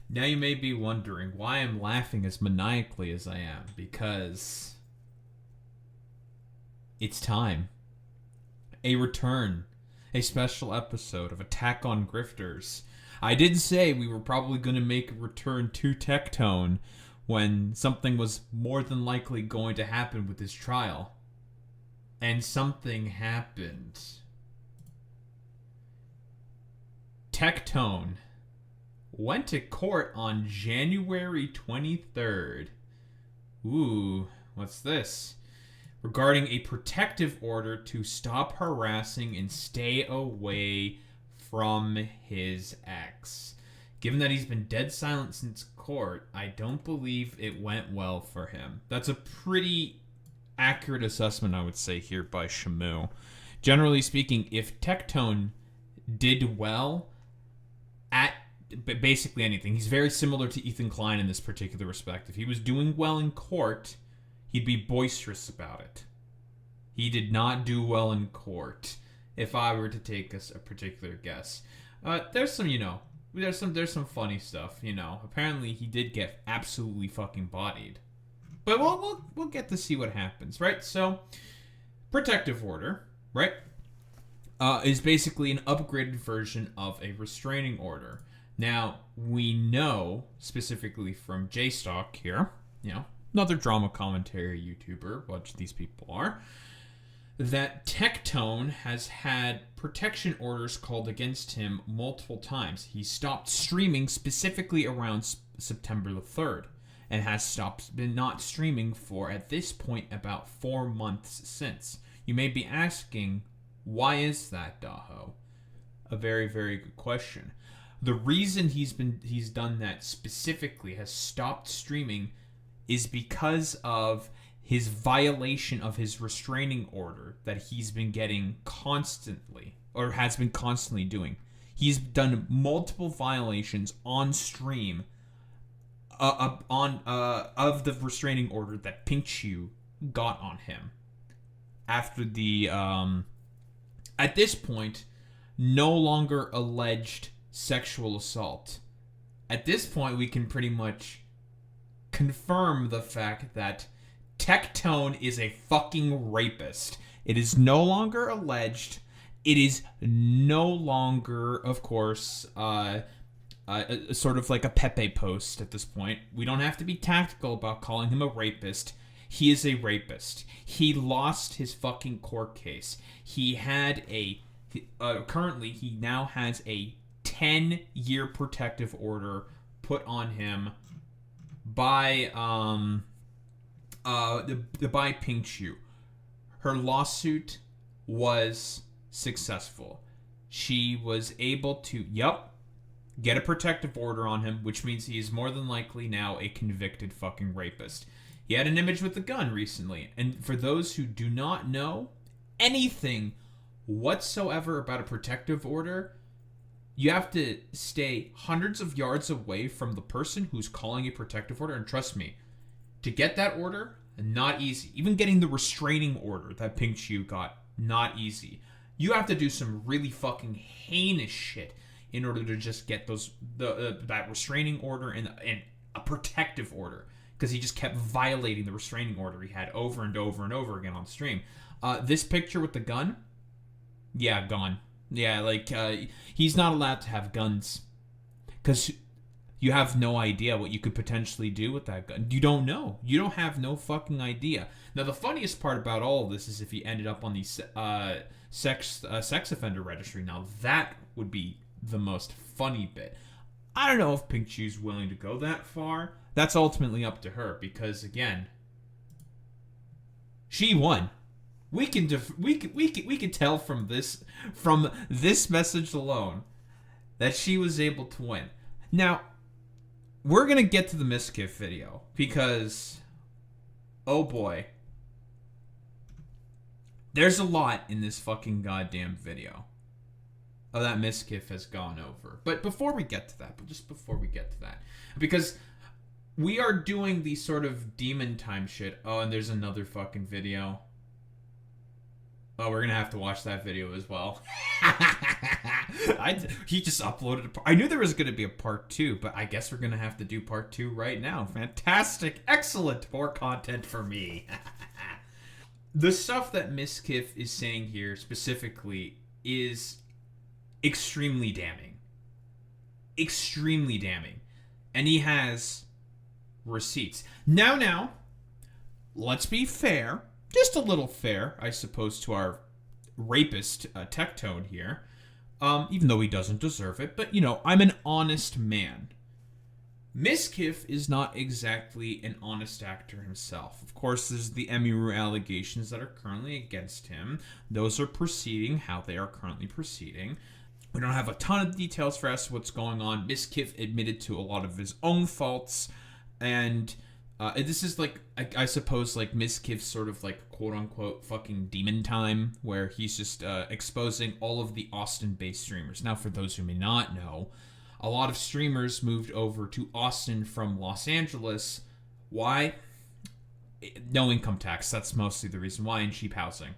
Now you may be wondering why I'm laughing as maniacally as I am, because it's time. A return. A special episode of Attack on Grifters. I did say we were probably going to make a return to Tectone when something was more than likely going to happen with his trial. And something happened. Tectone went to court on January 23rd. Ooh, what's this? Regarding a protective order to stop harassing and stay away from his ex. Given that he's been dead silent since court, I don't believe it went well for him. That's a pretty accurate assessment, I would say, here by Shamu. Generally speaking, if Tectone did well at basically anything, he's very similar to Ethan Klein in this particular respect. If he was doing well in court, he'd be boisterous about it. He did not do well in court, if I were to take a particular guess. There's some, there's some funny stuff, Apparently, he did get absolutely fucking bodied. But we'll get to see what happens, right? So, protective order, right, is basically an upgraded version of a restraining order. Now, we know, specifically from JStock here, another drama commentary YouTuber, which these people are, that Tectone has had protection orders called against him multiple times. He stopped streaming specifically around September the 3rd and has been not streaming for, at this point, about 4 months since. You may be asking, why is that, Daho? A very, very good question. The reason he's done that specifically, has stopped streaming, is because of his violation of his restraining order that he's been getting constantly, or has been constantly doing. He's done multiple violations on stream of the restraining order that Pinkchyu got on him. After the, at this point, no longer alleged sexual assault. At this point, we can pretty much confirm the fact that Tectone is a fucking rapist. It is no longer alleged. It is no longer, of course, sort of like a Pepe post at this point. We don't have to be tactical about calling him a rapist. He is a rapist. He lost his fucking court case. He had currently he now has a 10-year protective order put on him by by Pinkchyu. Her lawsuit was successful. She was able to, get a protective order on him, which means he is more than likely now a convicted fucking rapist. He had an image with a gun recently, and for those who do not know anything whatsoever about a protective order, you have to stay hundreds of yards away from the person who's calling a protective order, and trust me, to get that order, not easy. Even getting the restraining order that Pinkchyu got, not easy. You have to do some really fucking heinous shit in order to just get that restraining order and a protective order, because he just kept violating the restraining order he had over and over and over again on stream. This picture with the gun, gone. Yeah, he's not allowed to have guns, because you have no idea what you could potentially do with that gun. You don't know. You don't have no fucking idea. Now, the funniest part about all of this is if he ended up on the sex offender registry. Now, that would be the most funny bit. I don't know if Pinkchyu's willing to go that far. That's ultimately up to her, because, again, she won. We can tell from this message alone that she was able to win. Now, we're gonna get to the Mizkif video because, oh boy, there's a lot in this fucking goddamn video that Mizkif has gone over. But before we get to that, because We are doing the sort of demon time shit. Oh, and there's another fucking video. Oh, we're gonna have to watch that video as well. He just uploaded I knew there was gonna be a part 2, but I guess we're gonna have to do part 2 right now. Fantastic. Excellent. More content for me. The stuff that Mizkif is saying here specifically is extremely damning. Extremely damning. And he has receipts. Now, let's be fair. Just a little fair, I suppose, to our rapist Tectone here. Even though he doesn't deserve it. But, I'm an honest man. Mizkif is not exactly an honest actor himself. Of course, there's the Emiru allegations that are currently against him. Those are proceeding how they are currently proceeding. We don't have a ton of details for us what's going on. Mizkif admitted to a lot of his own faults. And this is like, I suppose, like Mizkif's sort of like quote-unquote fucking demon time, where he's just exposing all of the Austin-based streamers. Now, for those who may not know, a lot of streamers moved over to Austin from Los Angeles. Why? No income tax. That's mostly the reason why, and cheap housing.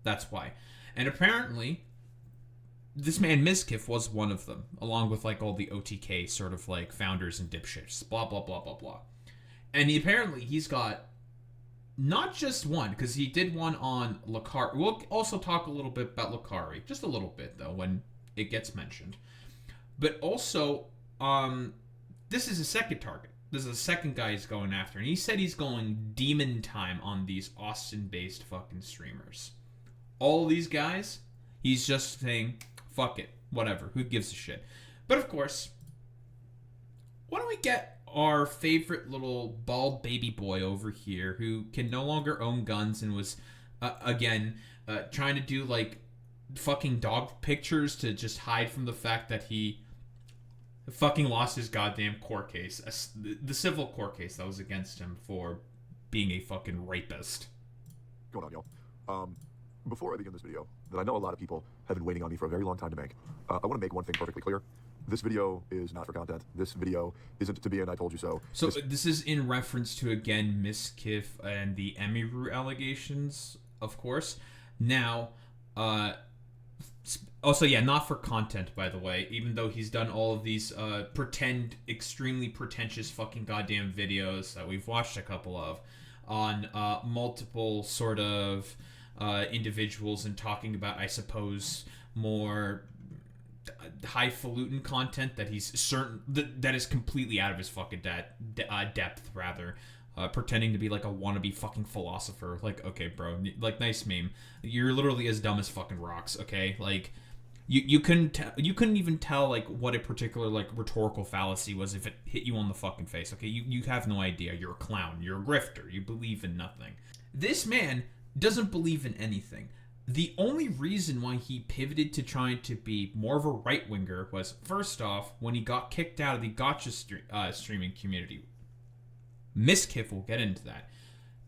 That's why. And apparently, this man Mizkif was one of them, along with like all the OTK sort of like founders and dipshits. Blah, blah, blah, blah, blah. And he's got not just one, because he did one on Lacari. We'll also talk a little bit about Lacari. Just a little bit, though, when it gets mentioned. But also, this is a second target. This is the second guy he's going after. And he said he's going demon time on these Austin-based fucking streamers. All these guys, he's just saying, fuck it. Whatever. Who gives a shit? But of course, why don't we get our favorite little bald baby boy over here who can no longer own guns and was, trying to do, like, fucking dog pictures to just hide from the fact that he fucking lost his goddamn court case. The civil court case that was against him for being a fucking rapist. Going on, y'all. Before I begin this video, that I know a lot of people have been waiting on me for a very long time to make, I want to make one thing perfectly clear. This video is not for content. This video isn't to be an I told you so. So this is in reference to, again, Mizkif and the Emiru allegations, of course. Now, also, yeah, not for content, by the way, even though he's done all of these extremely pretentious fucking goddamn videos that we've watched a couple of on multiple sort of individuals and talking about, I suppose, more highfalutin content that he's certain that is completely out of his fucking depth, rather. Pretending to be like a wannabe fucking philosopher. Like, okay, bro, like, nice meme. You're literally as dumb as fucking rocks, okay? Like, you couldn't even tell, like, what a particular, like, rhetorical fallacy was if it hit you on the fucking face, okay? You have no idea. You're a clown. You're a grifter. You believe in nothing. This man doesn't believe in anything. The only reason why he pivoted to trying to be more of a right-winger was, first off, when he got kicked out of the gotcha streaming community. Mizkif will get into that.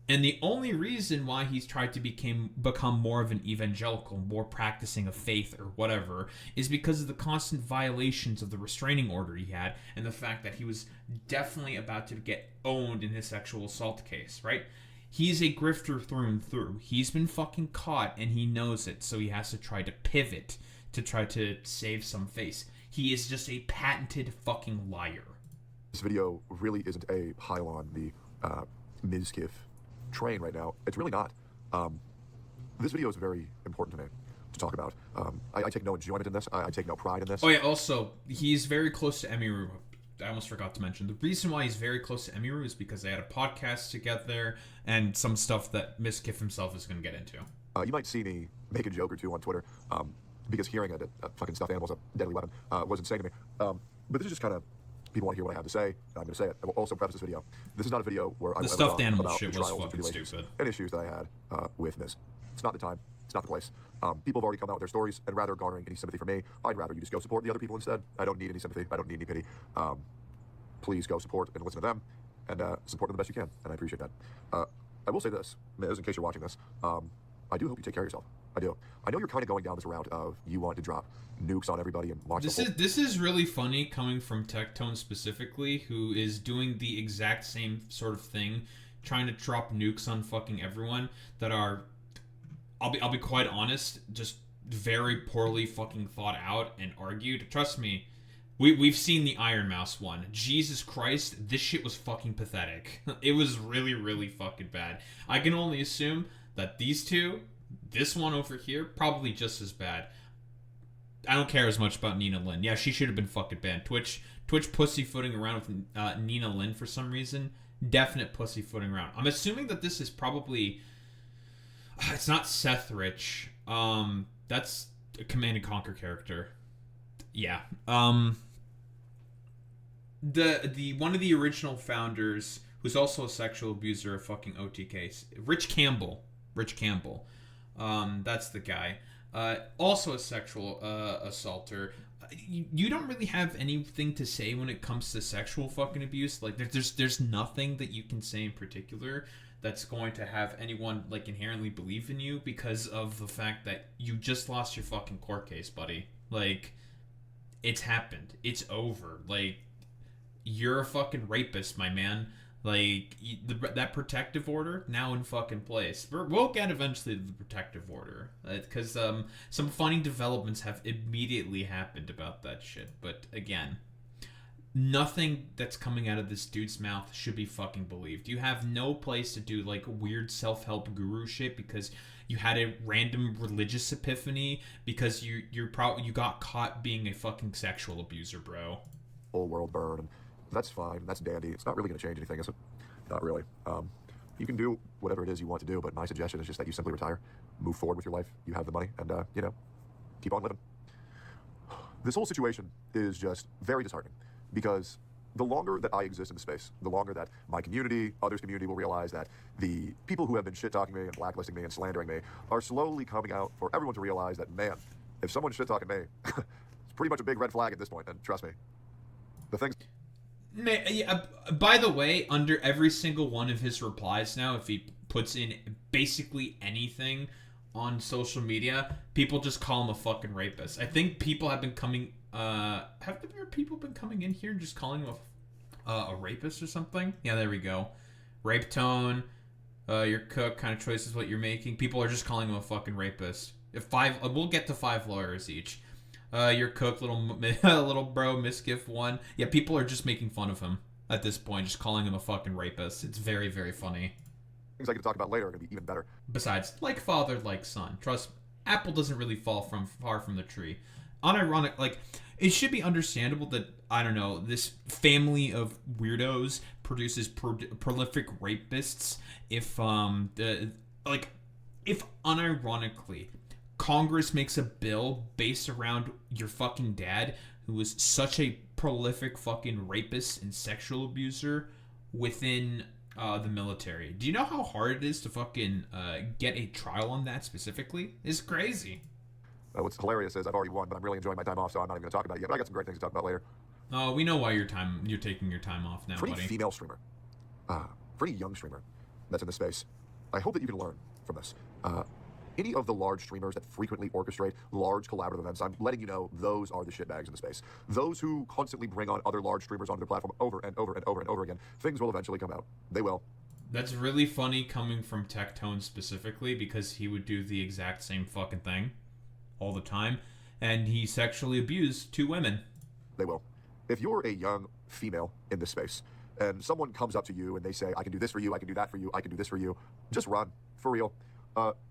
And the only reason why he's tried to become more of an evangelical, more practicing of faith or whatever, is because of the constant violations of the restraining order he had and the fact that he was definitely about to get owned in his sexual assault case, right? He's a grifter through and through. He's been fucking caught and he knows it, so he has to try to pivot to try to save some face. He is just a patented fucking liar. This video really isn't a pile on the Mizkif train right now. It's really not. This video is very important to me to talk about. I take no enjoyment in this. I take no pride in this. Oh yeah, also, he's very close to Emiru. I almost forgot to mention. The reason why he's very close to Emiru is because they had a podcast together and some stuff that Mizkif himself is going to get into. You might see me make a joke or two on Twitter because hearing a fucking stuffed animal is a deadly weapon was insane to me. But this is just kind of... People want to hear what I have to say, and I'm going to say it. I will also preface this video. This is not a video where I will stuffed animal about shit the was trials and fucking tribulations stupid. and issues that I had with Miz. It's not the time. It's not the place. People have already come out with their stories, and rather garnering any sympathy from me, I'd rather you just go support the other people instead. I don't need any sympathy. I don't need any pity. Please go support and listen to them, and support them the best you can, and I appreciate that. I will say this, Miz, in case you're watching this, I do hope you take care of yourself. I do. I know you're kind of going down this route of you want to drop nukes on everybody and launch This is really funny coming from Tectone specifically, who is doing the exact same sort of thing, trying to drop nukes on fucking everyone that are, I'll be quite honest, just very poorly fucking thought out and argued. Trust me, we've seen the Iron Mouse one. Jesus Christ, this shit was fucking pathetic. It was really, really fucking bad. I can only assume that these two, this one over here, probably just as bad. I don't care as much about Nina Lin. Yeah, she should have been fucking banned. Twitch pussyfooting around with Nina Lin for some reason. Definite pussyfooting around. I'm assuming that this is probably... it's not Seth Rich. That's a Command & Conquer character. Yeah. The one of the original founders, who's also a sexual abuser of fucking OTKs, Rich Campbell. That's the guy. Also a sexual assaulter. You don't really have anything to say when it comes to sexual fucking abuse. Like there's nothing that you can say in particular that's going to have anyone like inherently believe in you, because of the fact that you just lost your fucking court case, buddy. Like, it's happened. It's over. Like, you're a fucking rapist, my man. Like, that protective order now in fucking place. We'll get eventually to the protective order, because some funny developments have immediately happened about that shit. But again, nothing that's coming out of this dude's mouth should be fucking believed. You have no place to do like weird self-help guru shit because you had a random religious epiphany because you got caught being a fucking sexual abuser, bro. Whole world burn. And that's fine. That's dandy. It's not really going to change anything, is it? Not really. You can do whatever it is you want to do, but my suggestion is just that you simply retire, move forward with your life. You have the money, and keep on living. This whole situation is just very disheartening. Because the longer that I exist in the space, the longer that my community, others' community will realize that the people who have been shit-talking me and blacklisting me and slandering me are slowly coming out for everyone to realize that, man, if someone's shit-talking me, it's pretty much a big red flag at this point, and trust me. The things... By the way, under every single one of his replies now, if he puts in basically anything on social media, people just call him a fucking rapist. I think people have been coming... have there people been coming in here and just calling him a rapist or something? Yeah, there we go. Rape tone, your cook, kind of choices what you're making. People are just calling him a fucking rapist. We'll get to 5 lawyers each. Your cook, little bro, Mizkif 1. Yeah, people are just making fun of him at this point, just calling him a fucking rapist. It's very, very funny. Things I can talk about later are going to be even better. Besides, like father, like son. Trust, apple doesn't really fall far from the tree. Unironic, like, it should be understandable that, I don't know, this family of weirdos produces prolific rapists if unironically Congress makes a bill based around your fucking dad, who was such a prolific fucking rapist and sexual abuser within the military. Do you know how hard it is to fucking get a trial on that specifically? It's crazy. What's hilarious is I've already won, but I'm really enjoying my time off, so I'm not even going to talk about it yet. But I got some great things to talk about later. Oh, we know why you're taking your time off now, for any buddy. Female streamer, for any young streamer that's in the space, I hope that you can learn from this. Any of the large streamers that frequently orchestrate large collaborative events, I'm letting you know those are the shitbags in the space. Those who constantly bring on other large streamers onto their platform over and over and over and over again, things will eventually come out. They will. That's really funny coming from Tectone specifically, because he would do the exact same fucking thing all the time, and he sexually abused 2 women. They will. If you're a young female in this space, and someone comes up to you and they say, I can do this for you, I can do that for you, I can do this for you, just run, for real.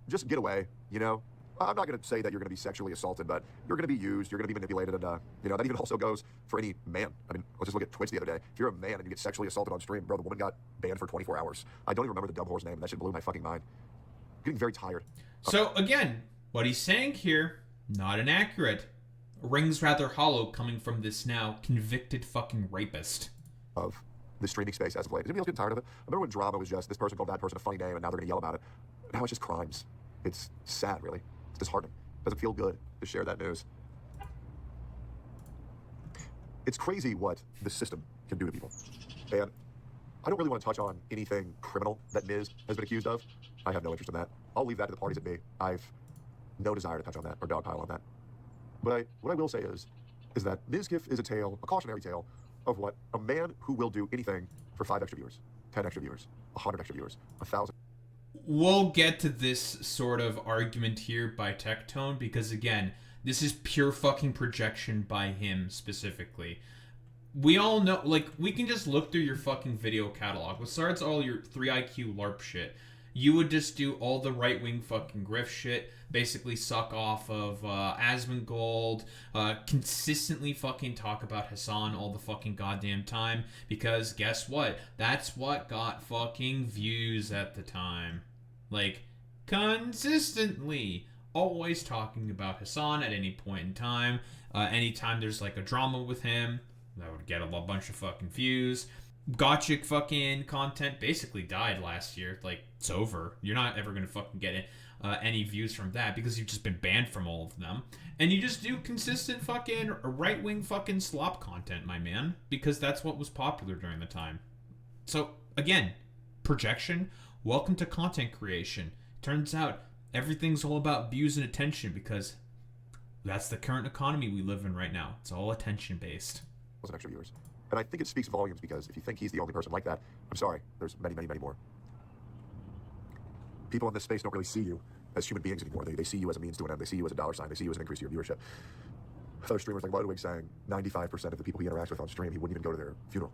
Just get away, you know? I'm not going to say that you're going to be sexually assaulted, but you're going to be used, you're going to be manipulated, and, that even also goes for any man. I mean, let's just look at Twitch the other day. If you're a man and you get sexually assaulted on stream, bro, the woman got banned for 24 hours. I don't even remember the dumb whore's name, and that shit blew my fucking mind. I'm getting very tired. So, again, what he's saying here, not inaccurate. Rings rather hollow coming from this now convicted fucking rapist. Of the streaming space as of late. Is anybody else getting tired of it? I remember when drama was just this person called that person a funny name, and now they're going to yell about it. Now it's just crimes. It's sad, really. It's disheartening. It doesn't feel good to share that news. It's crazy what the system can do to people. And I don't really want to touch on anything criminal that Miz has been accused of. I have no interest in that. I'll leave that to the parties at me. I've no desire to touch on that or dogpile on that. But what I will say is that Mizkif is a cautionary tale of what a man who will do anything for 5 extra viewers, 10 extra viewers, 100 extra viewers, 1,000. We'll get to this sort of argument here by Tectone because, again, this is pure fucking projection by him specifically. We all know, like, we can just look through your fucking video catalog. Besides all your 3IQ LARP shit, you would just do all the right-wing fucking grift shit, basically suck off of Asmongold, consistently fucking talk about Hassan all the fucking goddamn time, because guess what? That's what got fucking views at the time. Like, consistently. Always talking about Hassan at any point in time. Anytime there's like a drama with him, that would get a bunch of fucking views. Gotchic fucking content basically died last year. Like, it's over. You're not ever gonna fucking get any views from that because you've just been banned from all of them. And you just do consistent fucking right-wing fucking slop content, my man, because that's what was popular during the time. So, again, projection, welcome to content creation. Turns out everything's all about views and attention because that's the current economy we live in right now. It's all attention-based. Was extra viewers. And I think it speaks volumes because if you think he's the only person like that, I'm sorry, there's many, many, many more. People in this space don't really see you as human beings anymore. They see you as a means to an end. They see you as a dollar sign. They see you as an increase to your viewership. Other streamers like Ludwig saying 95% of the people he interacts with on stream, he wouldn't even go to their funeral.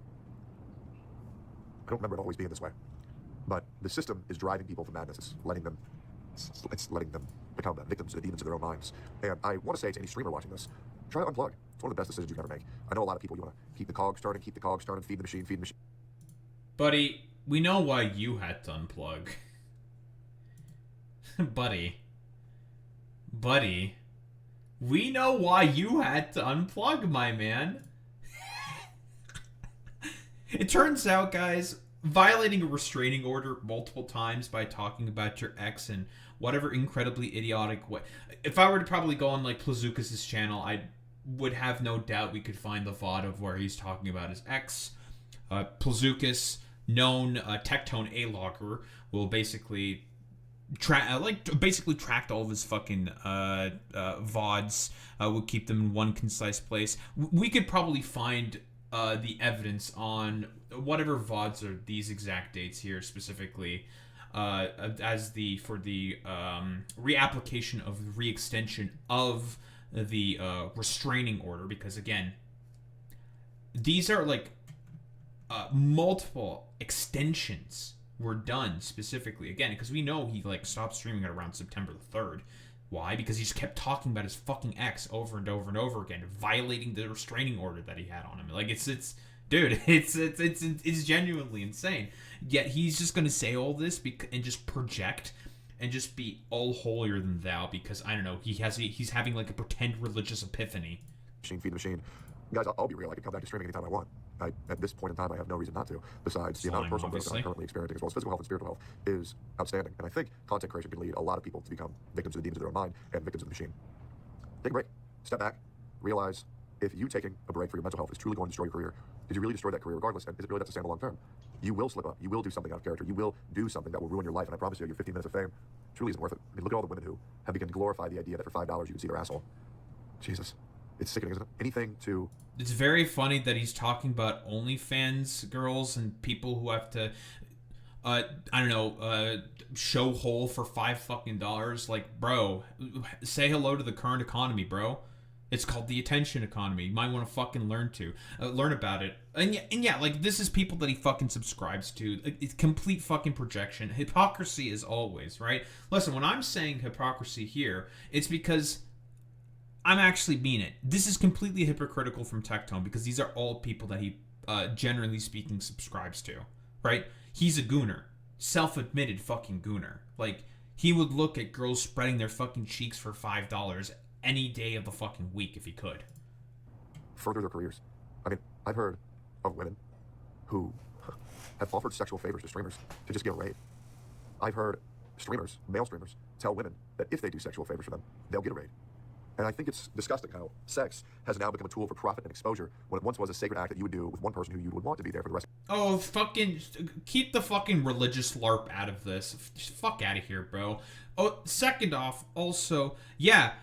I don't remember it always being this way. But the system is driving people to madness. It's letting them become victims of the demons of their own minds. And I want to say to any streamer watching this, try to unplug. It's one of the best decisions you can ever make. I know a lot of people, you want to keep the cogs turning, feed the machine. Buddy, we know why you had to unplug. Buddy, we know why you had to unplug, my man. It turns out, guys, violating a restraining order multiple times by talking about your ex in whatever incredibly idiotic way. If I were to probably go on like Plazukas' channel, I would have no doubt we could find the VOD of where he's talking about his ex. Plazukas, known Tectone A-logger, will basically tracked all of his fucking VODs. Would keep them in one concise place. We could probably find the evidence on whatever VODs are these exact dates here specifically as the reapplication of re-extension of the restraining order, because again, these are like multiple extensions were done specifically, again, because we know he like stopped streaming at around September the 3rd. Why? Because he just kept talking about his fucking ex over and over and over again, violating the restraining order that he had on him. Like, it's dude, it's genuinely insane. Yet he's just gonna say all this and just project and just be all holier than thou because, I don't know, he's having like a pretend religious epiphany. Feed the machine. Guys, I'll be real. I can come back to streaming anytime I want. At this point in time, I have no reason not to. Besides, the amount of personal growth that I'm currently experiencing, as well as physical health and spiritual health, is outstanding. And I think content creation can lead a lot of people to become victims of the demons of their own mind and victims of the machine. Take a break. Step back. Realize if you taking a break for your mental health is truly going to destroy your career, did you really destroy that career regardless? And is it really necessary long term? You will slip up. You will do something out of character. You will do something that will ruin your life. And I promise you, your 15 minutes of fame truly isn't worth it. I mean, look at all the women who have begun to glorify the idea that for $5 you can see their asshole. Jesus. It's sickening, isn't it? Anything to... It's very funny that he's talking about OnlyFans girls and people who have to, show hole for $5 fucking. Like, bro, say hello to the current economy, bro. It's called the attention economy. You might want to fucking learn about it. And yeah, like, this is people that he fucking subscribes to. It's complete fucking projection. Hypocrisy is always, right? Listen, when I'm saying hypocrisy here, it's because I'm actually mean it. This is completely hypocritical from Tectone because these are all people that he, generally speaking, subscribes to, right? He's a gooner. Self-admitted fucking gooner. Like, he would look at girls spreading their fucking cheeks for $5 any day of the fucking week if he could. Further their careers. I mean, I've heard of women who have offered sexual favors to streamers to just get a raid. I've heard streamers, male streamers, tell women that if they do sexual favors for them, they'll get a raid. And I think it's disgusting how sex has now become a tool for profit and exposure when it once was a sacred act that you would do with one person who you would want to be there for the rest. Oh, fucking keep the fucking religious LARP out of this. Fuck out of here, bro. Oh, second off, also, yeah,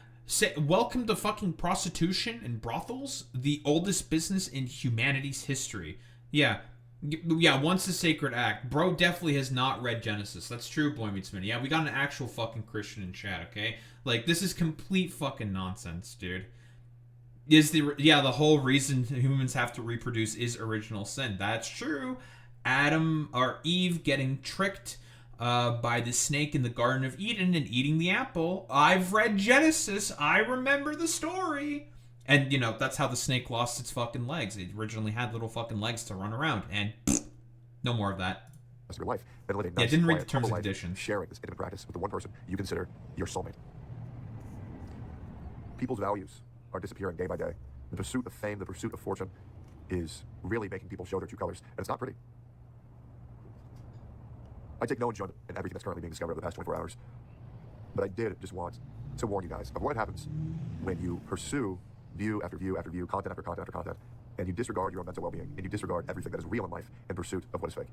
welcome to fucking prostitution and brothels, the oldest business in humanity's history. Yeah, once a sacred act. Bro definitely has not read Genesis. That's true, Boy Meets Minnie. Yeah, we got an actual fucking Christian in chat, okay? Like, this is complete fucking nonsense, dude. The whole reason humans have to reproduce is original sin. That's true. Adam or Eve getting tricked by the snake in the Garden of Eden and eating the apple. I've read Genesis. I remember the story. And, that's how the snake lost its fucking legs. It originally had little fucking legs to run around. And no more of that. Of your life. And living nice, didn't read quiet, the terms and life, conditions. Sharing this intimate practice with the one person you consider your soulmate. People's values are disappearing day by day. The pursuit of fame, the pursuit of fortune is really making people show their true colors. And it's not pretty. I take no enjoyment in everything that's currently being discovered over the past 24 hours. But I did just want to warn you guys of what happens when you pursue view after view after view, content after content after content, and you disregard your own mental well-being, and you disregard everything that is real in life in pursuit of what is fake.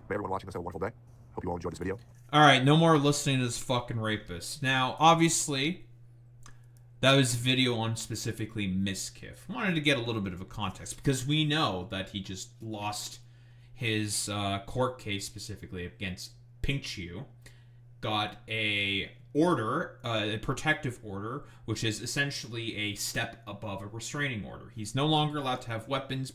May everyone watching this have a wonderful day. Hope you all enjoyed this video. Alright, no more listening to this fucking rapist. Now, obviously, that was a video on specifically Mizkif. Wanted to get a little bit of a context, because we know that he just lost his court case specifically against Pinkchyu. Got a protective order, which is essentially a step above a restraining order. He's no longer allowed to have weapons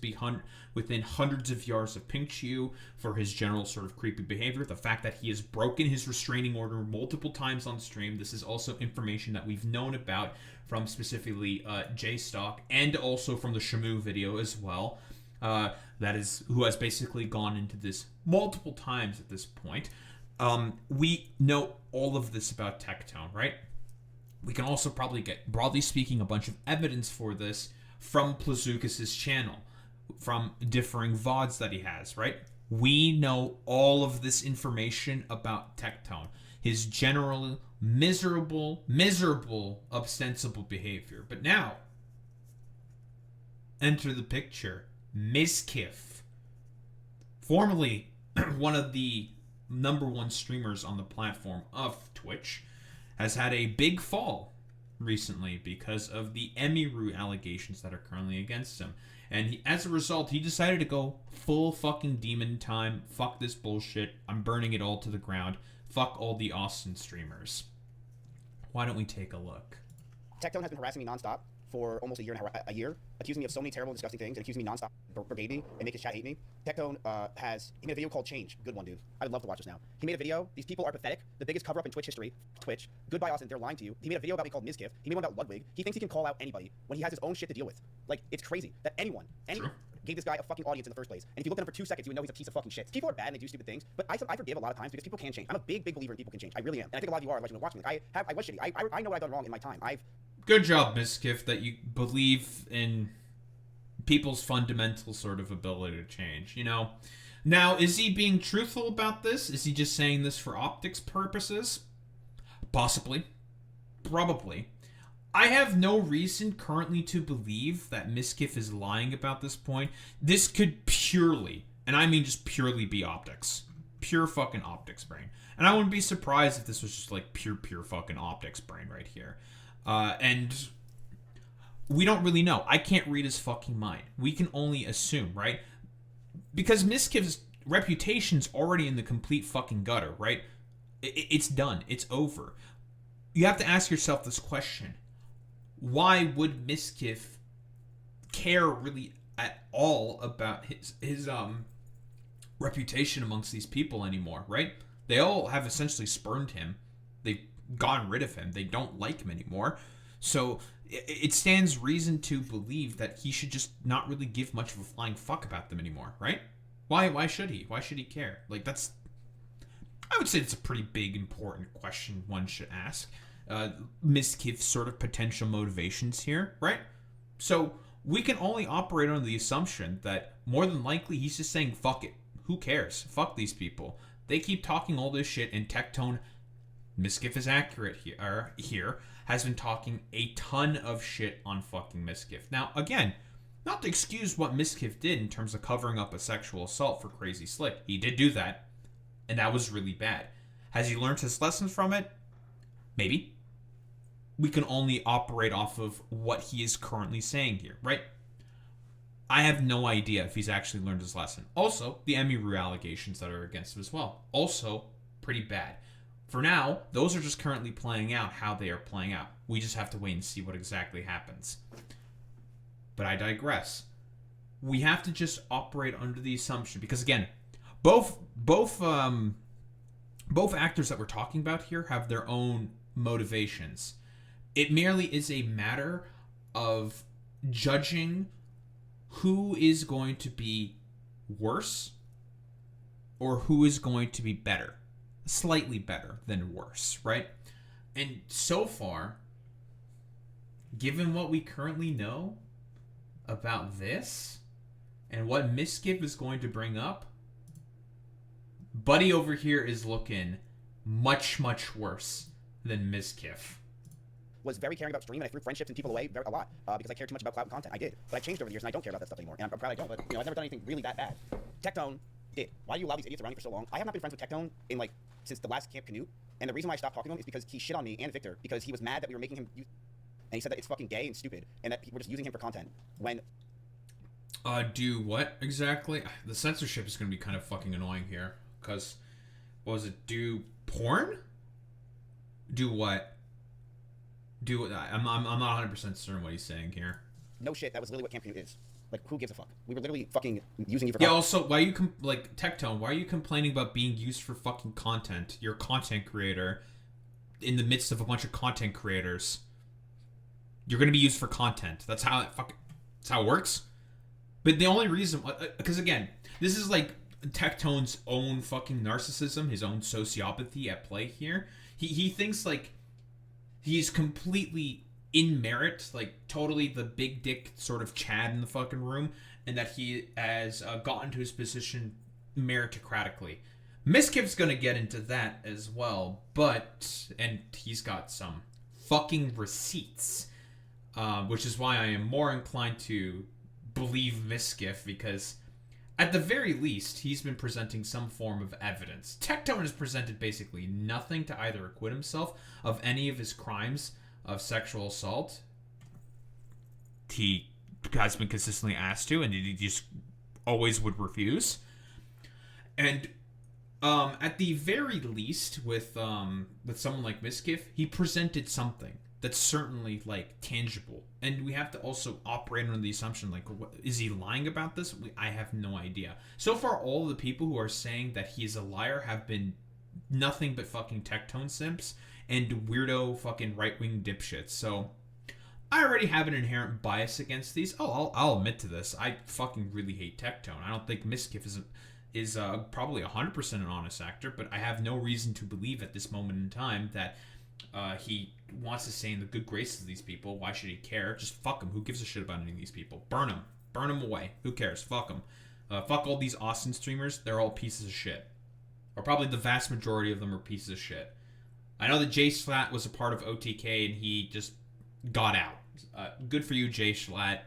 within hundreds of yards of Pinkchyu for his general sort of creepy behavior. The fact that he has broken his restraining order multiple times on stream. This is also information that we've known about from specifically J-Stock and also from the Shamu video as well. That is, who has basically gone into this multiple times at this point. We know all of this about Tectone, right? We can also probably get, broadly speaking, a bunch of evidence for this from Plazukas's channel, from differing VODs that he has, right? We know all of this information about Tectone, his general miserable, ostensible behavior. But now, enter the picture Mizkif, formerly one of the #1 streamers on the platform of Twitch, has had a big fall recently because of the Emiru allegations that are currently against him. And as a result, he decided to go full fucking demon time. Fuck this bullshit. I'm burning it all to the ground. Fuck all the Austin streamers. Why don't we take a look? Tectone has been harassing me nonstop for almost a year, accusing me of so many terrible, disgusting things, and accusing me nonstop, brigade me, and make his chat hate me. Tectone he made a video called Change. Good one, dude. I would love to watch this now. He made a video. These people are pathetic. The biggest cover-up in Twitch history. Twitch. Goodbye, Austin. They're lying to you. He made a video about me called Mizkif. He made one about Ludwig. He thinks he can call out anybody when he has his own shit to deal with. Like, it's crazy that anyone gave this guy a fucking audience in the first place. And if you look at him for 2 seconds, you would know he's a piece of fucking shit. People are bad and they do stupid things, but I forgive a lot of times because people can change. I'm a big believer in people can change. I really am. And I think a lot of you are watching. Like, I was shitty. I know what I've done wrong in my time. Good job, Mizkif, that you believe in people's fundamental sort of ability to change, Now, is he being truthful about this? Is he just saying this for optics purposes? Possibly. Probably. I have no reason currently to believe that Mizkif is lying about this point. This could purely, and I mean just purely, be optics. Pure fucking optics brain. And I wouldn't be surprised if this was just like pure fucking optics brain right here. And we don't really know. I can't read his fucking mind. We can only assume, right? Because Mizkif's reputation's already in the complete fucking gutter, right? It's done. It's over. You have to ask yourself this question. Why would Mizkif care really at all about his reputation amongst these people anymore, right? They all have essentially spurned him. They've gotten rid of him. They don't like him anymore. So it stands reason to believe that he should just not really give much of a flying fuck about them anymore, right? Why should he? Why should he care? Like, I would say it's a pretty big, important question one should ask. Mizkif's sort of potential motivations here, right? So we can only operate on the assumption that more than likely he's just saying, fuck it. Who cares? Fuck these people. They keep talking all this shit, and Tectone, Mizkif is accurate here, has been talking a ton of shit on fucking Mizkif. Now, again, not to excuse what Mizkif did in terms of covering up a sexual assault for Crazy Slick. He did do that, and that was really bad. Has he learned his lessons from it? Maybe. We can only operate off of what he is currently saying here, right? I have no idea if he's actually learned his lesson. Also, the Emiru allegations that are against him as well. Also, pretty bad. For now, those are just currently playing out how they are playing out. We just have to wait and see what exactly happens. But I digress. We have to just operate under the assumption, because again, both actors that we're talking about here have their own motivations. It merely is a matter of judging who is going to be worse or who is going to be better. Slightly better than worse, right? And so far, given what we currently know about this and what Mizkif is going to bring up, Buddy over here is looking much, much worse than Mizkif. Was very caring about stream, and I threw friendships and people away a lot because I cared too much about clout and content. I did, but I've changed over the years, and I don't care about that stuff anymore. And I'm proud I don't. But I've never done anything really that bad. Tectone did. Why do you allow these idiots around you for so long? I have not been friends with Tectone in since the last Camp Canute, and the reason why I stopped talking to him is because he shit on me and Victor because he was mad that we were making him use, and he said that it's fucking gay and stupid, and that we're just using him for content. When do what exactly? The censorship is going to be kind of fucking annoying here, because what was it? Do porn? Do what? I'm not 100% certain what he's saying here. No shit, that was literally what Camp Canute is. Who gives a fuck? We were literally fucking using you for content. Yeah, also, why are you, Tectone, why are you complaining about being used for fucking content? You're a content creator in the midst of a bunch of content creators. You're gonna be used for content. That's how it works. But the only reason, because again, this is Tectone's own fucking narcissism, his own sociopathy at play here. He thinks he's completely in merit, totally the big dick sort of Chad in the fucking room, and that he has gotten to his position meritocratically. Mizkif's gonna get into that as well, and he's got some fucking receipts, which is why I am more inclined to believe Mizkif, because at the very least, he's been presenting some form of evidence. Tectone has presented basically nothing to either acquit himself of any of his crimes of sexual assault. He has been consistently asked to, and he just always would refuse. And at the very least, with someone like Mizkif, he presented something that's certainly tangible, and we have to also operate under the assumption is he lying about this? I have no idea. So far, all the people who are saying that he's a liar have been nothing but fucking Tectone simps and weirdo fucking right-wing dipshits. So I already have an inherent bias against these. I'll admit to this. I fucking really hate Tectone. I don't think Mizkif is probably 100% an honest actor, but I have no reason to believe at this moment in time that he wants to stay in the good graces of these people. Why should he care? Just fuck him. Who gives a shit about any of these people? Burn them. Burn them away. Who cares? Fuck them. Fuck all these Austin streamers. They're all pieces of shit. Or probably the vast majority of them are pieces of shit. I know that Jay Schlatt was a part of OTK and he just got out. Good for you, Jay Schlatt.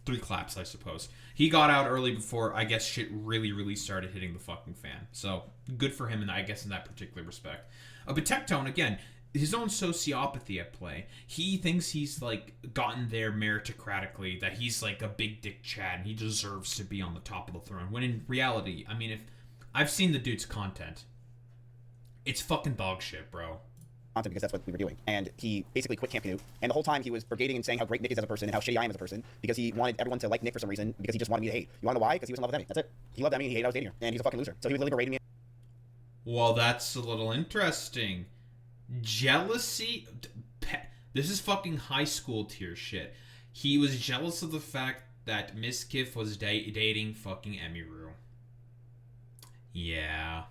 3 claps, I suppose. He got out early before, I guess, shit really, really started hitting the fucking fan. So, good for him, and I guess in that particular respect. But Tectone, again, his own sociopathy at play. He thinks he's, gotten there meritocratically, that he's, a big dick Chad, and he deserves to be on the top of the throne. When in reality, if I've seen the dude's content, it's fucking dog shit, bro. Because that's what we were doing. And he basically quit Camp Canute. And the whole time he was brigading and saying how great Nick is as a person and how shitty I am as a person because he wanted everyone to like Nick for some reason because he just wanted me to hate. You want to know why? Because he was in love with Emmy. That's it. He loved Emmy and he hated I was dating her. And he's a fucking loser. So he was literally berating me. Well, that's a little interesting. Jealousy? This is fucking high school tier shit. He was jealous of the fact that Mizkif was dating fucking Emiru. Yeah.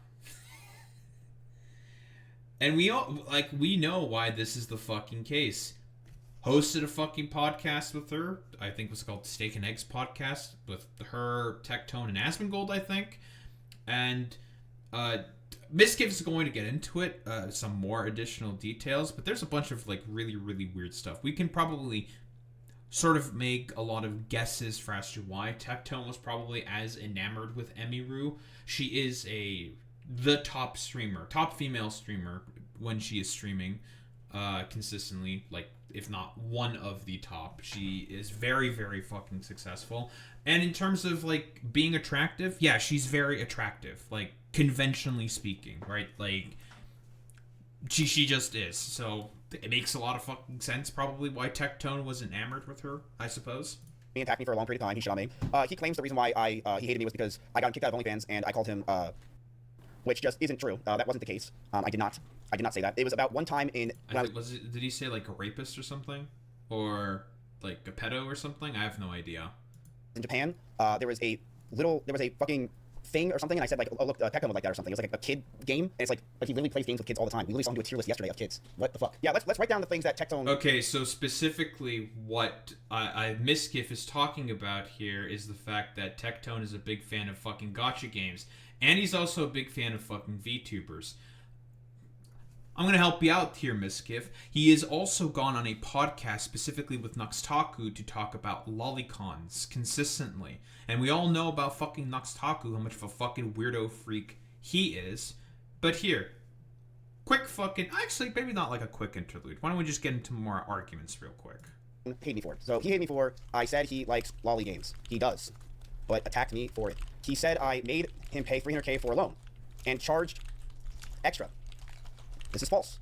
And we know why this is the fucking case. Hosted a fucking podcast with her. I think it was called Steak and Eggs podcast with her, Tectone, and Asmongold, I think. And Mizkif is going to get into it, some more additional details, but there's a bunch of like really, really weird stuff. We can probably sort of make a lot of guesses for as to why Tectone was probably as enamored with Emiru. She is the top streamer, top female streamer when she is streaming consistently, like if not one of the top. She is very, very fucking successful. And in terms of like being attractive, yeah, she's very attractive, like conventionally speaking, right? Like she just is. So it makes a lot of fucking sense probably why Tectone was enamored with her, I suppose. He attacked me for a long period of time. He shit on me. He claims the reason why he hated me was because I got him kicked out of OnlyFans and I called him which just isn't true. That wasn't the case. I did not say that. It was about one time in did he say like a rapist or something? Or like a pedo or something? I have no idea. In Japan, there was a fucking thing or something, and I said like, oh look, Tectone would like that or something. It was like a kid game, and it's like he literally plays games with kids all the time. We literally saw him do a tier list yesterday of kids. What the fuck? Yeah, let's write down the things that Tectone. Okay, so specifically what Mizkif is talking about here is the fact that Tectone is a big fan of fucking gacha games, and he's also a big fan of fucking VTubers. I'm going to help you out here, Mizkif. He has also gone on a podcast specifically with NuxTaku to talk about lolicons consistently. And we all know about fucking NuxTaku, how much of a fucking weirdo freak he is. But here, quick fucking... Actually, maybe not like a quick interlude. Why don't we just get into more arguments real quick? Hated me for it. So he hated me for, I said he likes lolly games. He does. But attacked me for it. He said I made him pay $300K for a loan. And charged extra. This is false.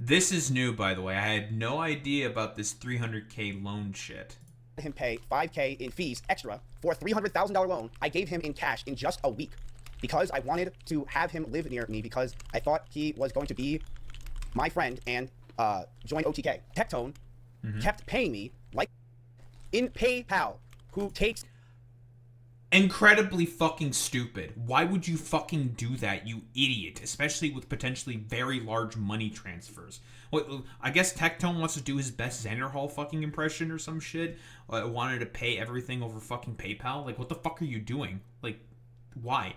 This is new, by the way. I had no idea about this $300K loan shit. Him pay $5K in fees extra for a $300,000 loan I gave him in cash in just a week because I wanted to have him live near me because I thought he was going to be my friend and join OTK. Tectone kept paying me like in PayPal, who takes... Incredibly fucking stupid. Why would you fucking do that, you idiot? Especially with potentially very large money transfers. Well, I guess Tectone wants to do his best Xanderhall fucking impression or some shit. Wanted to pay everything over fucking PayPal. Like, what the fuck are you doing? Like, why?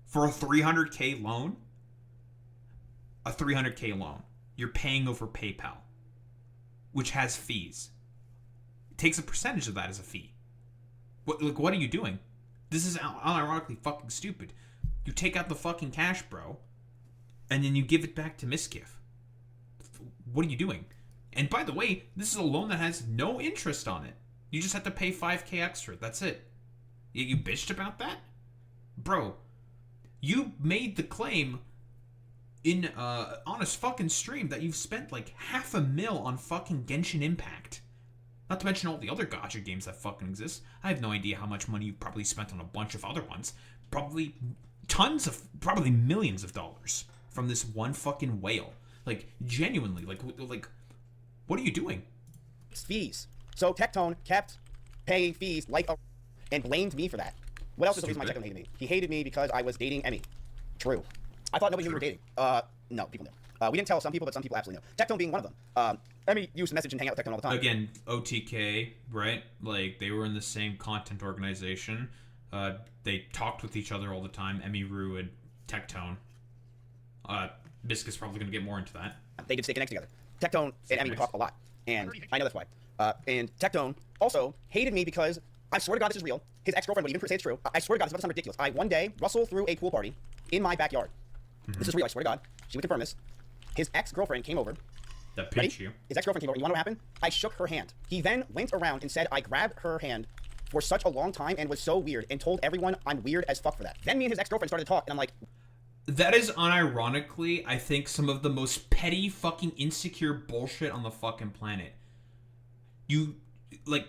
For a $300K loan? A $300K loan. You're paying over PayPal. Which has fees. It takes a percentage of that as a fee. What are you doing? This is unironically fucking stupid. You take out the fucking cash, bro, and then you give it back to Mizkif. What are you doing? And by the way, this is a loan that has no interest on it. You just have to pay $5K extra. That's it. You bitched about that? Bro, you made the claim in on a fucking stream that you've spent like $500,000 on fucking Genshin Impact. Not to mention all the other gacha games that fucking exist. I have no idea how much money you've probably spent on a bunch of other ones. Probably millions of dollars from this one fucking whale. Like, genuinely, like, what are you doing? Fees. So Tectone kept paying fees and blamed me for that. What else is the reason why Tectone hated me? He hated me because I was dating Emmy. True. I thought nobody knew we were dating. No, people knew. We didn't tell some people, but some people absolutely knew. Tectone being one of them. Emmy used to message and hang out with Tectone all the time. Again, OTK, right? Like, they were in the same content organization. They talked with each other all the time, Emiru and Tectone. Biscuit's probably going to get more into that. They did Steak and Eggs together. Tectone and Emmy would talk a lot. And I know that's why. And Tectone also hated me because, I swear to God this is real, his ex-girlfriend would even say it's true. I swear to God, this is about to sound ridiculous. One day, Russell threw a pool party in my backyard. This is real, I swear to God. She would confirm this. His ex-girlfriend came over. That Pinkchyu. His ex-girlfriend came over. You want to know what happened? I shook her hand. He then went around and said I grabbed her hand for such a long time and was so weird and told everyone I'm weird as fuck for that. Then me and his ex-girlfriend started to talk and I'm like... That is unironically, I think, some of the most petty fucking insecure bullshit on the fucking planet. You, like...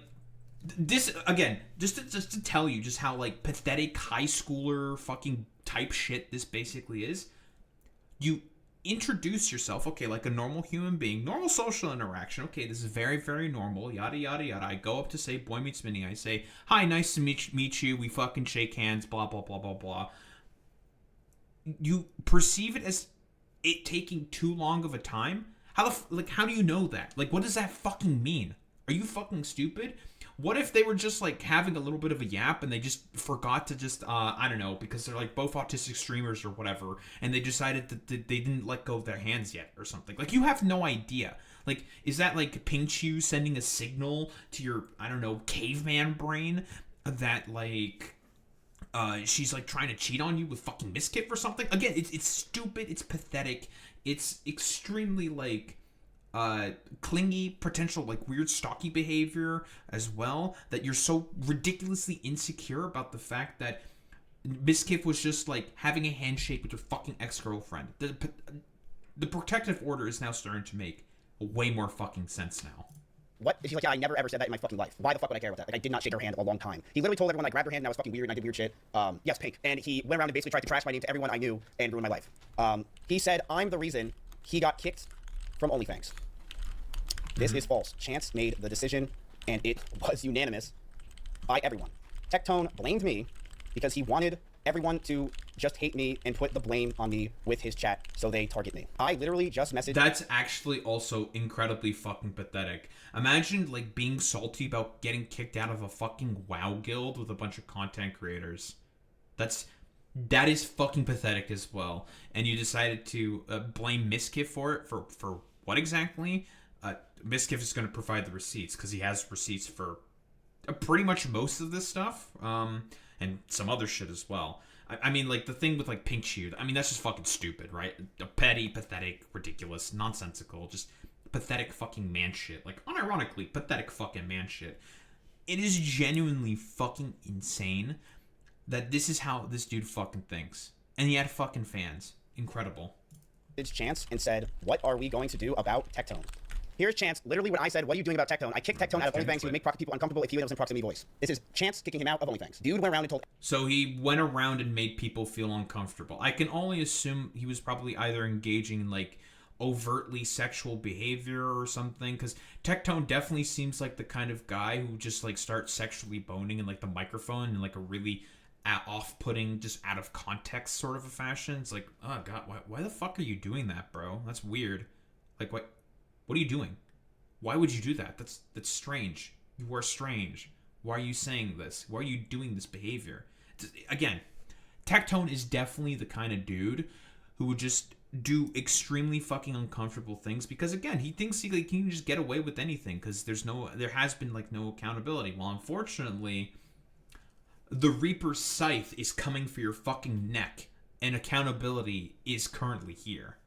This, again, just to tell you just how, like, pathetic high schooler fucking type shit this basically is. You introduce yourself, okay, like a normal human being, normal social interaction, okay, this is very, very normal, yada, yada, yada. I go up to say, boy meets mini, I say, hi, nice to meet you, we fucking shake hands, blah, blah, blah, blah, blah. You perceive it as it taking too long of a time? How do you know that? Like, what does that fucking mean? Are you fucking stupid? What if they were just like having a little bit of a yap and they just forgot to just I don't know, because they're like both autistic streamers or whatever, and they decided that they didn't let go of their hands yet or something. Like, you have no idea. Like, is that like Pinkchyu sending a signal to your, I don't know, caveman brain that like she's like trying to cheat on you with fucking Mizkif or something? Again, it's stupid, it's pathetic, it's extremely like clingy, potential like weird stocky behavior as well, that you're so ridiculously insecure about the fact that Mizkif was just like having a handshake with your fucking ex-girlfriend. The protective order is now starting to make way more fucking sense now. What? She's like, yeah, I never ever said that in my fucking life. Why the fuck would I care about that? Like, I did not shake her hand a long time. He literally told everyone I grabbed her hand and I was fucking weird and I did weird shit. Yes, Pink. And he went around and basically tried to trash my name to everyone I knew and ruin my life. He said I'm the reason he got kicked from OnlyFans. This is false. Chance made the decision and it was unanimous by everyone. Tectone blamed me because he wanted everyone to just hate me and put the blame on me with his chat, so they target me. I literally just messaged... That's actually also incredibly fucking pathetic. Imagine, like, being salty about getting kicked out of a fucking WoW guild with a bunch of content creators. That is fucking pathetic as well. And you decided to blame Mizkif for it? For what exactly? Mizkif is going to provide the receipts, because he has receipts for pretty much most of this stuff. And some other shit as well. I mean, like, the thing with, like, Pinkchyu, I mean, that's just fucking stupid, right? Petty, pathetic, ridiculous, nonsensical, just pathetic fucking man shit. Like, unironically, pathetic fucking man shit. It is genuinely fucking insane that this is how this dude fucking thinks. And he had fucking fans. Incredible. Chance and said, what are we going to do about Tectone? Here's Chance, literally when I said, what are you doing about Tectone? I kicked Tectone out of OnlyFans to make people uncomfortable if he was in proximity voice. This is Chance kicking him out of OnlyFans. Dude went around and told... So he went around and made people feel uncomfortable. I can only assume he was probably either engaging in, like, overtly sexual behavior or something, because Tectone definitely seems like the kind of guy who just, like, starts sexually boning in, like, the microphone in, like, a really off-putting, just out of context sort of a fashion. It's like, oh, God, why the fuck are you doing that, bro? That's weird. Like, what are you doing? Why would you do that? That's strange. You are strange. Why are you saying this? Why are you doing this behavior? Again, Tectone is definitely the kind of dude who would just do extremely fucking uncomfortable things because, again, he thinks he can just get away with anything because there has been, like, no accountability. Well, unfortunately, the Reaper's scythe is coming for your fucking neck, and accountability is currently here.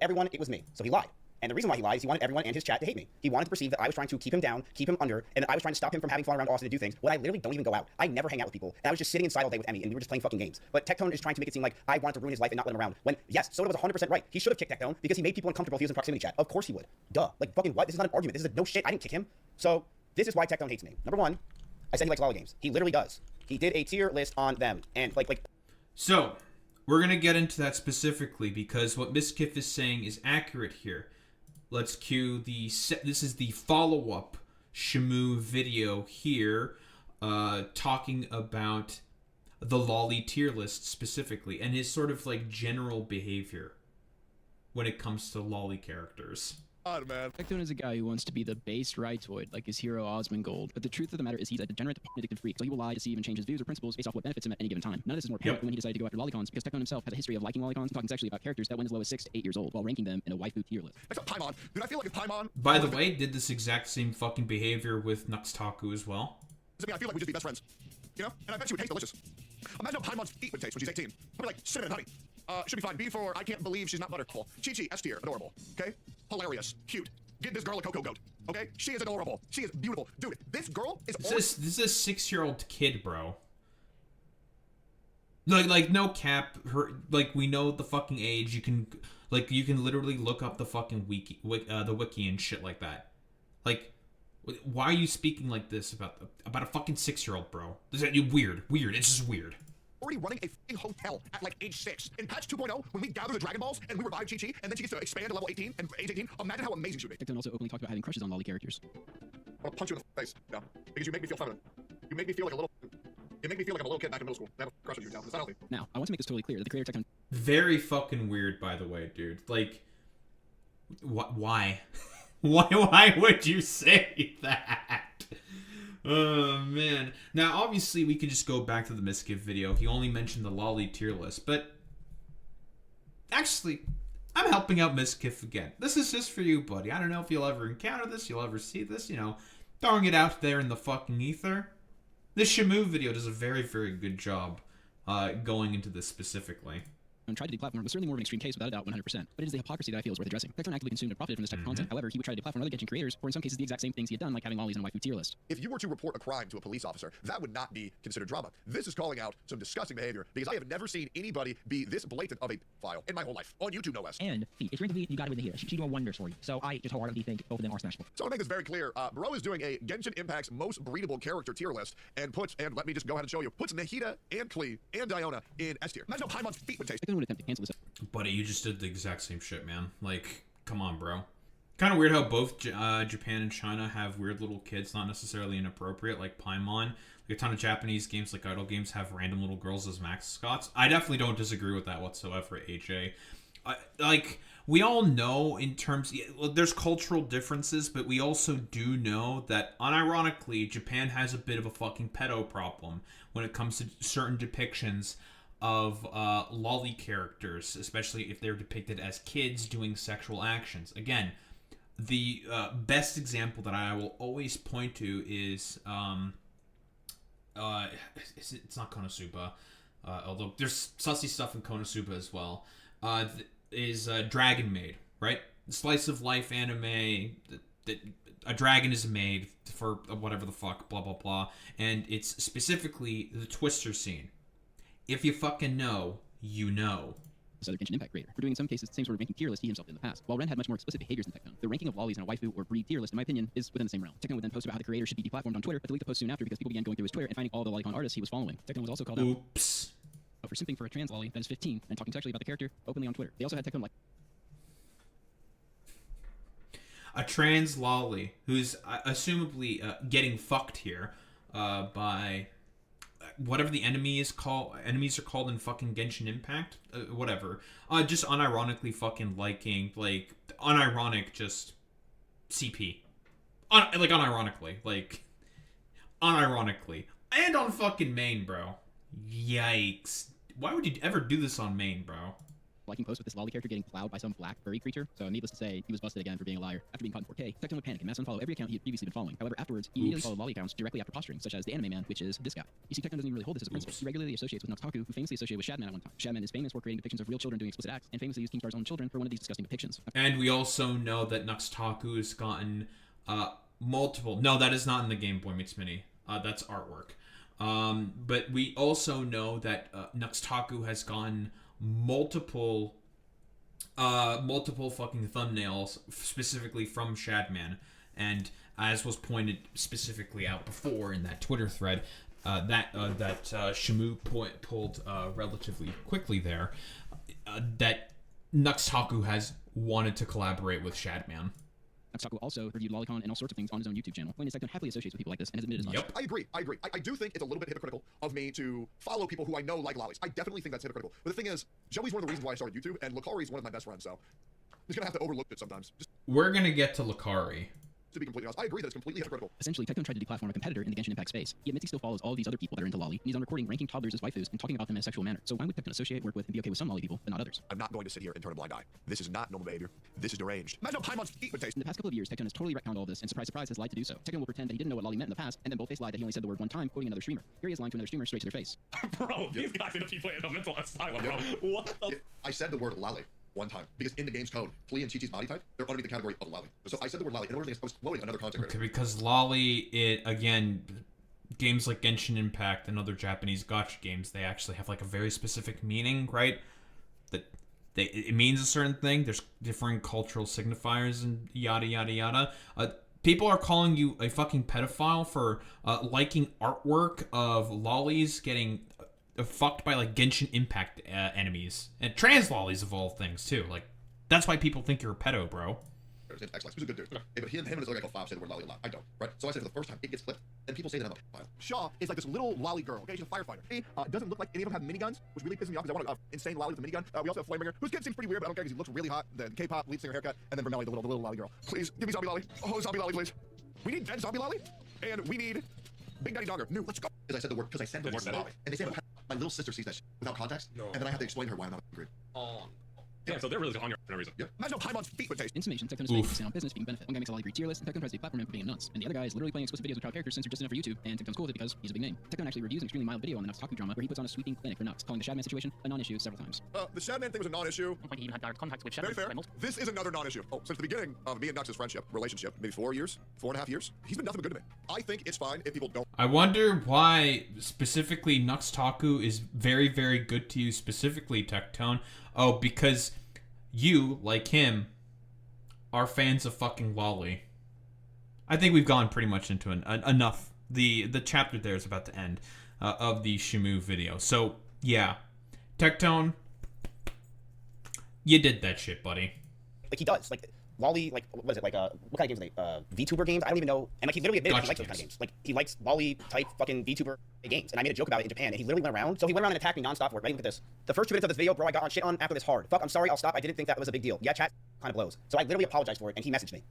Everyone, it was me. So he lied. And the reason why he lied is he wanted everyone and his chat to hate me. He wanted to perceive that I was trying to keep him down, keep him under, and that I was trying to stop him from having fun around Austin to do things when I literally don't even go out. I never hang out with people. And I was just sitting inside all day with Emmy, and we were just playing fucking games. But Tectone is trying to make it seem like I wanted to ruin his life and not let him around. When, yes, Soda was 100% right. He should have kicked Tectone because he made people uncomfortable if he was in proximity chat. Of course he would. Duh. Like, fucking what? This is not an argument. This is no shit. I didn't kick him. So, this is why Tectone hates me. Number one, I said he likes Loli games. He literally does. He did a tier list on them. And, like... So, we're going to get into that specifically because what Mizkif is saying is accurate here. Let's cue this is the follow-up Shamu video here, talking about the Loli tier list specifically, and his sort of, like, general behavior when it comes to Loli characters. Man. Tectone is a guy who wants to be the base rightoid, like his hero Asmongold. But the truth of the matter is he's a degenerate, addicted freak. So he will lie, deceive, and change his views or principles based off what benefits him at any given time. None of this is more apparent than when he decided to go after lolicons, because Tectone himself has a history of liking lolicons and talking sexually about characters that went as low as 6 to 8 years old, while ranking them in a waifu tier list. Except Paimon. Dude, I feel like if Paimon... By the way, did this exact same fucking behavior with NuxTaku as well. I feel like we'd just be best friends. You know? And I bet she would taste delicious. Imagine how Paimon's feet would taste when she's 18. Probably like cinnamon and honey. Should be fine. B for I can't believe she's not butterful. Chi-Chi, S tier, adorable. Okay? Hilarious. Cute. Give this girl a cocoa goat. Okay? She is adorable. She is beautiful. Dude, this girl is... This is a 6-year-old kid, bro. Like no cap. Her, like, we know the fucking age. You can literally look up the fucking the wiki and shit like that. Like, why are you speaking like this about a fucking 6-year-old, bro? This is weird. It's just weird. Already running a f***ing hotel at like age 6. In patch 2.0, when we gather the Dragon Balls and we revive Chi-Chi, and then she gets to expand to level 18 and age 18, imagine how amazing she would be. Tectone also openly talked about having crushes on Loli characters. I want to punch you in the face, yeah. Because you make me feel feminine. You make me feel like a little... You make me feel like I'm a little kid back in middle school. I have a crush on you now. It's not healthy. Now, I want to make this totally clear that the creator Tectone... Very fucking weird, by the way, dude. Like, why? Why would you say that? Oh, man. Now, obviously, we could just go back to the Mizkif video. He only mentioned the Loli tier list, but actually, I'm helping out Mizkif again. This is just for you, buddy. I don't know if you'll ever encounter this, you'll ever see this, throwing it out there in the fucking ether. This Shamu video does a very, very good job going into this specifically. And tried to deplatform was certainly more of an extreme case, without a doubt, 100%. But it is the hypocrisy that I feel is worth addressing. Tectone actively consumed and profited from this type of content. However, he would try to deplatform other Genshin creators for, in some cases, the exact same things he had done, like having lollies in a waifu tier list. If you were to report a crime to a police officer, that would not be considered drama. This is calling out some disgusting behavior, because I have never seen anybody be this blatant of a file in my whole life, on YouTube no less. And if you're into you gotta win the hero. She doing wonders for you. So I just wholeheartedly think both of them are smashable. So to make this very clear, Bro is doing a Genshin Impact's most breedable character tier list, and let me just go ahead and show you, puts Nahida and Klee and Diona in S tier. Imagine how Paimon's feet would taste. Tectone would attempt to cancel this. Buddy, you just did the exact same shit, man. Like, come on, bro. Kind of weird how both Japan and China have weird little kids, not necessarily inappropriate, like Paimon. Like, a ton of Japanese games, like idle games, have random little girls as mascots. I definitely don't disagree with that whatsoever, AJ. Like, we all know in terms... there's cultural differences, but we also do know that, unironically, Japan has a bit of a fucking pedo problem when it comes to certain depictions of lolly characters, especially if they're depicted as kids doing sexual actions. Again, the best example that I will always point to is it's not Konosuba, although there's sussy stuff in Konosuba as well. Is Dragon Maid, right? Slice of life anime that a dragon is made for whatever the fuck, blah blah blah, and it's specifically the Twister scene. If you fucking know, you know. This other Genshin Impact creator for doing in some cases the same sort of ranking tier list he himself did in the past. While Ren had much more explicit behaviors than Tectone, the ranking of lollies in a waifu or breed tier list, in my opinion, is within the same realm. Tectone would then post about how the creator should be deplatformed on Twitter, but delete the post soon after because people began going through his Twitter and finding all the lolicon artists he was following. Tectone was also called out for simping for a trans lolly that is 15 and talking sexually about the character openly on Twitter. They also had Tectone like a trans lolly who's assumably getting fucked here by whatever the enemies are called in fucking Genshin Impact, whatever. Just unironically fucking liking, like, unironic just CP. Unironically, and on fucking main, bro. Yikes. Why would you ever do this on main, bro? liking posts with this lolly character getting plowed by some black furry creature, so needless to say, he was busted again for being a liar. After being caught in 4K, Tectone would panic and mass unfollow every account he had previously been following. However, afterwards, he immediately followed lolly accounts directly after posturing, such as the anime man, which is this guy. You see, Tectone doesn't even really hold this as a principle. He regularly associates with NuxTaku, who famously associated with Shadman at one time. Shadman is famous for creating depictions of real children doing explicit acts, and famously used Keemstar's own children for one of these disgusting depictions. And we also know that NuxTaku has gotten multiple... No, that is not in the Game Boy Meets Mini. That's artwork. But we also know that NuxTaku has gotten multiple fucking thumbnails specifically from Shadman, and as was pointed specifically out before in that Twitter thread, that Shamu pulled relatively quickly there, that NuxTaku has wanted to collaborate with Shadman. NuxTaku also reviewed Lolicon and all sorts of things on his own YouTube channel. When Tectone happily associates with people like this and has admitted as much. Yep. I agree. I do think it's a little bit hypocritical of me to follow people who I know like lollies. I definitely think that's hypocritical. But the thing is, Joey's one of the reasons why I started YouTube, and Lacari is one of my best friends, so I'm just gonna have to overlook it sometimes. Just We're gonna get to Lacari. to be completely honest, I agree that it's completely hypocritical. Essentially, Tectone tried to deplatform a competitor in the Genshin Impact space. He admits he still follows all of these other people that are into lolly, and he's on recording ranking toddlers as waifus and talking about them in a sexual manner. So why would Tectone associate, work with, and be okay with some lolly people, but not others? I'm not going to sit here and turn a blind eye. This is not normal behavior. This is deranged. Imagine how Paimon's feet would taste. In the past couple of years, Tectone has totally retconned all this, and surprise, surprise, has lied to do so. Tectone will pretend that he didn't know what lolly meant in the past, and then both face lied that he only said the word one time, quoting another streamer. Here he is lying to another streamer straight to their face. Bro, these guys need to be playing a mental asylum, bro. What the? I said the word lolly one time because in the game's code, Klee and Chi-Chi's body type, they're underneath the category of lolly. So I said the word lolly in order to post quoting another content creator. Okay, because lolly, games like Genshin Impact and other Japanese gacha games, they actually have like a very specific meaning, right? That it means a certain thing. There's different cultural signifiers and yada yada yada. People are calling you a fucking pedophile for liking artwork of lollies getting fucked by like Genshin Impact enemies and trans lollies of all things too. Like that's why people think you're a pedo, bro. X-Lex, who's a good dude. Yeah, but him and his other guy called Five say the word lolly a lot. I don't, right? So I said for the first time, it gets clipped, and people say that I'm a pedophile. Shaw is like this little lolly girl, okay? She's a firefighter. She doesn't look like any of them have miniguns, which really pisses me off because I want an insane lolly with a minigun. We also have Flamebringer, whose kid seems pretty weird, but I don't care because he looks really hot. Then K-pop, lead singer haircut, and then Vermelli, the little lolly girl. Please, give me zombie lolly. Oh, zombie lolly, please. We need dead zombie lolly, and we need Big Daddy Dogger, new, let's go. Because I said the word, because I said the word love. And they say my little sister sees that shit without context, and then I have to explain to her why I'm not angry. Damn, so they're really on your for no reason. Yeah, imagine how time on feet would taste. In summation, Tectone is fake, sound business being benefit. One guy makes a Loli tier list, and Tectone tries to be platform for being nuts. And the other guy is literally playing exclusive videos with crowd characters censored just enough for YouTube, and Tectone's cool with it because he's a big name. Tectone actually reviews an extremely mild video on the NuxTaku drama where he puts on a sweeping clinic for Nux, calling the Shadman situation a non-issue several times. The Shadman thing was a non-issue. At one point, he even had direct contact with Very Shepard. fair. This is another non-issue. Oh, since the beginning of me and Nux's relationship, maybe 4 years, 4.5 years, he's been nothing but good to me. I think it's fine if people don't. I wonder why specifically NuxTaku is very, very good to you, specifically Tectone. Oh, because you, like him, are fans of fucking Loli. I think we've gone pretty much into enough. The chapter there is about to end of the Shamu video. So, yeah. Tectone, you did that shit, buddy. Like, he does. Like, Loli, like, what is it? Like, what kind of games are they? VTuber games? I don't even know. And, like, he literally admitted he likes those kind of games. Like, he likes Loli-type fucking VTuber games. And I made a joke about it in Japan, and he literally went around. So he went around and attacked me nonstop for it. Ready? Look at this. The first 2 minutes of this video, bro, I got on shit on after this hard. Fuck, I'm sorry, I'll stop. I didn't think that was a big deal. Yeah, chat kind of blows. So I literally apologized for it, and he messaged me.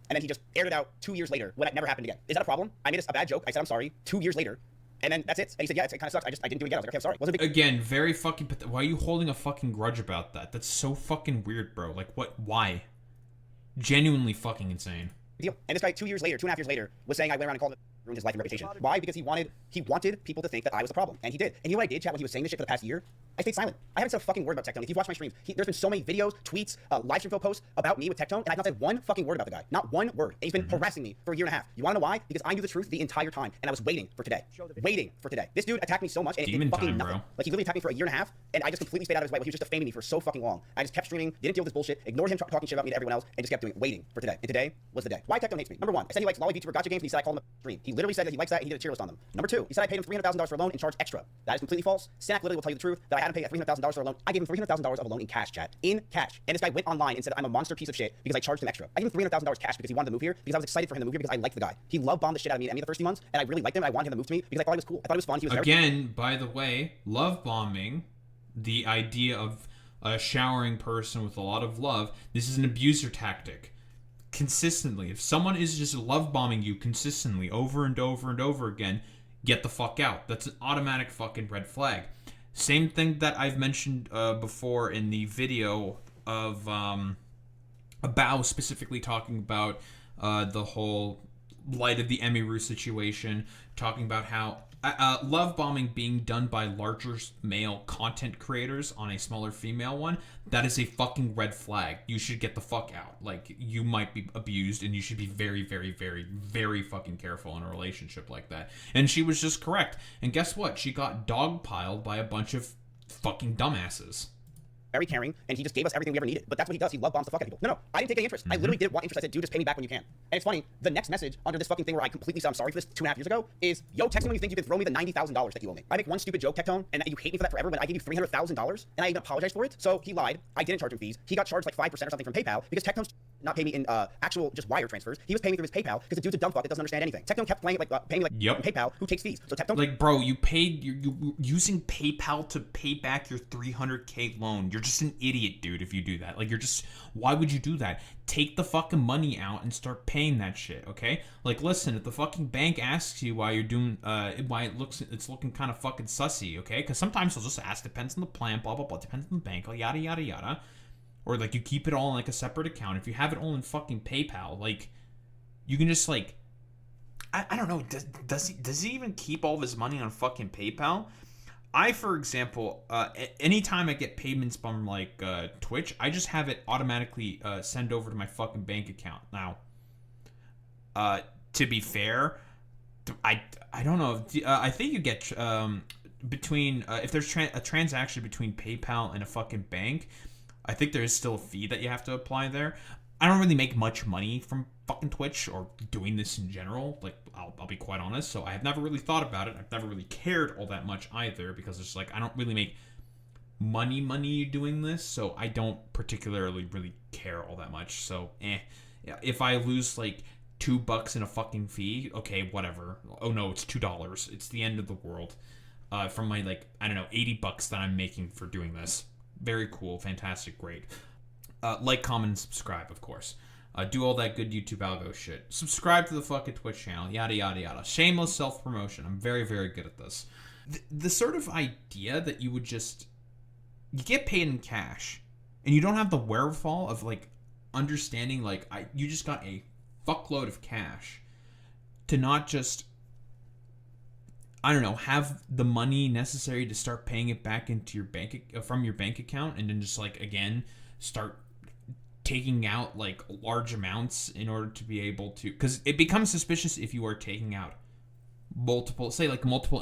And then he just aired it out 2 years later when it never happened again. Is that a problem? I made a bad joke. I said I'm sorry 2 years later. And then that's it. And he said, yeah, it kind of sucks. I didn't do it again. I was like, okay, I'm sorry. Wasn't a big Again, very fucking... Why are you holding a fucking grudge about that? That's so fucking weird, bro. Like, what? Why? Genuinely fucking insane. deal. And this guy 2 years later, 2.5 years later, was saying I went around and called him, ruined his life and reputation. Why? Because he wanted people to think that I was the problem, and he did. And you know what I did, chat, when he was saying this shit for the past year? I stayed silent. I haven't said a fucking word about Tectone. If you've watched my streams, there's been so many videos, tweets, live stream posts about me with Tectone, and I've not said one fucking word about the guy. Not one word. And he's been harassing me for a year and a half. You want to know why? Because I knew the truth the entire time, and I was waiting for today. Waiting for today. This dude attacked me so much, and it did fucking nothing. Bro. Like, he literally attacked me for a year and a half, and I just completely stayed out of his way while he was just defaming me for so fucking long. I just kept streaming, didn't deal with this bullshit, ignored him talking shit about me to everyone else, and just kept doing it, waiting for today. And today was the day. Why Tectone hates me? Number one, I said he likes Loli VTuber gotcha games, and he said I called him a stream. He literally said that he likes that, and he did a tier list on them. Number two, he said I paid him $300,000 for a loan and charged extra. That is completely false. Snack literally will tell you the truth that I had him pay $300,000 for a loan. I gave him $300,000 of a loan in cash, chat. In cash. And this guy went online and said I'm a monster piece of shit because I charged him extra. I gave him $300,000 cash because he wanted to move here, because I was excited for him to move here because I liked the guy. He love bombed the shit out of me and the first few months, and I really liked him. I wanted him to move to me because I thought he was cool. I thought he was fun. He was again, by the way, love bombing, the idea of a showering person with a lot of love. This is an abuser tactic. Consistently, if someone is just love bombing you consistently over and over and over again, get the fuck out. That's an automatic fucking red flag. Same thing that I've mentioned before in the video of Bao specifically talking about the whole light of the Emiru situation, talking about how love bombing being done by larger male content creators on a smaller female one, that is a fucking red flag. You should get the fuck out. Like, you might be abused, and you should be very, very, very, very fucking careful in a relationship like that. And she was just correct. And guess what? She got dogpiled by a bunch of fucking dumbasses. Very caring, and he just gave us everything we ever needed. But that's what he does. He love bombs the fuck out of people. No, I didn't take any interest. I literally didn't want interest. I said, dude, just pay me back when you can. And it's funny, the next message under this fucking thing where I completely said I'm sorry for this 2.5 years ago is, yo, text me when you think you can throw me the $90,000 that you owe me. I make one stupid joke, Tectone, and you hate me for that forever when I gave you $300,000, and I even apologize for it. So he lied. I didn't charge him fees. He got charged like 5% or something from PayPal because Tectone's not paying me in actual just wire transfers. He was paying me through his PayPal because the dude's a dumb fuck that doesn't understand anything. Tectone kept paying me like PayPal, who takes fees. So Tectone, like, bro, you paid you using PayPal to pay back your $300K loan. You're just an idiot, dude, if you do that. Like, you're just, why would you do that? Take the fucking money out and start paying that shit, okay? Like, listen, if the fucking bank asks you why you're doing why it's looking kind of fucking sussy, okay? Because sometimes they'll just ask, depends on the plan, blah blah blah, depends on the bank, like, yada yada yada. Or like, you keep it all in like a separate account. If you have it all in fucking PayPal, like, you can just like, I don't know, does he even keep all of his money on fucking PayPal? I, for example, anytime I get payments from like Twitch, I just have it automatically send over to my fucking bank account. Now, to be fair, I don't know. I think you get between if there's a transaction between PayPal and a fucking bank, I think there is still a fee that you have to apply there. I don't really make much money from fucking Twitch or doing this in general. Like, I'll be quite honest. So I have never really thought about it. I've never really cared all that much either, because it's like, I don't really make money doing this. So I don't particularly really care all that much. So, if I lose like $2 in a fucking fee, okay, whatever. Oh no, it's $2. It's the end of the world. From my, like, I don't know, $80 that I'm making for doing this. Very cool, fantastic, great. Like, comment, and subscribe, of course. Do all that good YouTube algo shit. Subscribe to the fucking Twitch channel. Yada, yada, yada. Shameless self-promotion. I'm very, very good at this. The sort of idea that you would just... You get paid in cash, and you don't have the wherewithal of, like, understanding, like, you just got a fuckload of cash to not just... I don't know, have the money necessary to start paying it back into your from your bank account, and then just, like, again, start taking out, like, large amounts in order to be able to... Because it becomes suspicious if you are taking out multiple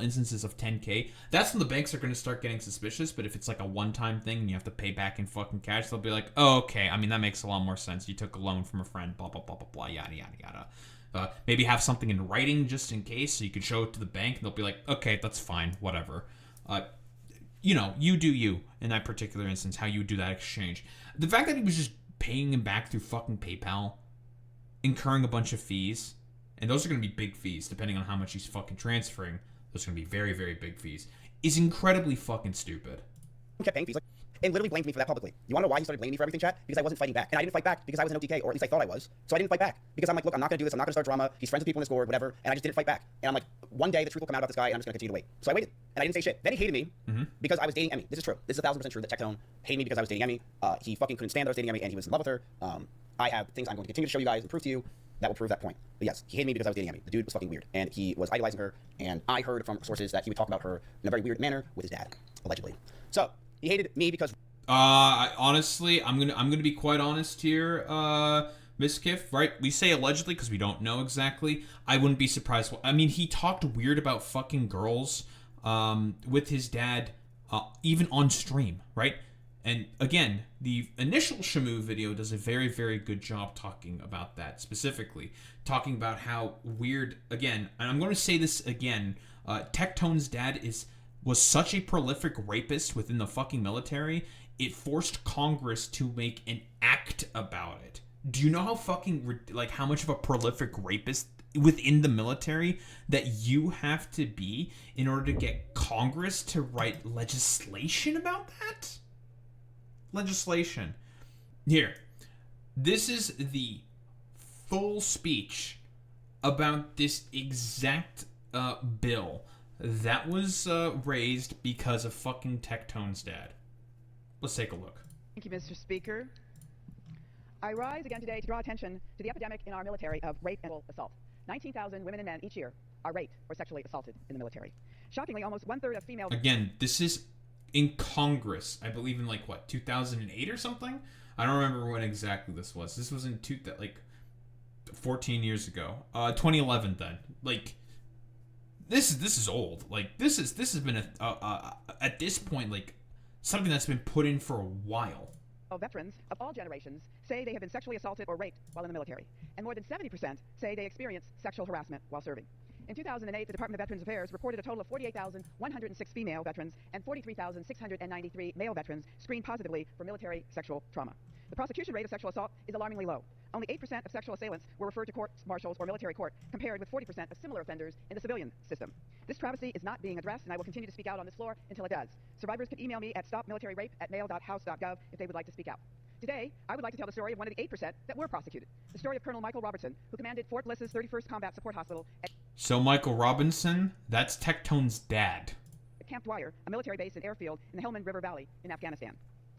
instances of 10K. That's when the banks are going to start getting suspicious. But if it's, like, a one-time thing and you have to pay back in fucking cash, they'll be like, oh, okay, I mean, that makes a lot more sense. You took a loan from a friend, blah, blah, blah, blah, blah, yada, yada, yada. Maybe have something in writing just in case so you can show it to the bank, and they'll be like, okay, that's fine, whatever. You know, you do you in that particular instance, how you would do that exchange. The fact that he was just paying him back through fucking PayPal, incurring a bunch of fees, and those are going to be big fees depending on how much he's fucking transferring. Those are going to be very, very big fees. Is incredibly fucking stupid. Kept paying fees, like, and literally blamed me for that publicly. You want to know why he started blaming me for everything, chat? Because I wasn't fighting back. And I didn't fight back because I was an OTK, or at least I thought I was. So I didn't fight back. Because I'm like, look, I'm not going to do this. I'm not going to start drama. He's friends with people in Discord, whatever. And I just didn't fight back. And I'm like, one day the truth will come out about this guy, and I'm just going to continue to wait. So I waited. And I didn't say shit. Then he hated me because I was dating Emmy. This is true. This is 1,000% true that Tectone hated me because I was dating Emmy. He fucking couldn't stand that I was dating Emmy, and he was in love with her. I have things I'm going to continue to show you guys and prove to you that will prove that point. But yes, he hated me because I was dating Emmy. The dude was fucking weird. And he was idolizing her. And I heard from sources that he would talk about her in a very weird manner with his dad, allegedly. So he hated me because... Honestly, I'm gonna be quite honest here, Mizkif, right? We say allegedly because we don't know exactly. I wouldn't be surprised. I mean, he talked weird about fucking girls, with his dad, even on stream, right? And again, the initial Shamu video does a very, very good job talking about that specifically, talking about how weird. Again, and I'm going to say this again. Tectone's dad was such a prolific rapist within the fucking military. It forced Congress to make an act about it. Do you know how fucking, like, how much of a prolific rapist within the military that you have to be in order to get Congress to write legislation about that? Legislation. Here. This is the full speech about this exact bill that was raised because of fucking Tectone's dad. Let's take a look. Thank you, Mr. Speaker. I rise again today to draw attention to the epidemic in our military of rape and assault. 19,000 women and men each year are raped or sexually assaulted in the military. Shockingly, almost one-third of female... Again, this is in Congress. I believe in, like, what, 2008 or something? I don't remember when exactly this was. This was in 14 years ago. 2011 then. Like, this is old. Like, this has been at this point, like, something that's been put in for a while. Veterans of all generations say they have been sexually assaulted or raped while in the military, and more than 70% say they experienced sexual harassment while serving. In 2008, the Department of Veterans Affairs reported a total of 48,106 female veterans and 43,693 male veterans screened positively for military sexual trauma. The prosecution rate of sexual assault is alarmingly low. Only 8% of sexual assailants were referred to court-martials or military court, compared with 40% of similar offenders in the civilian system. This travesty is not being addressed, and I will continue to speak out on this floor until it does. Survivors can email me at stopmilitaryrape@mail.house.gov if they would like to speak out. Today, I would like to tell the story of one of the 8% that were prosecuted. The story of Colonel Michael Robertson, who commanded Fort Bliss's 31st Combat Support Hospital at... So Michael Robinson, that's Tectone's dad. Camp Dwyer, a military base and airfield in the Helmand River Valley in Afghanistan.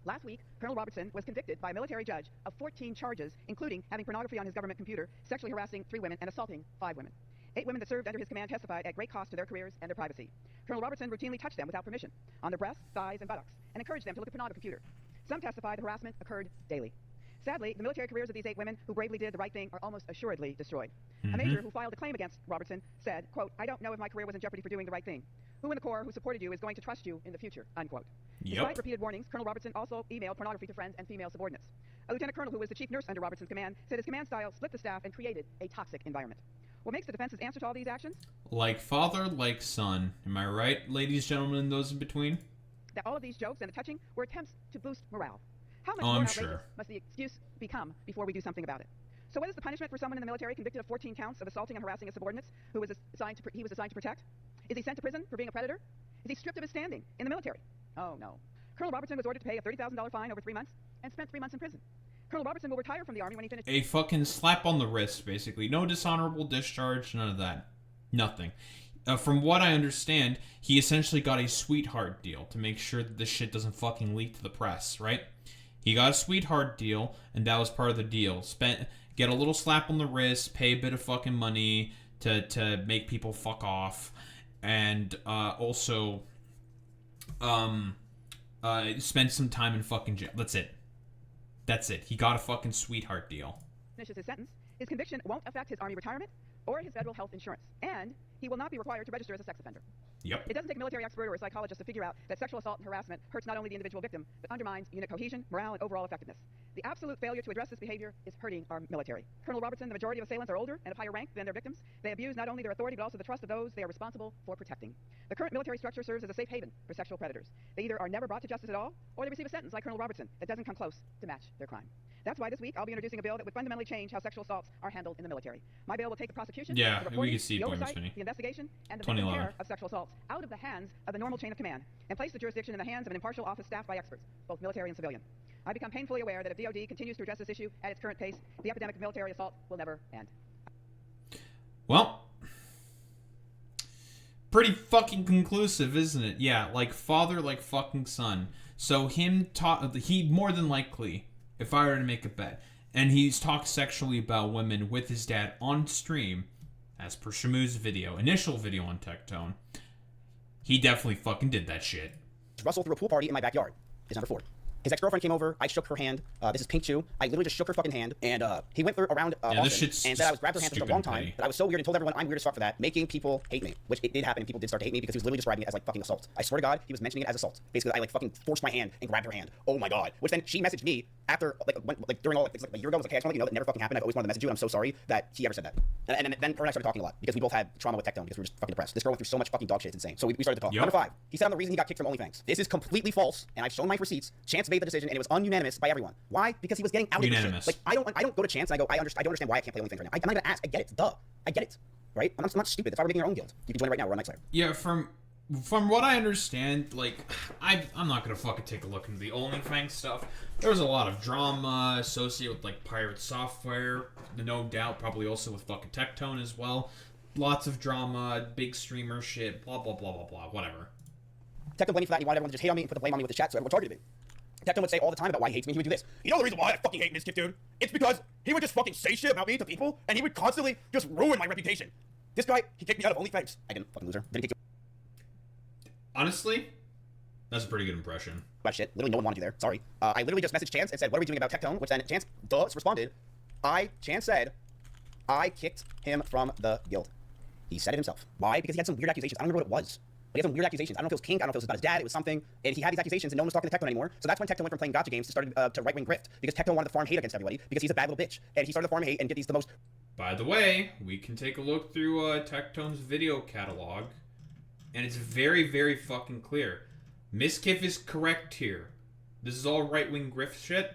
Last week, Colonel Robertson was convicted by a military judge of 14 charges, including having pornography on his government computer, sexually harassing 3 women, and assaulting 5 women. 8 women that served under his command testified at great cost to their careers and their privacy. Colonel Robertson routinely touched them without permission, on their breasts, thighs, and buttocks, and encouraged them to look at porn on the computer. Some testified the harassment occurred daily. Sadly, the military careers of these 8 women who bravely did the right thing are almost assuredly destroyed. A major who filed a claim against Robertson said, quote, "I don't know if my career was in jeopardy for doing the right thing. Who in the Corps who supported you is going to trust you in the future," unquote. Despite repeated warnings, Colonel Robertson also emailed pornography to friends and female subordinates. A lieutenant colonel who was the chief nurse under Robertson's command said his command style split the staff and created a toxic environment. What makes the defense's answer to all these actions? Like father, like son. Am I right, ladies, gentlemen, and those in between? That all of these jokes and the touching were attempts to boost morale. How much more outrageous must the excuse become before we do something about it? So what is the punishment for someone in the military convicted of 14 counts of assaulting and harassing his subordinates who was assigned to protect? Is he sent to prison for being a predator? Is he stripped of his standing in the military? Oh, no. Colonel Robertson was ordered to pay a $30,000 fine over 3 months and spent 3 months in prison. Colonel Robertson will retire from the Army when he finishes. A fucking slap on the wrist, basically. No dishonorable discharge, none of that. Nothing. From what I understand, he essentially got a sweetheart deal to make sure that this shit doesn't fucking leak to the press, right? He got a sweetheart deal, and that was part of the deal. Get a little slap on the wrist, pay a bit of fucking money to make people fuck off, and also spend some time in fucking jail. That's it. He got a fucking sweetheart deal. Finishes his sentence, his conviction won't affect his Army retirement or his federal health insurance, and he will not be required to register as a sex offender. Yep. It doesn't take a military expert or a psychologist to figure out that sexual assault and harassment hurts not only the individual victim, but undermines unit cohesion, morale, and overall effectiveness. The absolute failure to address this behavior is hurting our military. Colonel Robertson, the majority of assailants are older and of higher rank than their victims. They abuse not only their authority, but also the trust of those they are responsible for protecting. The current military structure serves as a safe haven for sexual predators. They either are never brought to justice at all, or they receive a sentence like Colonel Robertson that doesn't come close to match their crime. That's why this week I'll be introducing a bill that would fundamentally change how sexual assaults are handled in the military. My bill will take the prosecution, Yeah, the we reporting, can see the Boiler's oversight, Penny. the investigation, and the 2011. care of sexual assaults out of the hands of the normal chain of command and place the jurisdiction in the hands of an impartial office staffed by experts, both military and civilian. I become painfully aware that if DoD continues to address this issue at its current pace, the epidemic of military assault will never end. Well, pretty fucking conclusive, isn't it? Yeah, like father, like fucking son. So he more than likely, if I were to make a bet, and he's talked sexually about women with his dad on stream, as per Shamu's initial video on Tectone, he definitely fucking did that shit. Russell threw a pool party in my backyard is number 4. His ex-girlfriend came over. I shook her hand. This is Pinkchyu. I literally just shook her fucking hand, and he went around Yeah, this Austin shit's and said I was grabbed her hand for such a long time petty. that I was so weird and told everyone I'm weird as fuck for that, making people hate me, which it did happen, and people did start to hate me because he was literally describing it as like fucking assault. I swear to God, he was mentioning it as assault. Basically, I like fucking forced my hand and grabbed her hand. Oh my God. Which then she messaged me after during all it's like a year ago. I was like, hey, I just want to let you know that never fucking happened. I've always wanted to message you, and I'm so sorry that he ever said that. And then her and I started talking a lot because we both had trauma with Tectone because we were just fucking depressed. This girl went through so much fucking dog shit. It's insane. So we started to talk. Yep. Number 5. He said on the reason he got kicked from OnlyFans. This is completely false, and I've shown my receipts. Chance made the decision, and it was ununanimous by everyone. Why? Because he was getting out of this shit. Like I don't go to Chance and I go, I don't understand why I can't play OnlyFans right now. I'm not gonna ask. I get it. Duh. I get it. Right? I'm not stupid. That's why we're making our own guild. You can join it right now. We're on NuxTaku. Yeah, from what I understand, like, I'm not gonna fucking take a look into the OnlyFans stuff. There was a lot of drama associated with like pirate software, no doubt, probably also with fucking Tectone as well. Lots of drama, big streamer shit, blah blah blah blah blah, whatever. Tectone blamed me for that. And he wanted everyone to just hate on me and put the blame on me with the chat, so everyone targeted me. Tectone would say all the time about why he hates me. He would do this. You know the reason why I fucking hate Mizkif, dude? It's because he would just fucking say shit about me to people, and he would constantly just ruin my reputation. This guy, he kicked me out of OnlyFans. I didn't, fucking loser. Didn't kick you. Honestly, that's a pretty good impression. About shit. Literally, no one wanted you there. Sorry. I literally just messaged Chance and said, what are we doing about Tectone? Which then Chance, responded. Chance said, I kicked him from the guild. He said it himself. Why? Because he had some weird accusations. I don't remember what it was. But he had some weird accusations. I don't know if it was kink. I don't know if it was about his dad. It was something. And he had these accusations, and no one was talking to Tectone anymore. So that's when Tectone went from playing gotcha games to started to right-wing grift. Because Tectone wanted to farm hate against everybody. Because he's a bad little bitch. And he started to farm hate and get these the most... By the way, we can take a look through Tectone's video catalog, and it's very, very fucking clear. Mizkif is correct here. This is all right-wing grift shit.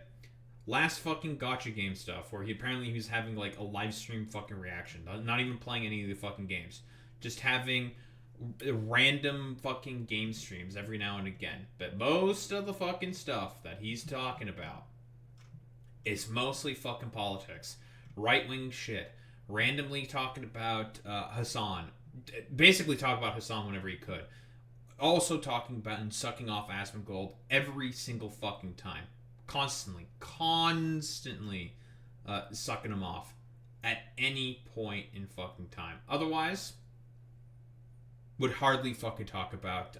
Last fucking gotcha game stuff, where he was having like a live stream fucking reaction. Not even playing any of the fucking games. Just having random fucking game streams every now and again. But most of the fucking stuff that he's talking about is mostly fucking politics. Right-wing shit. Randomly talking about Hassan. Basically talk about Hassan whenever he could. Also talking about and sucking off Asmongold every single fucking time. Constantly sucking him off at any point in fucking time. Otherwise, would hardly fucking talk about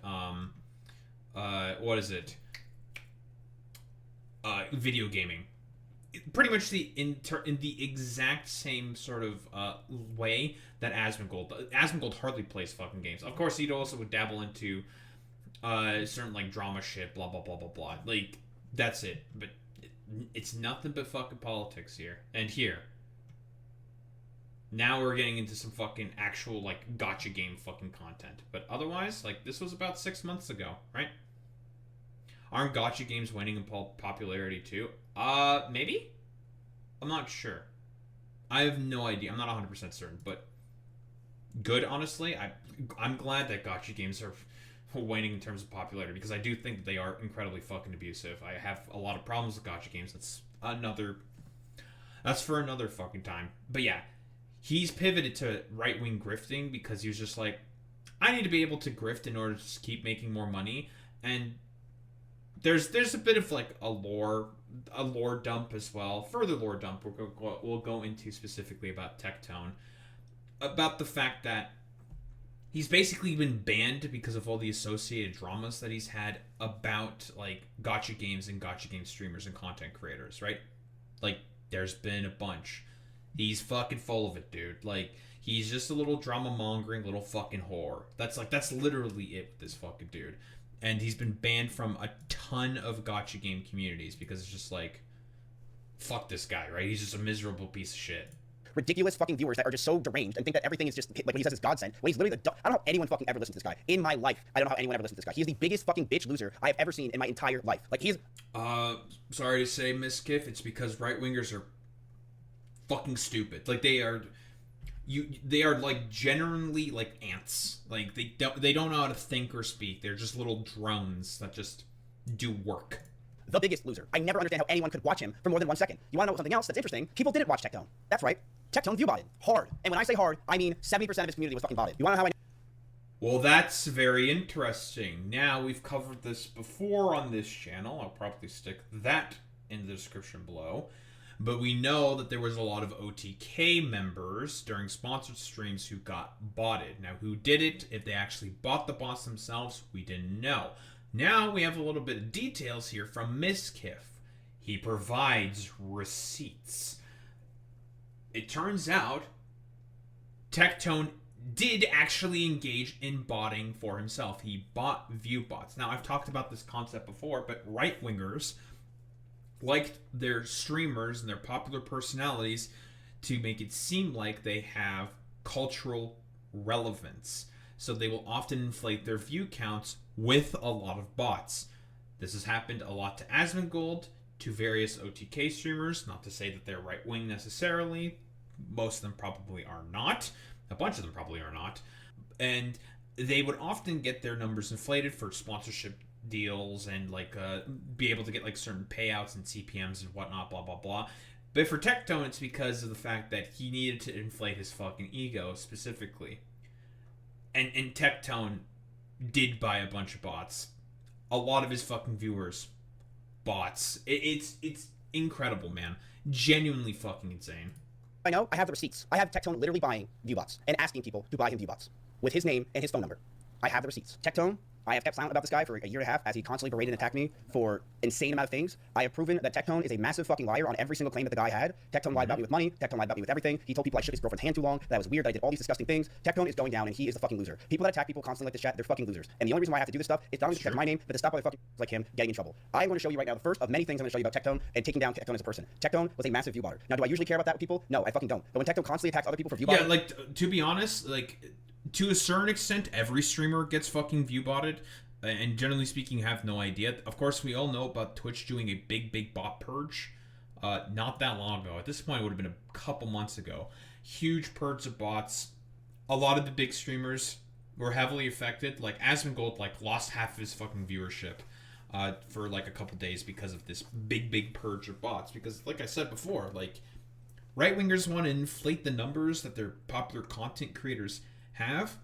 video gaming. Pretty much in the exact same sort of way that Asmongold hardly plays fucking games. Of course, he'd also would dabble into certain like drama shit, blah blah blah blah blah. Like that's it. But it's nothing but fucking politics here. And here, now we're getting into some fucking actual like gotcha game fucking content. But otherwise, like this was about 6 months ago, right? Aren't gotcha games winning in popularity too? Maybe? I'm not sure. I have no idea. I'm not 100% certain, but good, honestly. I'm glad that gotcha games are waning in terms of popularity because I do think that they are incredibly fucking abusive. I have a lot of problems with gotcha games. That's another. That's for another fucking time. But yeah, he's pivoted to right-wing grifting because he was just like, I need to be able to grift in order to just keep making more money. And there's a bit of like a lore dump as well. Further lore dump we'll go into specifically about Tectone, about the fact that he's basically been banned because of all the associated dramas that he's had about like gacha games and gacha game streamers and content creators, right? Like there's been a bunch. He's fucking full of it, dude. Like he's just a little drama mongering little fucking whore. That's literally it with this fucking dude. And he's been banned from a ton of gacha game communities because it's just like, fuck this guy, right? He's just a miserable piece of shit. Ridiculous fucking viewers that are just so deranged and think that everything is just like when he says it's godsend. When he's literally I don't know how anyone fucking ever listened to this guy in my life. I don't know how anyone ever listened to this guy. He is the biggest fucking bitch loser I have ever seen in my entire life. Like he's. Sorry to say, Mizkif, it's because right wingers are fucking stupid. Like they are like genuinely like ants. Like they don't know how to think or speak. They're just little drones that just do work. The biggest loser. I never understand how anyone could watch him for more than 1 second. You want to know something else that's interesting? People didn't watch Tectone. That's right. Tectone view-botted. Hard. And when I say hard, I mean 70% of his community was fucking botted. You want to know how I Well, that's very interesting. Now, we've covered this before on this channel. I'll probably stick that in the description below. But we know that there was a lot of OTK members during sponsored streams who got botted. Now, who did it? If they actually bought the bots themselves, we didn't know. Now, we have a little bit of details here from Mizkif. He provides receipts. It turns out Tectone did actually engage in botting for himself. He bought view bots. Now, I've talked about this concept before, but right-wingers like their streamers and their popular personalities to make it seem like they have cultural relevance. So they will often inflate their view counts with a lot of bots. This has happened a lot to Asmongold, to various OTK streamers. Not to say that they're right-wing necessarily. Most of them probably are not. A bunch of them probably are not. And they would often get their numbers inflated for sponsorship deals and like be able to get like certain payouts and CPMs and whatnot, blah, blah, blah. But for Tectone, it's because of the fact that he needed to inflate his fucking ego specifically. And Tectone did buy a bunch of bots. A lot of his fucking viewers, bots. It's incredible, man. Genuinely fucking insane. I know, I have the receipts. I have Tectone literally buying view bots and asking people to buy him view bots with his name and his phone number. I have the receipts. Tectone, I have kept silent about this guy for a year and a half as he constantly berated and attacked me for insane amount of things. I have proven that Tectone is a massive fucking liar on every single claim that the guy had. Tectone lied about me with money. Tectone lied about me with everything. He told people I shook his girlfriend's hand too long, that I was weird, that I did all these disgusting things. Tectone is going down and he is the fucking loser. People that attack people constantly like this chat, they're fucking losers. And the only reason why I have to do this stuff is not only to protect my name, but to stop other fucking like him getting in trouble. I'm going to show you right now the first of many things I'm going to show you about Tectone and taking down Tectone as a person. Tectone was a massive view botter. Now, do I usually care about that with people? No, I fucking don't. But when Tectone constantly attacks other people for view botting, yeah, like to be honest, like to a certain extent, every streamer gets fucking view botted. And generally speaking, have no idea. Of course, we all know about Twitch doing a big bot purge not that long ago. At this point, it would have been a couple months ago. Huge purge of bots. A lot of the big streamers were heavily affected. Like Asmongold, like lost half of his fucking viewership for like a couple days because of this big purge of bots. Because, like I said before, like right wingers want to inflate the numbers that their popular content creators have.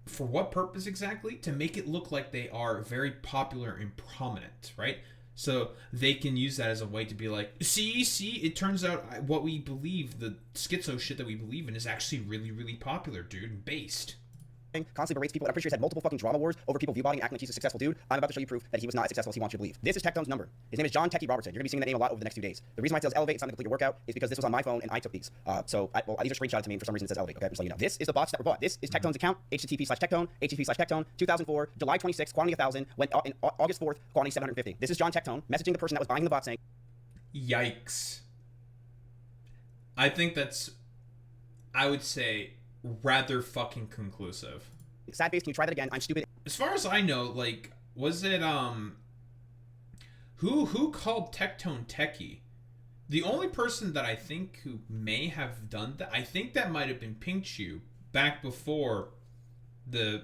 For what purpose exactly? To make it look like they are very popular and prominent, right? So they can use that as a way to be like, see, it turns out what we believe, the schizo shit that we believe in is actually really popular, dude, and based. constantly berates people, and I'm pretty sure he's had multiple fucking drama wars over people view botting, acting like he's a successful dude. I'm about to show you proof that he was not as successful as he wants you to believe. This is Tectone's number. His name is John Techie Robertson. You're gonna be seeing that name a lot over the next few days. The reason why it says Elevate, it's not gonna complete your workout, is because this was on my phone and I took these. These are screenshotted to me, and for some reason it says Elevate. Okay, I'm just letting you know. This is the bots that were bought. This is Tectone's account, http/Tectone, http/Tectone, 2004, July 26, quantity 1,000, went in August 4th, quantity 750. This is John Tectone messaging the person that was buying the bot saying, yikes. I think that's, I would say, rather fucking conclusive. sad face, can you try that again? I'm stupid. As far as I know, like, was it, who called Tectone techie? The only person that I think who may have done that, I think that might have been Pinkchyu back before the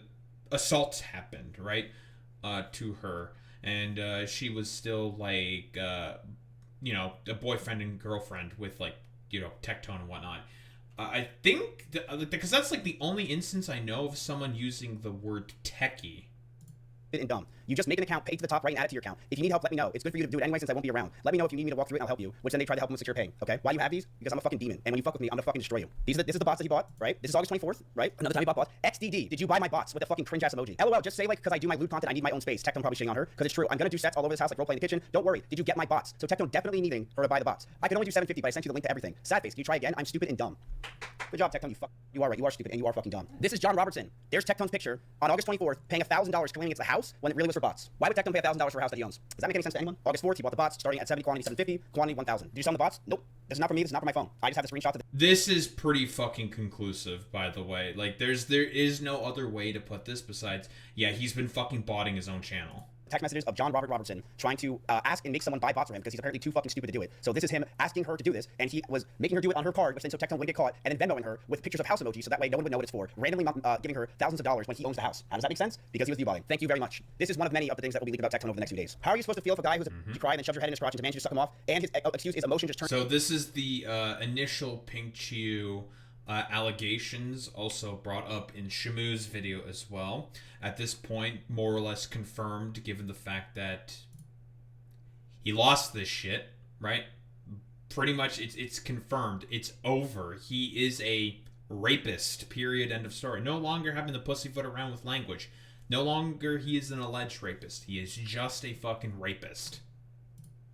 assaults happened, right? To her. And she was still, like, you know, a boyfriend and girlfriend with, like, you know, Tectone and whatnot. I think, because that's, like, the only instance I know of someone using the word techie. And dumb. You just make an account, pay to the top right, and add it to your account. If you need help, let me know. It's good for you to do it anyway since I won't be around. Let me know if you need me to walk through it and I'll help you. Which then they try to help him with secure paying. Okay? Why do you have these? Because I'm a fucking demon. And when you fuck with me, I'm gonna fucking destroy you. This is the bots that he bought, right? This is August 24th, right? Another time he bought bots. XDD, did you buy my bots with a fucking cringe ass emoji? LOL, just say like, because I do my loot content, I need my own space. Tectone probably shitting on her, because it's true. I'm gonna do sets all over this house, like roleplay in the kitchen. Don't worry. Did you get my bots? So Tectone definitely needing her to buy the bots. I can only do 750, but I sent you the link to everything. Sad face, can you try again? I'm stupid and dumb. Good job, Tectone. You are right. You are stupid and you are fucking dumb. This is John Robertson. There's Tectone's picture on August 24th, paying $1,000 claiming it's a house when it really was for bots. Why would Tectone pay $1,000 for a house that he owns? Does that make any sense to anyone? August 4th, he bought the bots, starting at 70, quantity 750, quantity 1,000. Did you sell him the bots? Nope. This is not for me. This is not for my phone. I just have the screenshot. This is pretty fucking conclusive, by the way. Like, there is no other way to put this besides, yeah, he's been fucking botting his own channel. Text messages of John Robertson trying to ask and make someone buy bots for him because he's apparently too fucking stupid to do it. So this is him asking her to do this, and he was making her do it on her card, which then so Tectone wouldn't get caught, and then Venmoing her with pictures of house emojis, so that way no one would know what it's for. Randomly giving her thousands of dollars when he owns the house. How does that make sense? Because he was viewbotting. Thank you very much. This is one of many of the things that will be leaked about Tectone over the next few days. How are you supposed to feel if a guy who's a cry and then shoves your head in his crotch and demands you to suck him off, and his excuse is emotion just turns. So this is the initial Pinkchyu allegations, also brought up in Shamu's video as well. At this point, more or less confirmed, given the fact that he lost this shit, right? Pretty much, it's confirmed. It's over. He is a rapist, period, end of story. No longer having the pussyfoot around with language. No longer he is an alleged rapist. He is just a fucking rapist.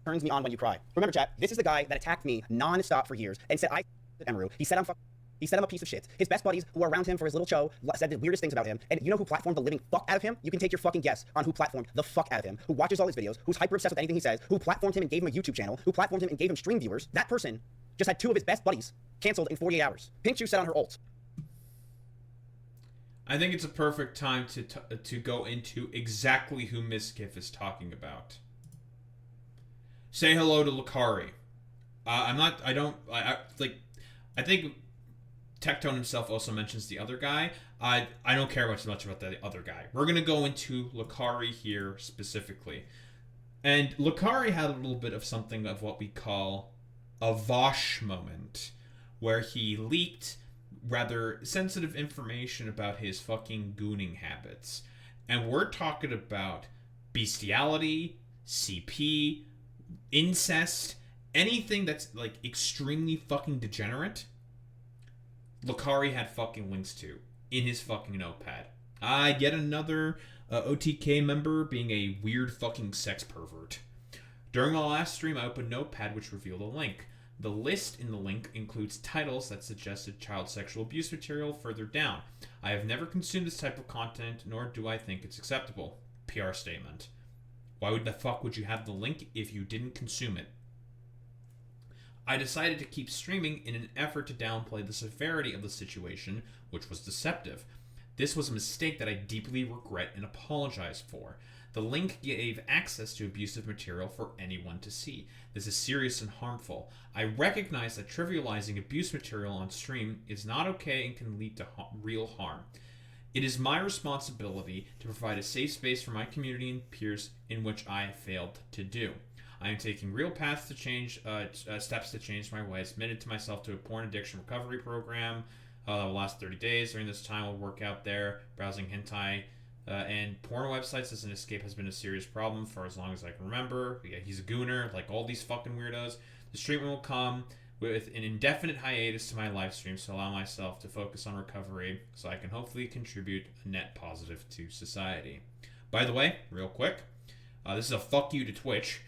Turns me on when you cry. Remember, chat, this is the guy that attacked me non-stop for years and said I Emiru. He said I'm a piece of shit. His best buddies who were around him for his little show said the weirdest things about him. And you know who platformed the living fuck out of him? You can take your fucking guess on who platformed the fuck out of him, who watches all his videos, who's hyper obsessed with anything he says, who platformed him and gave him a YouTube channel, who platformed him and gave him stream viewers. That person just had 2 of his best buddies canceled in 48 hours. Pinkchyu said on her ult. I think it's a perfect time to go into exactly who Mizkif is talking about. Say hello to Lacari. I think Tectone himself also mentions the other guy. I don't care much about the other guy. We're going to go into Lacari here specifically. And Lacari had a little bit of something of what we call a Vosh moment, where he leaked rather sensitive information about his fucking gooning habits. And we're talking about bestiality, CP, incest, anything that's like extremely fucking degenerate. Lacari had fucking links to in his fucking notepad. Yet another OTK member being a weird fucking sex pervert. During the last stream, I opened Notepad, which revealed a link. The list in the link includes titles that suggested child sexual abuse material further down. I have never consumed this type of content, nor do I think it's acceptable. PR statement. Why the fuck would you have the link if you didn't consume it? I decided to keep streaming in an effort to downplay the severity of the situation, which was deceptive. This was a mistake that I deeply regret and apologize for. The link gave access to abusive material for anyone to see. This is serious and harmful. I recognize that trivializing abuse material on stream is not okay and can lead to real harm. It is my responsibility to provide a safe space for my community and peers, in which I have failed to do. I am taking real paths to change, steps to change my ways. Committed to myself to a porn addiction recovery program. The last 30 days. During this time, I'll work out there, browsing hentai and porn websites as an escape has been a serious problem for as long as I can remember. Yeah, he's a gooner, like all these fucking weirdos. This treatment will come with an indefinite hiatus to my live streams to allow myself to focus on recovery so I can hopefully contribute a net positive to society. By the way, real quick, this is a fuck you to Twitch.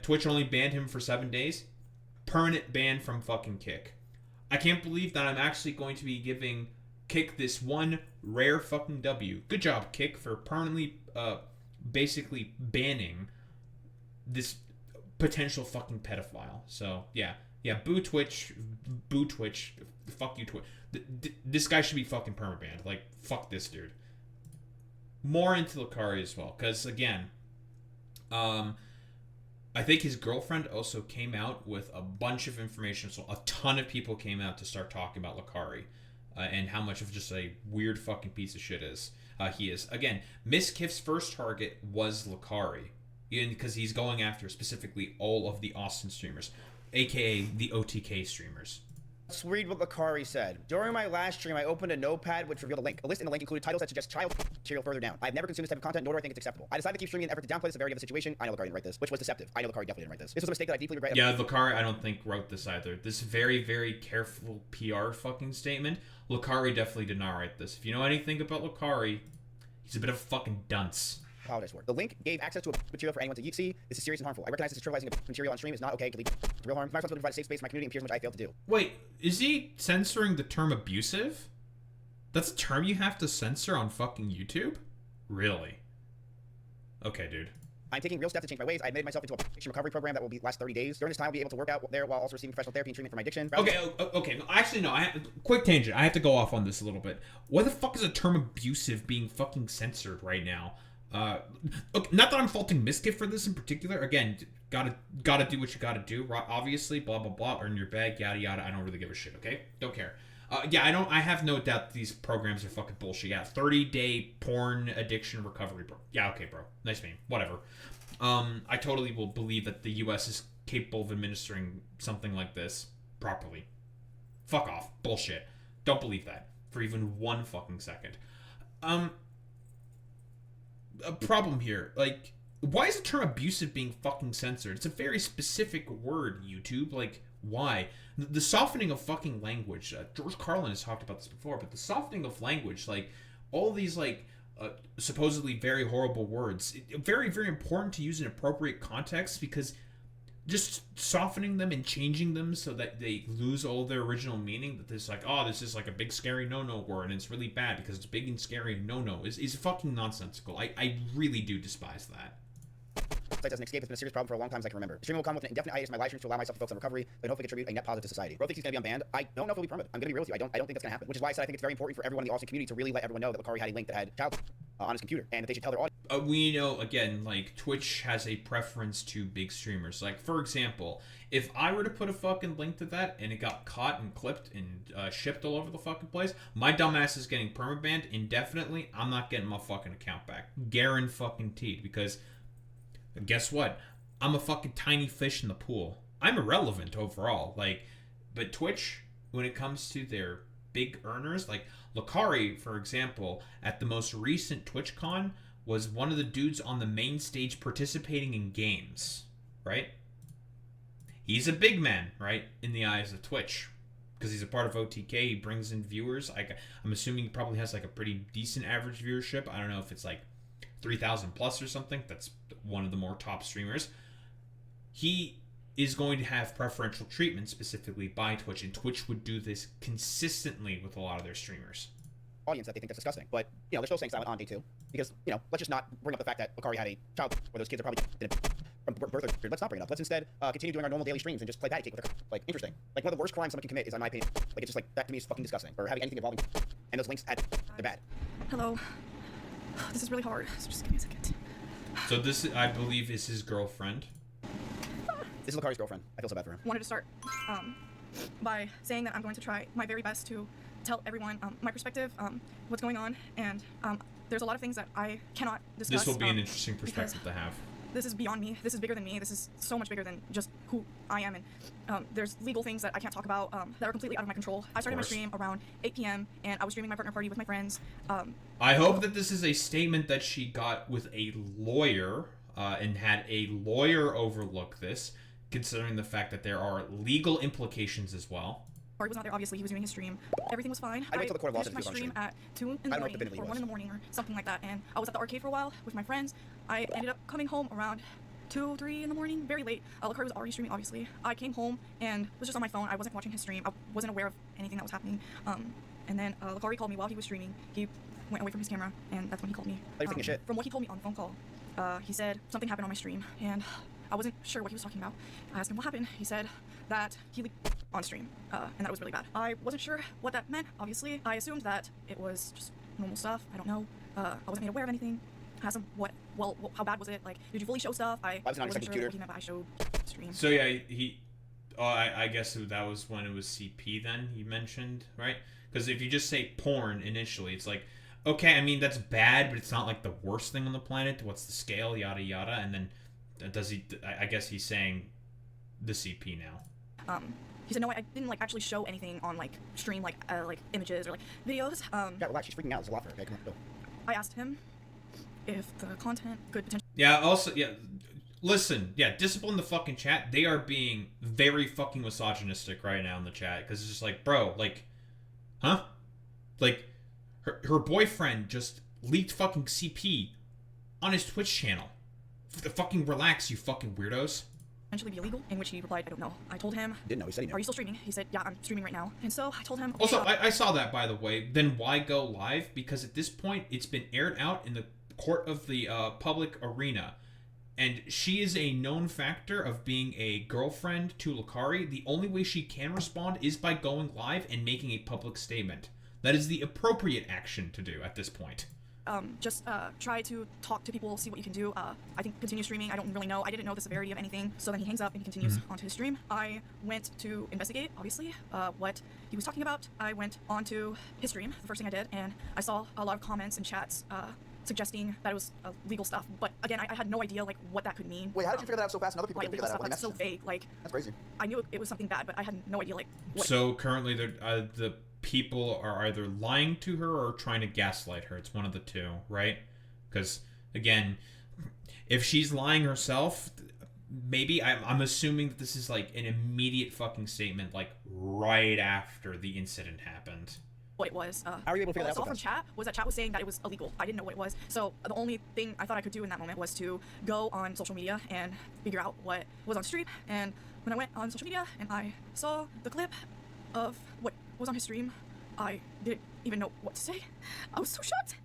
Twitch only banned him for 7 days. Permanent ban from fucking Kick. I can't believe that I'm actually going to be giving Kick this one rare fucking W. Good job, Kick, for permanently, basically banning this potential fucking pedophile. So, yeah, boo Twitch, fuck you, Twitch. This guy should be fucking permabanned. Like, fuck this dude. More into Lacari as well, because, again, I think his girlfriend also came out with a bunch of information, so a ton of people came out to start talking about Lacari and how much of just a weird fucking piece of shit he is. Again, Mizkif's first target was Lacari. because he's going after specifically all of the Austin streamers, aka the OTK streamers. Let's read what Lacari said. During my last stream, I opened a notepad which revealed a link. A list in the link included titles that suggest child material further down. I've never consumed this type of content, nor do I think it's acceptable. I decided to keep streaming in an effort to downplay the severity of the situation. I know Lacari didn't write this, which was deceptive. I know Lacari definitely didn't write this. This was a mistake that I deeply regret. Yeah, Lacari, I don't think wrote this either. This very, very careful PR fucking statement. Lacari definitely did not write this. If you know anything about Lacari, he's a bit of a fucking dunce. Cowardice word. The link gave access to a material for anyone to see. This is serious and harmful. I recognize this is trivializing material on stream is not okay to lead to real harm. It's my responsibility to provide a safe space for my community and peers, which I failed to do. Wait, is he censoring the term abusive? That's a term you have to censor on fucking YouTube? Really? Okay, dude. I'm taking real steps to change my ways. I admitted myself into a addiction recovery program that will last 30 days. During this time, I'll be able to work out there while also receiving professional therapy and treatment for my addiction. Okay. No, actually, no. Quick tangent. I have to go off on this a little bit. Why the fuck is the term abusive being fucking censored right now? Okay, not that I'm faulting Mizkif for this in particular. Again, gotta do what you gotta do. Obviously, blah blah blah. Earn your bag, yada yada. I don't really give a shit. Okay, don't care. Yeah, I have no doubt that these programs are fucking bullshit. Yeah, 30-day porn addiction recovery, bro. Yeah, okay, bro. Nice name. Whatever. I totally will believe that the U.S. is capable of administering something like this properly. Fuck off. Bullshit. Don't believe that for even one fucking second. A problem here. Like, why is the term abusive being fucking censored? It's a very specific word, YouTube. Like, why? The softening of fucking language. George Carlin has talked about this before, but the softening of language, like, all these, like, supposedly very horrible words, very, very important to use in appropriate context, because just softening them and changing them so that they lose all their original meaning, that this like, oh, this is like a big scary no-no word and it's really bad because it's big and scary and no-no, is fucking nonsensical. I really do despise that. As an escape, it's been a serious problem for a long time as I can remember. The stream will come with an indefinite hiatus in my live streams to allow myself to focus on recovery, but hopefully contribute a net positive to society. Bro thinks he's going to be unbanned. I don't know if he'll be permanent. I'm going to be real with you. I don't think that's going to happen. Which is why I said I think it's very important for everyone in the Austin community to really let everyone know that Lacari had a link that had child on his computer, and that they should tell their audience. We know, again, like, Twitch has a preference to big streamers. Like, for example, if I were to put a fucking link to that and it got caught and clipped and shipped all over the fucking place, my dumbass is getting permabanned indefinitely. I'm not getting my fucking account back. Guaranteed, because guess what? I'm a fucking tiny fish in the pool. I'm irrelevant overall. Like, but Twitch, when it comes to their big earners, like Lacari, for example, at the most recent TwitchCon, was one of the dudes on the main stage participating in games, right? He's a big man, right, in the eyes of Twitch, because he's a part of OTK. He brings in viewers. I'm assuming he probably has like a pretty decent average viewership. I don't know if it's like 3,000 plus or something. That's one of the more top streamers. He is going to have preferential treatment specifically by Twitch, and Twitch would do this consistently with a lot of their streamers. Audience that they think that's disgusting, but you know they're still saying silent on day 2 because you know let's just not bring up the fact that Lacari had a child where those kids are probably from birth. Let's not bring it up. Let's instead continue doing our normal daily streams and just play patty cake with like interesting. Like one of the worst crimes someone can commit is, in my opinion, like it's just like that to me is fucking disgusting. Or having anything involving and those links they're bad. Hello. This is really hard. So just give me a second. So this, I believe, is his girlfriend. This is Lacari's girlfriend. I feel so bad for her. Wanted to start by saying that I'm going to try my very best to tell everyone my perspective, what's going on, and there's a lot of things that I cannot discuss. This will be an interesting perspective to have. This is beyond me. This is bigger than me. This is so much bigger than just who I am, and there's legal things that I can't talk about that are completely out of my control. I started my stream around 8 p.m. and I was streaming my partner party with my friends. I hope that this is a statement that she got with a lawyer and had a lawyer overlook this, considering the fact that there are legal implications as well. He was not there, obviously. He was doing his stream. Everything was fine. I wait till the court of law finished my stream at 2 in the morning or 1 in the morning or something like that, and I was at the arcade for a while with my friends. I ended up coming home around 2, 3 in the morning, very late. Lacari was already streaming, obviously. I came home and was just on my phone. I wasn't watching his stream. I wasn't aware of anything that was happening. And then Lacari called me while he was streaming. He went away from his camera, and that's when he called me. From what he told me on the phone call, he said something happened on my stream, and I wasn't sure what he was talking about. I asked him what happened. He said that he leaked on stream, and that was really bad. I wasn't sure what that meant, obviously. I assumed that it was just normal stuff. I don't know. I wasn't made aware of anything. I asked him how bad was it? Like, did you fully show stuff? I wasn't sure what he meant by I showed stream. So yeah, I guess that was when it was CP then, you mentioned, right? Because if you just say porn initially, it's like, okay, I mean, that's bad, but it's not like the worst thing on the planet. What's the scale, yada yada, and then does he? I guess he's saying the CP now. He said no, I didn't like actually show anything on like stream, like images or like videos. Yeah, relax. She's freaking out. There's a lot for her. Okay, come on, go. I asked him if the content could potentially. Yeah. Also, yeah. Listen, yeah. Discipline the fucking chat. They are being very fucking misogynistic right now in the chat because it's just like, bro, like, huh? Like, her boyfriend just leaked fucking CP on his Twitch channel. Fucking relax, you fucking weirdos. Potentially be illegal, in which he replied, I don't know. I told him, Didn't know. He said he knew. are you still streaming? He said, yeah, I'm streaming right now. And so I told him, okay, Also, I saw that, by the way. Then why go live? Because at this point, it's been aired out in the court of the public arena. And she is a known factor of being a girlfriend to Lacari. The only way she can respond is by going live and making a public statement. That is the appropriate action to do at this point. just try to talk to people, see what you can do. I think continue streaming. I don't really know. I didn't know the severity of anything. So then he hangs up and he continues onto his stream. I went to investigate, obviously, what he was talking about. I went onto his stream, the first thing I did, and I saw a lot of comments and chats suggesting that it was legal stuff. But again, I had no idea like what that could mean. Wait, how did you figure that out so fast? And other people Like didn't figure legal that out. stuff, When like they so messaged you? vague. Like That's crazy. I knew it was something bad, but I had no idea like what. So currently, the people are either lying to her or trying to gaslight her. It's one of the two, right? Because again, if she's lying herself, maybe I'm assuming that this is like an immediate fucking statement, like right after the incident happened. What it was. How are you able to figure All that I out saw from so chat was that chat was saying that it was illegal. I didn't know what it was. So the only thing I thought I could do in that moment was to go on social media and figure out what was on stream. And when I went on social media and I saw the clip of what was on his stream, I didn't even know what to say. I was so shocked.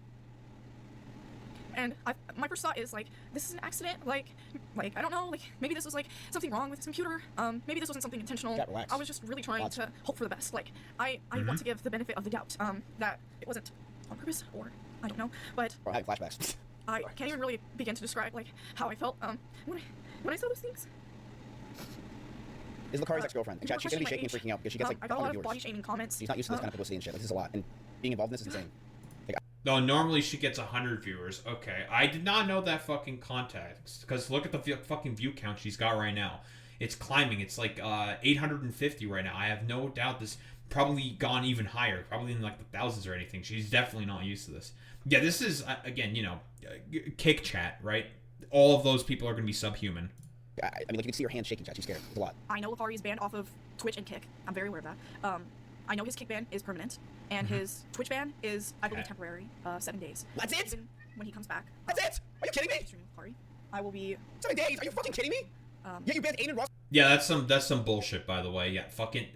And my first thought is like, this is an accident. Like I don't know. Like maybe this was like something wrong with his computer. Maybe this wasn't something intentional. Yeah, relax. I was just really trying to hope for the best. Like I want to give the benefit of the doubt that it wasn't on purpose, or I don't know. But Or having flashbacks. I can't even really begin to describe like how I felt when I saw those things. Is Lacari's ex-girlfriend? In chat, she's gonna be questioning shaking and my freaking out because she gets like I got a lot 100 of body viewers. shaming comments. She's not used to this kind of publicity and shit. Like, this is a lot, and being involved in this is insane. No, normally she gets 100 viewers. Okay, I did not know that fucking context. Because look at the fucking view count she's got right now. It's climbing. It's like 850 right now. I have no doubt this probably gone even higher. Probably in like the thousands or anything. She's definitely not used to this. Yeah, this is, again, you know, kick chat, right? All of those people are going to be subhuman. I mean, like, you can see her hand shaking, chat. She's scared. It's a lot. I know Lacari is banned off of Twitch and Kick. I'm very aware of that. I know his Kick ban is permanent, and his Twitch ban is, I believe, temporary, 7 days. That's it? Even when he comes back. That's it? Are you kidding me? Streaming Lacari, I will be. 7 days? Are you fucking kidding me? Yeah, you banned Aiden Ross. Yeah, that's some bullshit, by the way. Yeah, fucking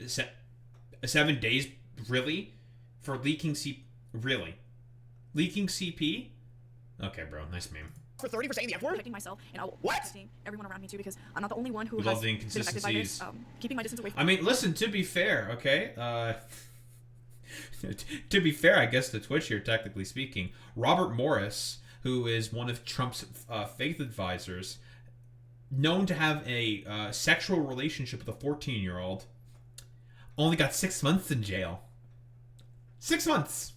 7 days, really, for leaking really, leaking CP? Okay, bro, nice meme. For 30 for saying the F word? Protecting myself, and I will What? protecting everyone around me too, because I'm not the only one who We has love the been affected by this. inconsistencies. Keeping my distance away from. I mean, listen, to be fair, okay? To be fair, I guess to Twitch here, technically speaking, Robert Morris, who is one of Trump's faith advisors, known to have a sexual relationship with a 14-year-old, only got 6 months in jail. 6 months!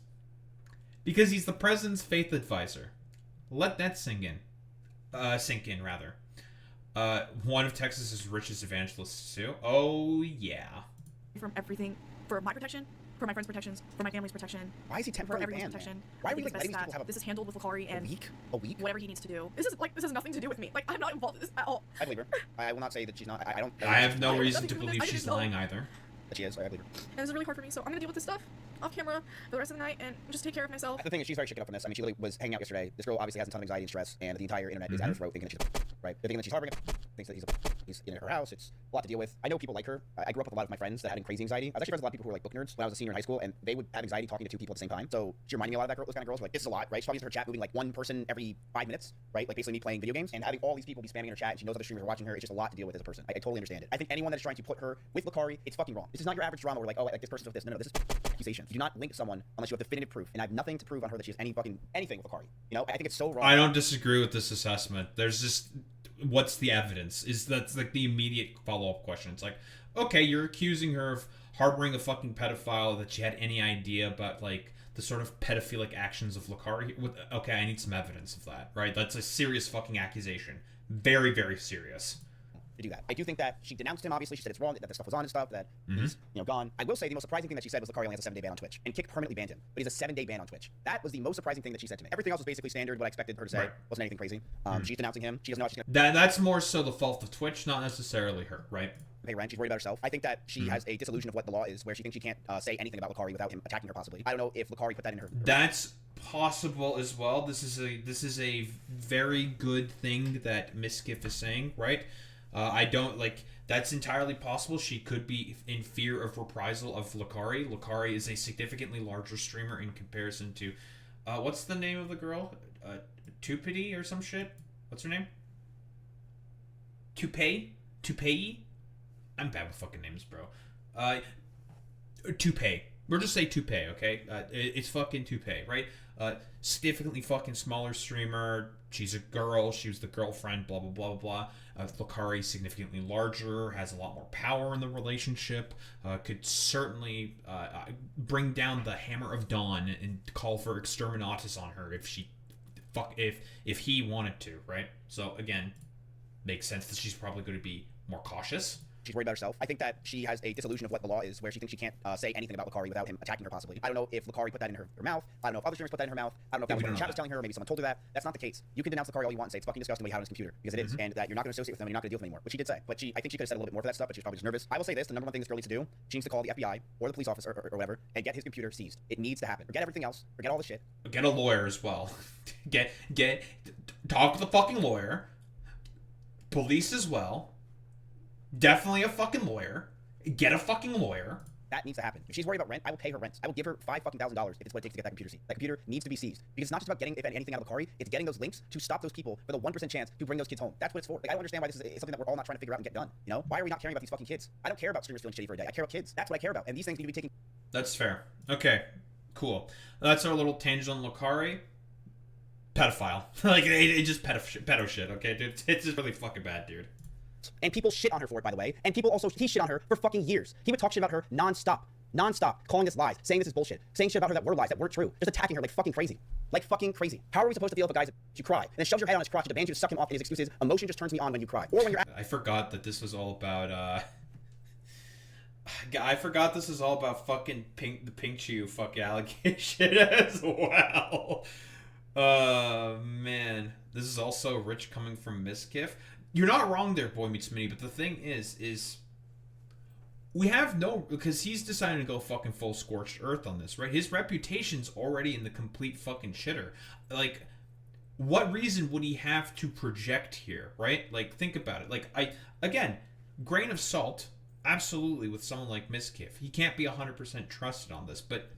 Because he's the president's faith advisor. Let that sink in. Rather. One of Texas's richest evangelists, too. Oh, yeah. From everything, for my protection, for my friends' protections, for my family's protection. Why is he for temporarily everyone's banned, protection. man? Why I are we, think like, it's letting these best people that have this is handled with Lacari a and week? A week? whatever he needs to do. This has nothing to do with me. Like I'm not involved in this at all. I believe her. I will not say that she's not. I don't. I have no I reason have to nothing to do with believe this. I she's didn't know. lying either. That she is. I believe her. And this is really hard for me, so I'm gonna deal with this stuff off camera for the rest of the night and just take care of myself. The thing is, she's very shaken up on this. I mean, she literally was hanging out yesterday. This girl obviously has a ton of anxiety and stress, and the entire internet is at her throat, thinking that she's right. They're thinking that she's harboring it, thinks that he's in her house. It's a lot to deal with. I know people like her. I grew up with a lot of my friends that had crazy anxiety. I was actually friends with a lot of people who were like book nerds when I was a senior in high school, and they would have anxiety talking to two people at the same time. So she reminded me a lot of those kind of girls. Who, like, this is a lot, right? She's probably used to her chat moving like one person every 5 minutes, right? Like basically me playing video games and having all these people be spamming in her chat, and she knows other streamers are watching her. It's just a lot to deal with as a person. I totally understand it. I think anyone that is trying to put her with Lacari, it's fucking wrong. This is not your average drama where like, oh, like this person's with this. No, this is accusations. You do not link someone unless you have definitive proof, and I have nothing to prove on her that she has any fucking anything with Lacari. You know, I think it's so wrong. I don't disagree with this assessment. There's just, what's the evidence? That's like the immediate follow-up question. It's like, okay, you're accusing her of harboring a fucking pedophile, that she had any idea about like the sort of pedophilic actions of Lacari. Okay, I need some evidence of that, right? That's a serious fucking accusation. very, very serious. To do that. I do think that she denounced him, obviously. She said it's wrong, that the stuff was on and stuff, that he's, gone. I will say the most surprising thing that she said was Lacari only has a 7-day ban on Twitch, and Kick permanently banned him, but he's a 7-day ban on Twitch. That was the most surprising thing that she said to me. Everything else was basically standard, what I expected her to say. Right. Wasn't anything crazy. She's denouncing him. She doesn't know how she's gonna That's more so the fault of Twitch, not necessarily her, right? pay rent. She's worried about herself. I think that she has a disillusion of what the law is, where she thinks she can't say anything about Lacari without him attacking her, possibly. I don't know if Lacari put that in her. That's possible as well. This is a very good thing that Mizkif is saying, right? I don't like. That's entirely possible. She could be in fear of reprisal of Lacari. Lacari is a significantly larger streamer in comparison to, what's the name of the girl? Tupidi or some shit. What's her name? Tupei. I'm bad with fucking names, bro. Tupei. We'll just say Tupei, okay? It's fucking Tupei, right? Significantly fucking smaller streamer. She's a girl. She was the girlfriend, blah, blah, blah, blah, blah. Lacari significantly larger, has a lot more power in the relationship, could certainly bring down the Hammer of Dawn and call for exterminatus on her if he wanted to, right? So, again, makes sense that she's probably going to be more cautious. She's worried about herself. I think that she has a disillusion of what the law is, where she thinks she can't say anything about Lacari without him attacking her, possibly. I don't know if Lacari put that in her mouth. I don't know if other streamers put that in her mouth. I don't know if that was what the chat was telling her, or maybe someone told her that. That's not the case. You can denounce Lacari all you want and say it's fucking disgusting what he had on his computer, because it is, and that you're not going to associate with them and you're not going to deal with them anymore, which she did say. But I think she could have said a little bit more for that stuff, but she was probably just nervous. I will say this, the number one thing this girl needs to do, she needs to call the FBI or the police officer or whatever and get his computer seized. It needs to happen. Forget everything else. Forget all the shit. Get a lawyer as well. Talk to the fucking lawyer. Police as well. Definitely a fucking lawyer. Get a fucking lawyer. That needs to happen. If she's worried about rent, I will pay her rent. I will give her $5,000 if it's what it takes to get that computer seized. That computer needs to be seized. Because it's not just about getting, if anything, out of Lacari, it's getting those links to stop those people for the 1% chance to bring those kids home. That's what it's for. Like, I don't understand why this is something that we're all not trying to figure out and get done. You know? Why are we not caring about these fucking kids? I don't care about streamers feeling shitty for a day. I care about kids. That's what I care about. And these things need to be taken. That's fair. Okay. Cool. That's our little tangent on Lacari. Pedophile. Like, it just pedo shit, okay, dude? It's just really fucking bad, dude. And people shit on her for it, by the way. And people also, he shit on her for fucking years. He would talk shit about her nonstop, calling this lies, saying this is bullshit, saying shit about her that were lies, that weren't true, just attacking her like fucking crazy. How are we supposed to feel if a guy's you cry and then shoves your head on his crotch and demands you to suck him off, and his excuse is emotion just turns me on when you cry, or when you're I forgot that this was all about, I forgot this was all about fucking the Pinkchyu fucking allegation as well. Man. This is also rich coming from Mizkif. You're not wrong there, Boy Meets Mini, but the thing is we have no, because he's deciding to go fucking full scorched earth on this, right? His reputation's already in the complete fucking shitter. Like, what reason would he have to project here, right? Like, think about it. Like, again, grain of salt, absolutely, with someone like Mizkif. He can't be 100% trusted on this, but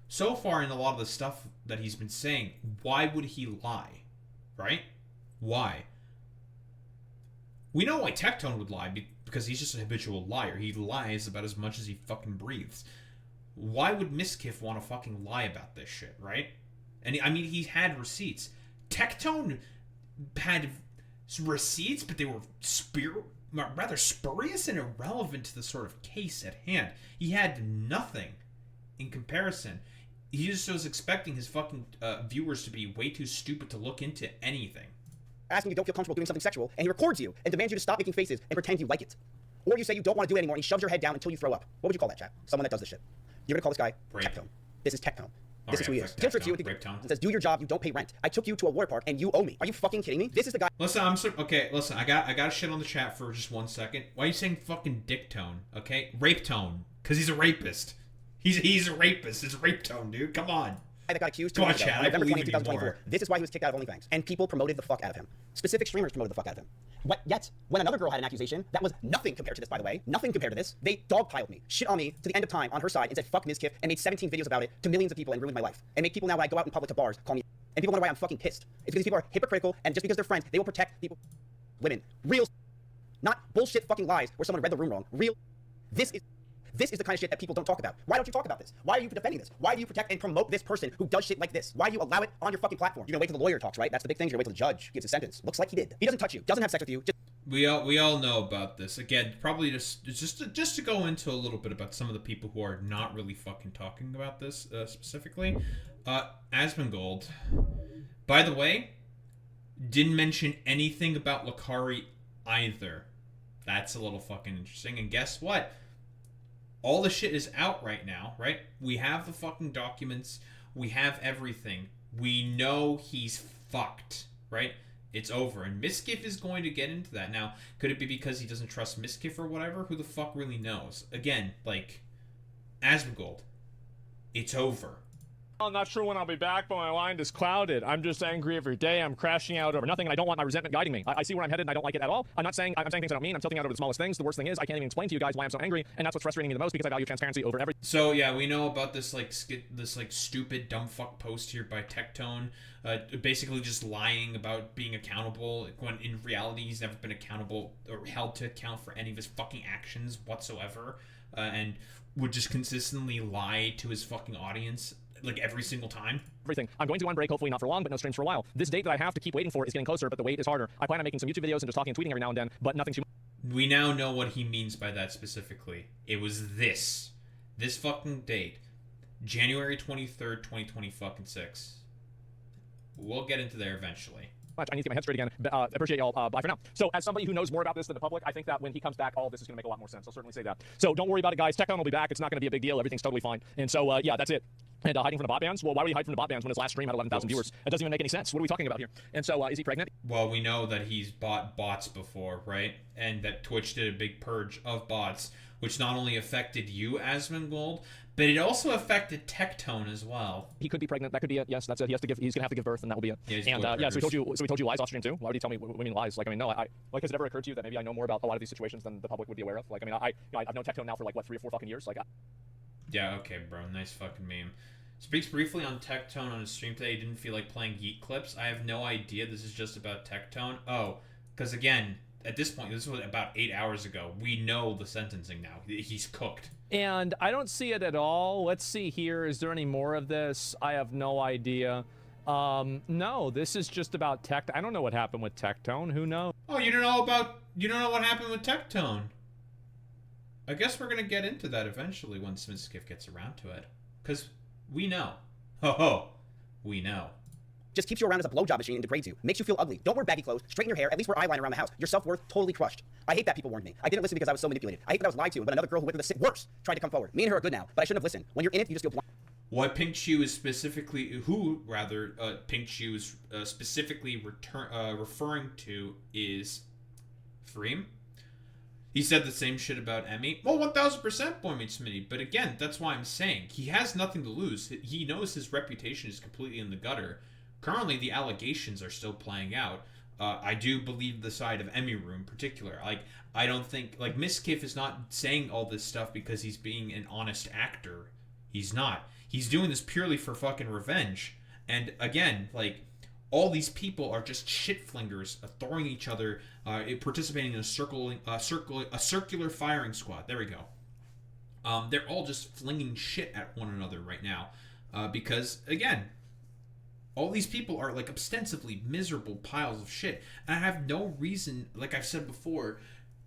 so far in a lot of the stuff that he's been saying, why would he lie, right? Why? We know why Tectone would lie, because he's just a habitual liar. He lies about as much as he fucking breathes. Why would Mizkif want to fucking lie about this shit, right? And he had receipts. Tectone had receipts, but they were rather spurious and irrelevant to the sort of case at hand. He had nothing in comparison. He just was expecting his fucking viewers to be way too stupid to look into anything. Asking you don't feel comfortable doing something sexual, and he records you and demands you to stop making faces and pretend you like it. Or you say you don't want to do it anymore, and he shoves your head down until you throw up. What would you call that, chat? Someone that does this shit. You're gonna call this guy Tectone. This is Tectone. This is who he is. He tricks you and says, do your job, you don't pay rent. I took you to a water park, and you owe me. Are you fucking kidding me? This is the guy. Listen, listen, I got shit on the chat for just 1 second. Why are you saying fucking dick tone, okay? Rape tone. Because he's a rapist. He's a rapist. It's rape tone, dude. Come on. That got accused Come on, Chad, November 20, I believe 2024. This is why he was kicked out of OnlyFans. And people promoted the fuck out of him. Specific streamers promoted the fuck out of him. Yet, when another girl had an accusation that was nothing compared to this, by the way, nothing compared to this, they dogpiled me, shit on me to the end of time on her side and said fuck Mizkif and made 17 videos about it to millions of people and ruined my life. And make people now, when I go out in public to bars, call me. And people wonder why I'm fucking pissed. It's because people are hypocritical, and just because they're friends, they will protect people. Women. Real. Not bullshit fucking lies where someone read the room wrong. Real. This is the kind of shit that people don't talk about. Why don't you talk about this? Why are you defending this? Why do you protect and promote this person who does shit like this? Why do you allow it on your fucking platform? You're gonna wait till the lawyer talks, right? That's the big thing. You're gonna wait till the judge gives a sentence. Looks like he did. He doesn't touch you. Doesn't have sex with you. We all know about this. Again, probably just to go into a little bit about some of the people who are not really fucking talking about this specifically. Asmongold. By the way, Didn't mention anything about Lacari either. That's a little fucking interesting. And guess what? All the shit is out right now, right? We have the fucking documents. We have everything. We know he's fucked, right? It's over. And Mizkif is going to get into that. Now, could it be because he doesn't trust Mizkif or whatever? Who the fuck really knows? Again, like, Asmongold, it's over. I'm not sure when I'll be back, but my mind is clouded. I'm just angry every day. I'm crashing out over nothing, and I don't want my resentment guiding me. I see where I'm headed, and I don't like it at all. I'm saying things I don't mean. I'm tilting out over the smallest things. The worst thing is I can't even explain to you guys why I'm so angry, and that's what's frustrating me the most because I value transparency over everything. So yeah, we know about this stupid dumb fuck post here by Tectone, basically just lying about being accountable when in reality he's never been accountable or held to account for any of his fucking actions whatsoever, and would just consistently lie to his fucking audience. Like every single time. Everything. I'm going to go on break, hopefully not for long, but no streams for a while. This date that I have to keep waiting for is getting closer, but the wait is harder. I plan on making some YouTube videos and just talking and tweeting every now and then, but nothing too much. We now know what he means by that specifically. It was this fucking date, January 23rd, 2020 fucking 6. We'll get into there eventually. I need to get my head straight again. Appreciate y'all. Bye for now. So, as somebody who knows more about this than the public, I think that when he comes back, all of this is going to make a lot more sense. I'll certainly say that. So, don't worry about it, guys. Tectone will be back. It's not going to be a big deal. Everything's totally fine. And so, yeah, that's it. And hiding from the bot bans? Well, why would he hide from the bot bans when his last stream had 11,000 viewers? It doesn't even make any sense. What are we talking about here? And so, is he pregnant? Well, we know that he's bought bots before, right? And that Twitch did a big purge of bots, which not only affected you, Asmongold, but it also affected Tectone as well. He could be pregnant. That could be it. Yes, that's it. He's gonna have to give birth, and that will be it. Yeah, and yeah, so we told you lies off stream too. Why would you tell me? What do you mean lies? Like, I mean, no, like, has it ever occurred to you that maybe I know more about a lot of these situations than the public would be aware of? Like, I mean, I've known Tectone now for like what 3 or 4 fucking years. Like, yeah, okay, bro. Nice fucking meme. Speaks briefly on Tectone on his stream today. He didn't feel like playing Geek Clips. I have no idea this is just about Tectone. Oh, because again, at this point, this was about 8 hours ago. We know the sentencing now. He's cooked. And I don't see it at all. Let's see here. Is there any more of this? I have no idea. No, this is just about Tectone. I don't know what happened with Tectone. Who knows? Oh, you don't know what happened with Tectone. I guess we're gonna get into that eventually once Mizkif gets around to it. Because we know. Ho, we know. Just keeps you around as a blowjob machine and degrades you. Makes you feel ugly. Don't wear baggy clothes. Straighten your hair. At least wear eyeliner around the house. Your self-worth totally crushed. I hate that people warned me. I didn't listen because I was so manipulated. I hate that I was lied to, but another girl who went through the worse tried to come forward. Me and her are good now, but I shouldn't have listened. When you're in it, you just feel blind. What Pinkchyu is specifically, Pinkchyu is specifically referring to is Freem. He said the same shit about Emmy. Well, 1000% Boy Meets Smitty. But again, that's why I'm saying he has nothing to lose. He knows his reputation is completely in the gutter. Currently, the allegations are still playing out. I do believe the side of Emiru in particular. Like, I don't think... Like, Mizkif is not saying all this stuff because he's being an honest actor. He's not. He's doing this purely for fucking revenge. And, again, like, all these people are just shit-flingers, throwing each other, participating in a circular firing squad. There we go. They're all just flinging shit at one another right now. Because, again... all these people are like ostensibly miserable piles of shit. And I have no reason, like I've said before,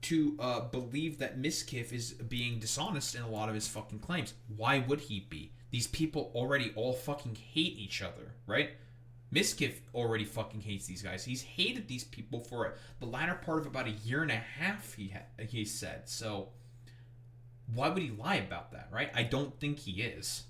to believe that Mizkif is being dishonest in a lot of his fucking claims. Why would he be? These people already all fucking hate each other, right? Mizkif already fucking hates these guys. He's hated these people for the latter part of about 1.5 years, he said. So why would he lie about that, right? I don't think he is.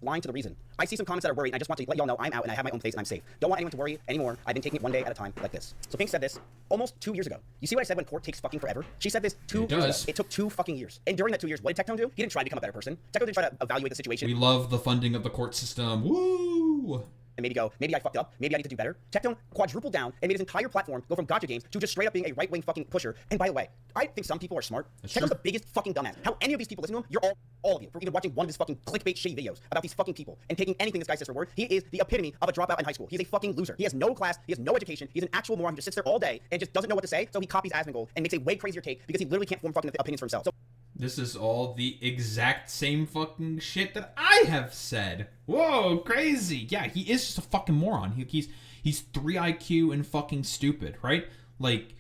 Lying to the reason. I see some comments that are worried, and I just want to let y'all know I'm out and I have my own place and I'm safe. Don't want anyone to worry anymore. I've been taking it one day at a time like this. So Pink said this almost 2 years ago. You see what I said when court takes fucking forever? She said this 2 years ago. It took 2 fucking years. And during that 2 years, what did Tectone do? He didn't try to become a better person. Tectone didn't try to evaluate the situation. We love the funding of the court system. Woo! And maybe go, maybe I fucked up, maybe I need to do better. Tectone quadrupled down and made his entire platform go from gacha games to just straight up being a right-wing fucking pusher. And by the way, I think some people are smart. Tectone's the biggest fucking dumbass. How any of these people listen to him, you're all of you, for either watching one of his fucking clickbait shitty videos about these fucking people and taking anything this guy says for word. He is the epitome of a dropout in high school. He's a fucking loser. He has no class, he has no education, he's an actual moron who just sits there all day and just doesn't know what to say, so he copies Asmongold and makes a way crazier take because he literally can't form fucking opinions for himself. So this is all the exact same fucking shit that I have said. Whoa, crazy. Yeah, he is just a fucking moron. He's 3 IQ and fucking stupid, right? Like,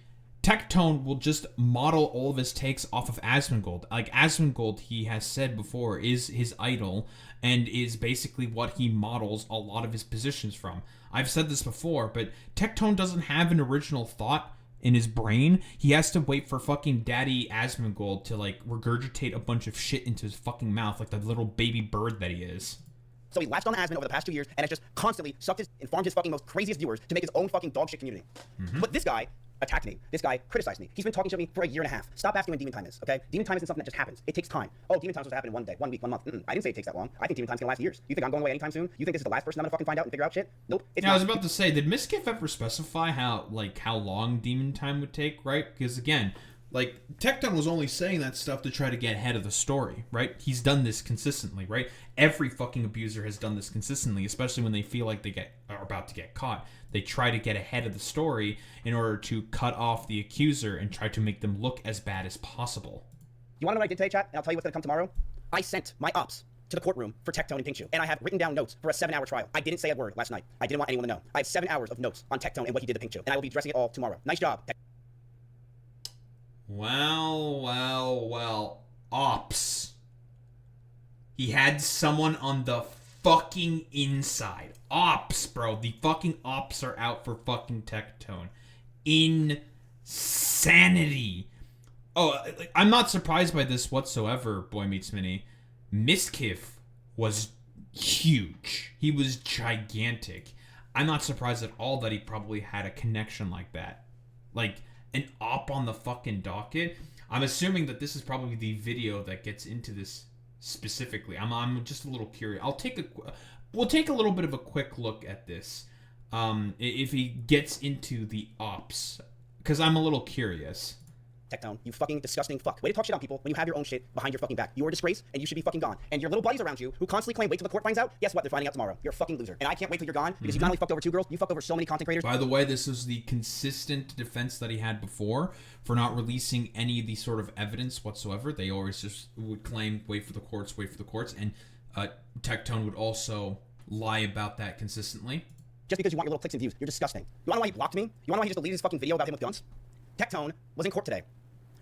Tectone will just model all of his takes off of Asmongold. Like, Asmongold, he has said before, is his idol and is basically what he models a lot of his positions from. I've said this before, but Tectone doesn't have an original thought in his brain. He has to wait for fucking Daddy Asmongold to, like, regurgitate a bunch of shit into his fucking mouth like the little baby bird that he is. So he latched on to Asmon over the past 2 years and has just constantly sucked his and farmed his fucking most craziest viewers to make his own fucking dog shit community. But this guy attacked me. This guy criticized me. He's been talking to me for a year and a half. Stop asking when demon time is, okay? Demon time isn't something that just happens. It takes time. Oh, demon time is supposed to happen in 1 day, 1 week, 1 month. I didn't say it takes that long. I think demon time's gonna last years. You think I'm going away anytime soon? You think this is the last person I'm gonna fucking find out and figure out shit? Nope. Yeah, I was about to say, did Mizkif ever specify how long demon time would take, right? Because again, like, Tectone was only saying that stuff to try to get ahead of the story, right? He's done this consistently, right? Every fucking abuser has done this consistently, especially when they feel like they are about to get caught. They try to get ahead of the story in order to cut off the accuser and try to make them look as bad as possible. You want to know what I did today, chat? And I'll tell you what's gonna come tomorrow. I sent my ops to the courtroom for Tectone and Pinkchyu, and I have written down notes for a 7-hour trial. I didn't say a word last night. I didn't want anyone to know. I have 7 hours of notes on Tectone and what he did to Pinkchyu, and I will be addressing it all tomorrow. Nice job. Well. Ops. He had someone on the fucking inside. Ops, bro. The fucking ops are out for fucking Tectone. Insanity. Oh, I'm not surprised by this whatsoever, Boy Meets Mini. Mizkif was huge. He was gigantic. I'm not surprised at all that he probably had a connection like that. Like, an op on the fucking docket. I'm assuming that this is probably the video that gets into this specifically. I'm just a little curious. We'll take a little bit of a quick look at this. If he gets into the ops, because I'm a little curious. Tectone, you fucking disgusting fuck. Way to talk shit on people when you have your own shit behind your fucking back. You are a disgrace, and you should be fucking gone. And your little buddies around you who constantly claim wait till the court finds out, guess what? They're finding out tomorrow. You're a fucking loser. And I can't wait till you're gone, because you not only fucked over 2 girls, you fucked over so many content creators. By the way, this is the consistent defense that he had before for not releasing any of the sort of evidence whatsoever. They always just would claim wait for the courts, and Tectone would also lie about that consistently. Just because you want your little clicks and views, you're disgusting. You wanna know why he blocked me? You wanna know why he just deleted his fucking video about him with guns? Tectone was in court today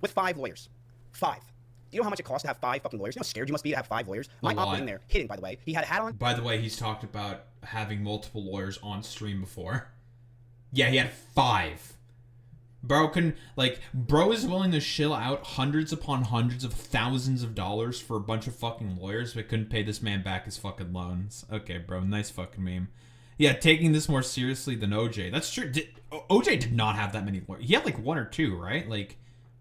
with 5 lawyers. 5. Do you know how much it costs to have 5 fucking lawyers? You know how scared you must be to have 5 lawyers? My op was in there, hidden, by the way. He had a hat on. By the way, he's talked about having multiple lawyers on stream before. Yeah, he had 5. Bro is willing to shill out hundreds upon hundreds of thousands of dollars for a bunch of fucking lawyers, but couldn't pay this man back his fucking loans. Okay, bro, nice fucking meme. Yeah, taking this more seriously than OJ. That's true. OJ did not have that many lawyers. He had like 1 or 2, right? Like,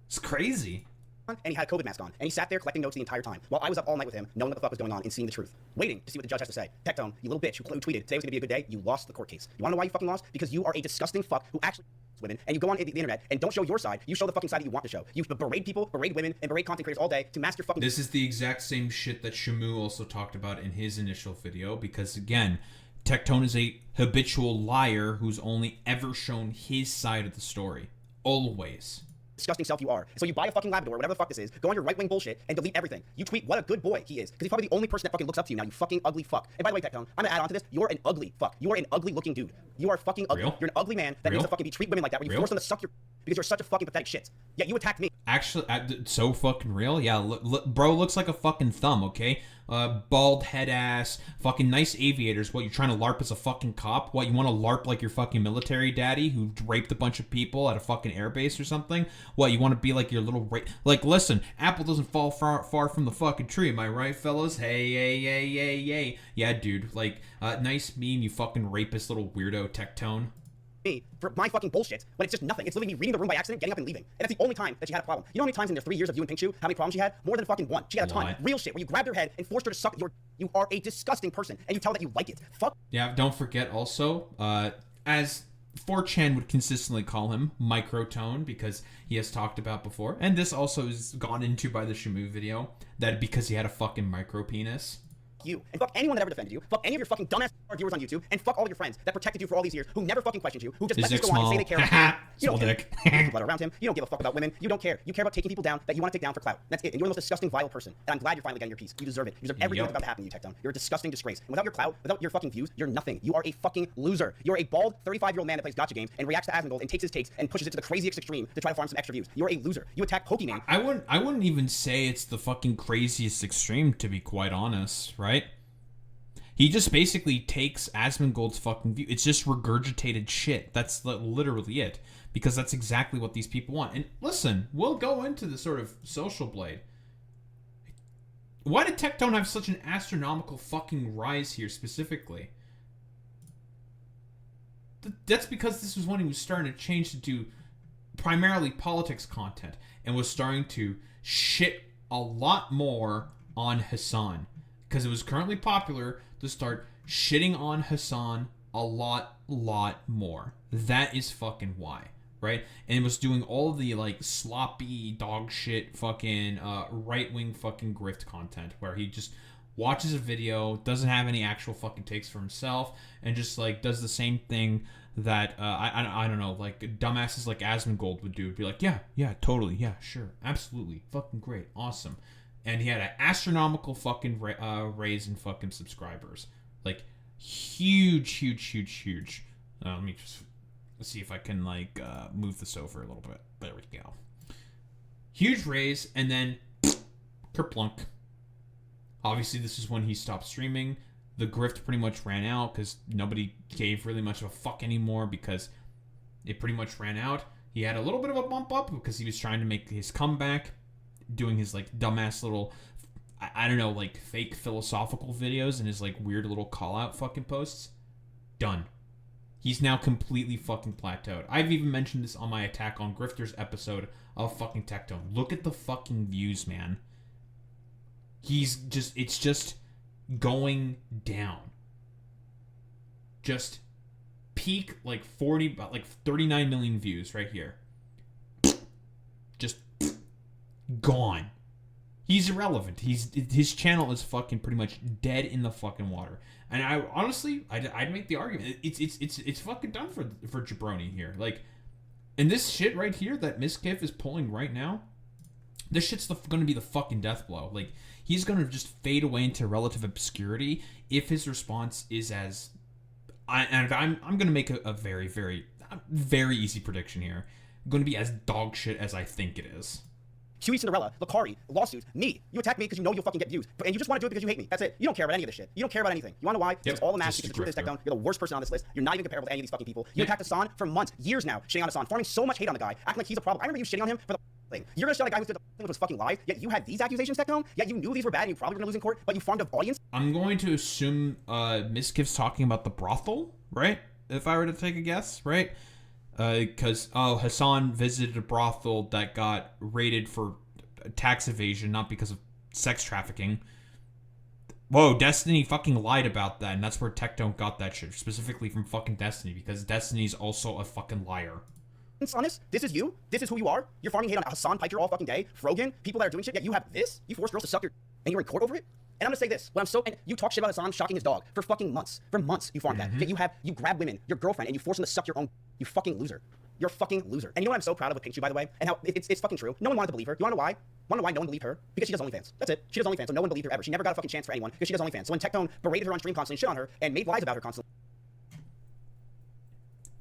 it's crazy. And he had a COVID mask on, and he sat there collecting notes the entire time while I was up all night with him, knowing what the fuck was going on and seeing the truth, waiting to see what the judge has to say. Tectone, you little bitch who tweeted today was gonna be a good day, you lost the court case. You wanna know why you fucking lost? Because you are a disgusting fuck who actually women, and you go on the internet and don't show your side. You show the fucking side that you want to show. You berate people, berate women, and berate content creators all day to mask your fucking. This is the exact same shit that Shamu also talked about in his initial video, because again, Tectone is a habitual liar who's only ever shown his side of the story. Always. Disgusting self you are. So you buy a fucking Labrador, whatever the fuck this is, go on your right-wing bullshit, and delete everything. You tweet what a good boy he is, because he's probably the only person that fucking looks up to you now, you fucking ugly fuck. And by the way, Tectone, I'm gonna add on to this, you're an ugly fuck. You are an ugly looking dude. You are fucking ugly. Real? You're an ugly man that Real? needs to fucking treat women like that, where you force them to suck your because you're such a fucking pathetic shit. Yeah, you attacked me. Actually, so fucking real? Yeah, bro looks like a fucking thumb, okay? Bald head ass, fucking nice aviators. What, you trying to LARP as a fucking cop? What, you want to LARP like your fucking military daddy who raped a bunch of people at a fucking airbase or something? What, you want to be like your little like, listen, apple doesn't fall far from the fucking tree, am I right, fellas? Hey. Yeah, dude, like, nice meme, you fucking rapist little weirdo Tectone. Me for my fucking bullshit when it's just nothing. It's literally me reading the room by accident, getting up and leaving. And that's the only time that she had a problem. You know how many times in the 3 years of you and Pinkchyu, how many problems she had? More than fucking 1. She had a ton. Real shit, where you grabbed her head and forced her to suck your. You are a disgusting person, and you tell that you like it. Fuck. Yeah, don't forget also, as 4chan would consistently call him, Microtone, because he has talked about before, and this also is gone into by the Shamu video, that because he had a fucking micro penis. you, and fuck anyone that ever defended you, fuck any of your fucking dumbass viewers on YouTube, and fuck all of your friends that protected you for all these years, who never fucking questioned you, who just let you go on and say they care about you. You don't care about people around him. You don't give a fuck about women. You don't care. You care about taking people down that you want to take down for clout. That's it. And you're the most disgusting, vile person. And I'm glad you're finally getting your piece. You deserve it. You deserve everything that's about to happen to you, Tectone. You're a disgusting disgrace. And without your clout, without your fucking views, you're nothing. You are a fucking loser. You're a bald 35-year-old man that plays gotcha games and reacts to Asmongold and takes his takes and pushes it to the craziest extreme to try to farm some extra views. You're a loser. You attack Pokemon. I wouldn't even say it's the fucking craziest extreme, to be quite honest, right? He just basically takes Asmongold's fucking view. It's just regurgitated shit. That's literally it. Because that's exactly what these people want. And listen, we'll go into the sort of social blade. Why did Tectone have such an astronomical fucking rise here specifically? That's because this was when he was starting to change to do primarily politics content and was starting to shit a lot more on Hassan. Because it was currently popular to start shitting on Hassan a lot more. That is fucking why, right? And it was doing all the like sloppy dog shit fucking right-wing fucking grift content where he just watches a video, doesn't have any actual fucking takes for himself, and just like does the same thing that I don't know, like dumbasses like Asmongold would do. It'd be like, yeah, totally, yeah, sure, absolutely, fucking great, awesome. And he had an astronomical fucking raise in fucking subscribers. Like, huge. Let me just see if I can, like, move this over a little bit. There we go. Huge raise, and then kerplunk. Obviously, this is when he stopped streaming. The grift pretty much ran out because nobody gave really much of a fuck anymore because it pretty much ran out. He had a little bit of a bump up because he was trying to make his comeback, doing his like dumbass little, I don't know, like fake philosophical videos and his like weird little call out fucking posts. Done. He's now completely fucking plateaued. I've even mentioned this on my Attack on Grifters episode of fucking Tectone. Look at the fucking views, man. It's just going down. Just peak like 39 million views right here. Just gone. He's irrelevant. His channel is fucking pretty much dead in the fucking water. And I honestly, I'd make the argument it's fucking done for Jabroni here. Like, and this shit right here that Mizkif is pulling right now, this shit's going to be the fucking death blow. Like, he's going to just fade away into relative obscurity if his response is as, I'm going to make a very, very, very easy prediction here. Going to be as dog shit as I think it is. Huey Cinderella, Lacari, lawsuits, me. You attack me because you know you'll fucking get views. And you just want to do it because you hate me. That's it. You don't care about any of this shit. You don't care about anything. You want to know why? It's all a mask because the truth is, Tectone, you're the worst person on this list. You're not even comparable to any of these fucking people. You attacked Hassan for months, years now, shitting on Hassan, farming so much hate on the guy, acting like he's a problem. I remember you shitting on him for the thing. You're gonna shout a guy who did the thing which was fucking lies, yet you had these accusations, Tectone, yet you knew these were bad and you probably were gonna lose in court, but you farmed an audience. I'm going to assume Mizkif's talking about the brothel, right? If I were to take a guess, right? Because Hassan visited a brothel that got raided for tax evasion, not because of sex trafficking. Whoa, Destiny fucking lied about that, and that's where Tectone got that shit, specifically from fucking Destiny, because Destiny's also a fucking liar. Honest, this is you. This is who you are. You're farming hate on Hassan Piker all fucking day. Frogan, people that are doing shit. Yet you have this. You force girls to suck your, and you're in court over it. And I'm gonna say this. And you talk shit about Hassan shocking his dog for fucking months. For months, you farmed that. Yet you grab women, your girlfriend, and you force them to suck your own. You fucking loser. You're a fucking loser. And you know what I'm so proud of with Pinkchyu, by the way? And how it's fucking true. No one wanted to believe her. You wanna know why? Wanna know why no one believed her? Because she does OnlyFans. That's it. She does OnlyFans, so no one believed her ever. She never got a fucking chance for anyone because she does OnlyFans. So when Tectone berated her on stream constantly, shit on her, and made lies about her constantly.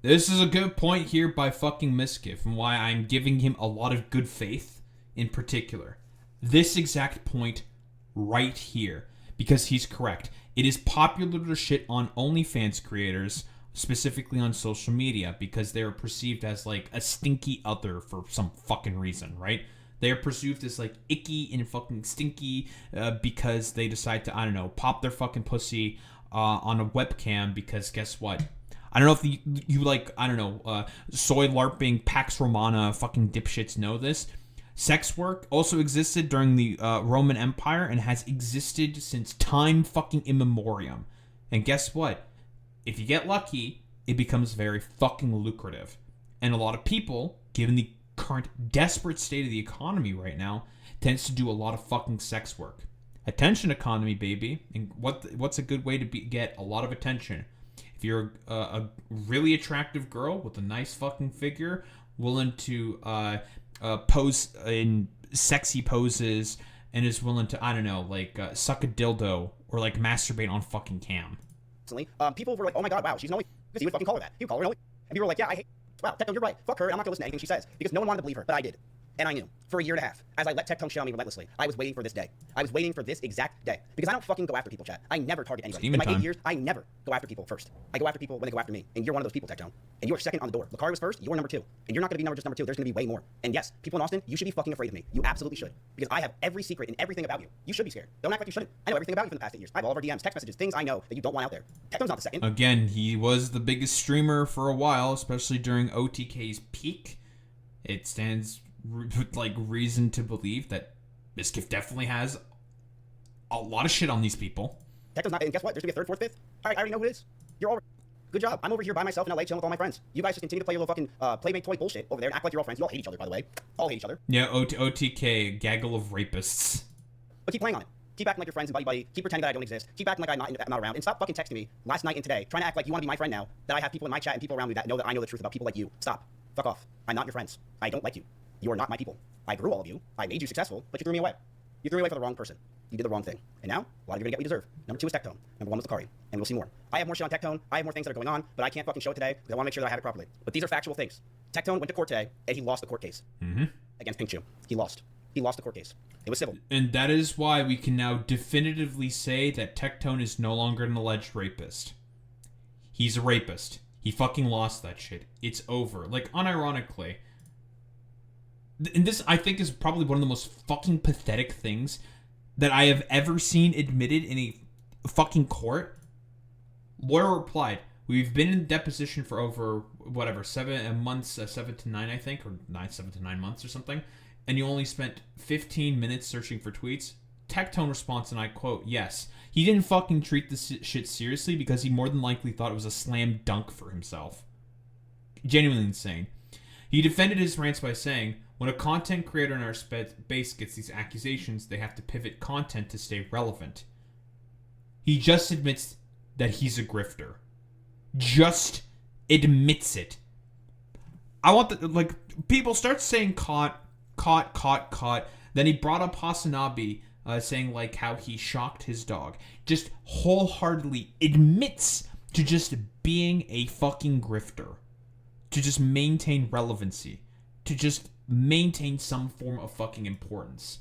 This is a good point here by fucking Mizkif, and why I'm giving him a lot of good faith in particular. This exact point right here, because he's correct. It is popular to shit on OnlyFans creators, specifically on social media, because they are perceived as like a stinky other for some fucking reason, right? They are perceived as like icky and fucking stinky because they decide to, I don't know, pop their fucking pussy on a webcam because guess what? I don't know if you like, I don't know, soy LARPing, Pax Romana fucking dipshits know this. Sex work also existed during the Roman Empire and has existed since time fucking immemorium. And guess what? If you get lucky, it becomes very fucking lucrative. And a lot of people, given the current desperate state of the economy right now, tends to do a lot of fucking sex work. Attention economy, baby. And what's a good way to get a lot of attention? If you're a really attractive girl with a nice fucking figure, willing to pose in sexy poses, and is willing to, I don't know, like suck a dildo or like masturbate on fucking cam. People were like, oh my god, wow, she's an only. Because he would fucking call her that. He would call her an only. And people were like, yeah, I hate. Wow, Tectone, you're right. Fuck her. And I'm not gonna listen to anything she says because no one wanted to believe her, but I did. And I knew for a year and a half, as I let Tectone shit on me relentlessly, I was waiting for this day. I was waiting for this exact day because I don't fucking go after people, chat. I never target anybody. In my 8 years, I never go after people first. I go after people when they go after me, and you're one of those people, Tectone. And you're second on the door. Lacari was first. You're number 2, and you're not gonna be just number 2. There's gonna be way more. And yes, people in Austin, you should be fucking afraid of me. You absolutely should because I have every secret and everything about you. You should be scared. Don't act like you shouldn't. I know everything about you from the past 8 years. I have all of our DMs, text messages, things I know that you don't want out there. Tectone's not the second. Again, he was the biggest streamer for a while, especially during OTK's peak. It stands with like reason to believe that Mizkif definitely has a lot of shit on these people. Tectone's not, and guess what? There's gonna be a 3rd, 4th, 5th. I already know who it is. You're all good job. I'm over here by myself in LA chilling with all my friends. You guys just continue to play your little fucking Playmate toy bullshit over there and act like you're all friends. You all hate each other, by the way. All hate each other. Yeah, OTK, gaggle of rapists. But keep playing on it. Keep acting like your friends and buddy. Keep pretending that I don't exist. Keep acting like I'm not around. And stop fucking texting me last night and today, trying to act like you want to be my friend now. That I have people in my chat and people around me that I know the truth about people like you. Stop. Fuck off. I'm not your friends. I don't like you. You are not my people. I grew all of you. I made you successful, but you threw me away. You threw me away for the wrong person. You did the wrong thing. And now, a lot of you are gonna get what you deserve. Number 2 is Tectone. Number 1 was Lacari. And we'll see more. I have more shit on Tectone. I have more things that are going on, but I can't fucking show it today because I want to make sure that I have it properly. But these are factual things. Tectone went to court today, and he lost the court case. Against Pinkchyu. He lost. He lost the court case. It was civil. And that is why we can now definitively say that Tectone is no longer an alleged rapist. He's a rapist. He fucking lost that shit. It's over. Like, unironically. And this, I think, is probably one of the most fucking pathetic things that I have ever seen admitted in a fucking court. Lawyer replied, we've been in deposition for over, whatever, 7 months, 7 to 9, I think, or 7 to 9 months or something, and you only spent 15 minutes searching for tweets. Tectone response, and I quote, yes, he didn't fucking treat this shit seriously because he more than likely thought it was a slam dunk for himself. Genuinely insane. He defended his rants by saying, when a content creator in our base gets these accusations, they have to pivot content to stay relevant. He just admits that he's a grifter. Just admits it. I want the, like, people start saying caught. Then he brought up Hasanabi, saying, like, how he shocked his dog. Just wholeheartedly admits to just being a fucking grifter. To just maintain relevancy. To just maintain some form of fucking importance.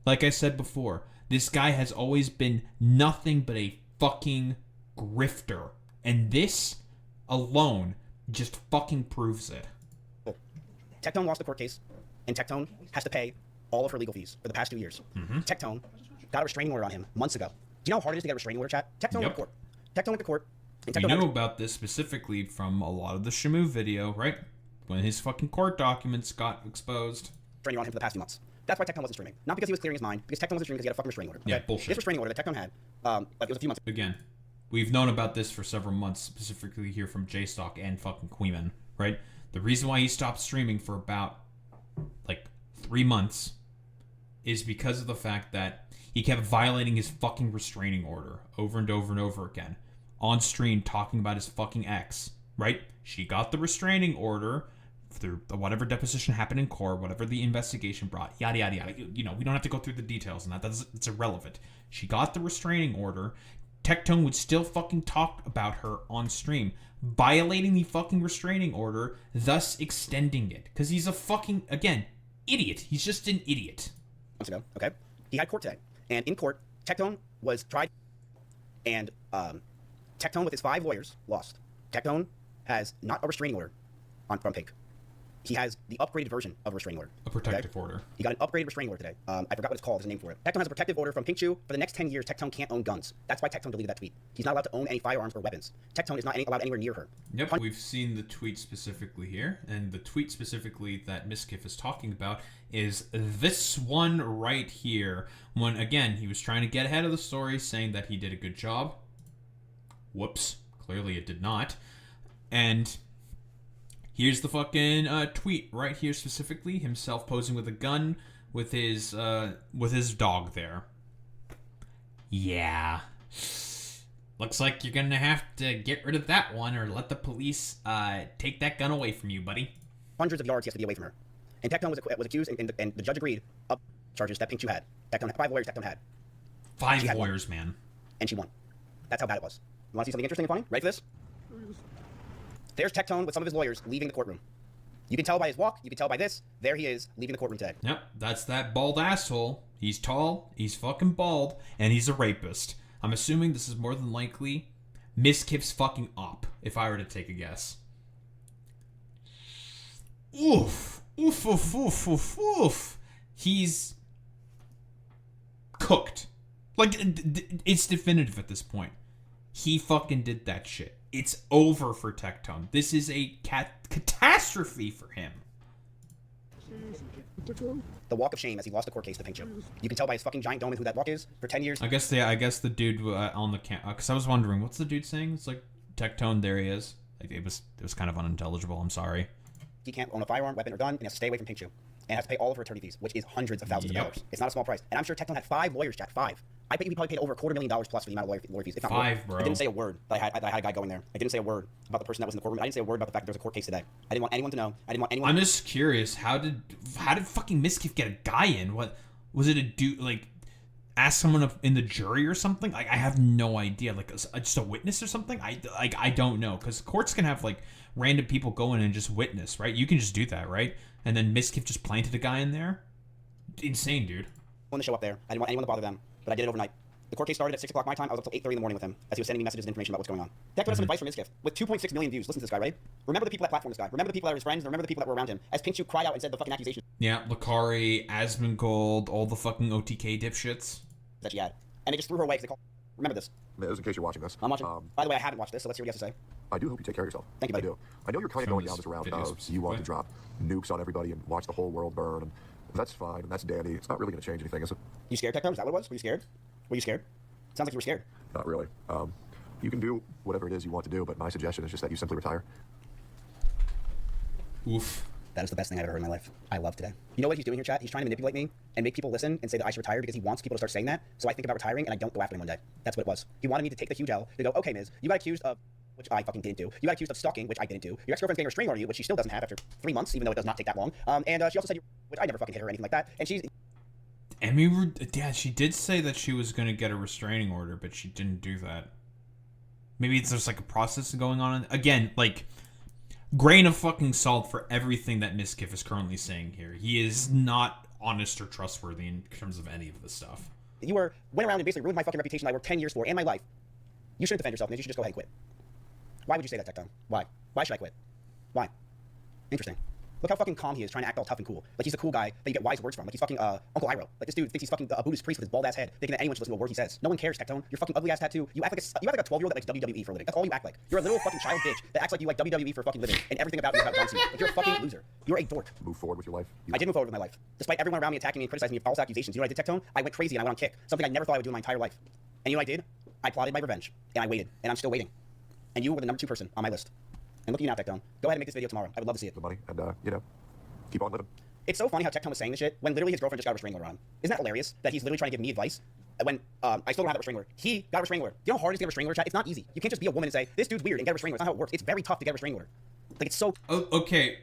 Like I said before, this guy has always been nothing but a fucking grifter. And this alone just fucking proves it. Tectone lost the court case, and Tectone has to pay all of her legal fees for the past 2 years. Tectone got a restraining order on him months ago. Do you know how hard it is to get a restraining order, chat? Tectone went to court. Tectone went to court. And we knew about this specifically from a lot of the Shamu video, right? When his fucking court documents got exposed. Restraining on him for the past few months. That's why Tectone wasn't streaming. Not because he was clearing his mind, because Tectone wasn't streaming because he had a fucking restraining order. Okay? Yeah, bullshit. This restraining order that Tectone had, like it was a few months. Again, we've known about this for several months, specifically here from J-Stock and fucking Queeman, right? The reason why he stopped streaming for about, like, 3 months is because of the fact that he kept violating his fucking restraining order over and over and over again. On stream, talking about his fucking ex, right? She got the restraining order through whatever deposition happened in court, whatever the investigation brought, yada, yada, yada. You know, we don't have to go through the details on that. It's irrelevant. She got the restraining order. Tectone would still fucking talk about her on stream, violating the fucking restraining order, thus extending it. Because he's a fucking, again, idiot. He's just an idiot. Months ago, okay? He had court today. And in court, Tectone was tried, and Tectone with his 5 lawyers lost. Tectone has not a restraining order from Pink. He has the upgraded version of a restraining order. A protective order. He got an upgraded restraining order today. I forgot what it's called. There's a name for it. Tectone has a protective order from Pinkchyu. For the next 10 years, Tectone can't own guns. That's why Tectone deleted that tweet. He's not allowed to own any firearms or weapons. Tectone is not allowed anywhere near her. Yep, we've seen the tweet specifically here. And the tweet specifically that Mizkif is talking about is this one right here. When, again, he was trying to get ahead of the story, saying that he did a good job. Whoops. Clearly it did not. And here's the fucking tweet right here specifically. Himself posing with a gun with his dog there. Yeah. Looks like you're gonna have to get rid of that one or let the police take that gun away from you, buddy. Hundreds of yards he has to be away from her. And Tectone was accused, and the judge agreed of charges that Pinkchyu had. Tectone, 5 lawyers Tectone had. 5 lawyers, man. And she won. That's how bad it was. You want to see something interesting and funny? Ready for this? There's Tectone with some of his lawyers leaving the courtroom. You can tell by his walk. You can tell by this. There he is, leaving the courtroom today. Yep, that's that bald asshole. He's tall, he's fucking bald, and he's a rapist. I'm assuming this is more than likely Mizkif's fucking op, if I were to take a guess. Oof. Oof, oof, oof, oof, oof. He's cooked. Like, it's definitive at this point. He fucking did that shit. It's over for Tectone. This is a catastrophe for him. The walk of shame as he lost the court case to Pinkchyu. You can tell by his fucking giant dome and who that walk is. For 10 years. I guess the dude on the because I was wondering, what's the dude saying? It's like Tectone. There he is. Like it was kind of unintelligible. I'm sorry. He can't own a firearm, weapon, or gun, and he has to stay away from Pinkchyu. And has to pay all of her attorney fees, which is hundreds of thousands of dollars. It's not a small price. And I'm sure Tectone had 5 lawyers, chat. 5. I bet you he probably paid over $250,000 plus for the amount of lawyer fees. If not 5, bro. I didn't say a word that I had a guy going there. I didn't say a word about the person that was in the courtroom. I didn't say a word about the fact that there was a court case today. I didn't want anyone to know. I didn't want anyone. I'm just curious. How did fucking Mizkif get a guy in? What was it? A dude like ask someone in the jury or something? Like I have no idea. Like just a witness or something? I don't know because courts can have like random people go in and just witness, right? You can just do that, right? And then Mizkif just planted a guy in there. Insane, dude. I wanted to show up there. I didn't want anyone to bother them, but I did it overnight. The court case started at 6 o'clock my time. I was up till 8:30 in the morning with him as he was sending me messages and information about what's going on. Tectone has some advice from Mizkif with 2.6 million views. Listen to this guy, right? Remember the people that platformed this guy. Remember the people that were his friends. Remember the people that were around him. As Pinkchyu cried out and said the fucking accusations. Yeah, Lacari, Asmongold, all the fucking OTK dipshits that she had, and they just threw her away because they called. Remember this. Miz, in case you're watching this. I'm watching. By the way, I haven't watched this, so let's hear what he has to say. I do hope you take care of yourself. Thank you, buddy. I do. I know you're kind of going down this route of you want to drop nukes on everybody and watch the whole world burn, and that's fine, and that's dandy. It's not really going to change anything, is it? You scared, Tectone? Is that what it was? Were you scared? Were you scared? Sounds like you were scared. Not really. You can do whatever it is you want to do, but my suggestion is just that you simply retire. Oof. That is the best thing I've ever heard in my life. I love today. You know what he's doing here, chat? He's trying to manipulate me and make people listen and say that I should retire because he wants people to start saying that. So I think about retiring and I don't go after him one day. That's what it was. He wanted me to take the huge L to go, okay, Miz, you got accused of, which I fucking didn't do. You got accused of stalking, which I didn't do. Your ex-girlfriend's getting a restraining order on you, which she still doesn't have after 3 months, even though it does not take that long. And she also said, which I never fucking hit her or anything like that. And she's... Emiru, yeah, she did say that she was going to get a restraining order, but she didn't do that. Maybe it's just like a process going on. Again, like, grain of fucking salt for everything that Mizkif is currently saying here. He is not honest or trustworthy in terms of any of this stuff. You went around and basically ruined my fucking reputation I worked 10 years for and my life. You shouldn't defend yourself, Miz. You should just go ahead and quit. Why would you say that, Tectone? Why? Why should I quit? Why? Interesting. Look how fucking calm he is, trying to act all tough and cool. Like he's a cool guy that you get wise words from. Like he's fucking Uncle Iroh. Like this dude thinks he's fucking a Buddhist priest with his bald ass head, thinking that anyone should listen to a word he says. No one cares, Tectone. Your fucking ugly ass tattoo. You act like a 12-year-old that likes WWE for a living. That's all you act like. You're a little fucking child bitch that acts like you like WWE for a fucking living, and everything about you is about John Cena. Like you're a fucking loser. You're a dork. Move forward with your life. I did move forward with my life, despite everyone around me attacking me and criticizing me of false accusations. You know what I did, Tectone? I went crazy and I went on kick. Something I never thought I would do in my entire life. And you know what I did? I plotted my revenge, and I waited, and I'm still waiting. And you were the number 2 person on my list. And look at you now, Tectone. Go ahead and make this video tomorrow. I would love to see it. The money and keep on living. It's so funny how Tectone was saying this shit when literally his girlfriend just got a restraining order on him. Isn't that hilarious that he's literally trying to give me advice when I still don't have that restraining order? He got a restraining order. You know how hard it is to get a restraining order, chat? It's not easy. You can't just be a woman and say, this dude's weird and get a restraining order. It's not how it works. It's very tough to get a restraining order. Like, it's so... Oh, okay.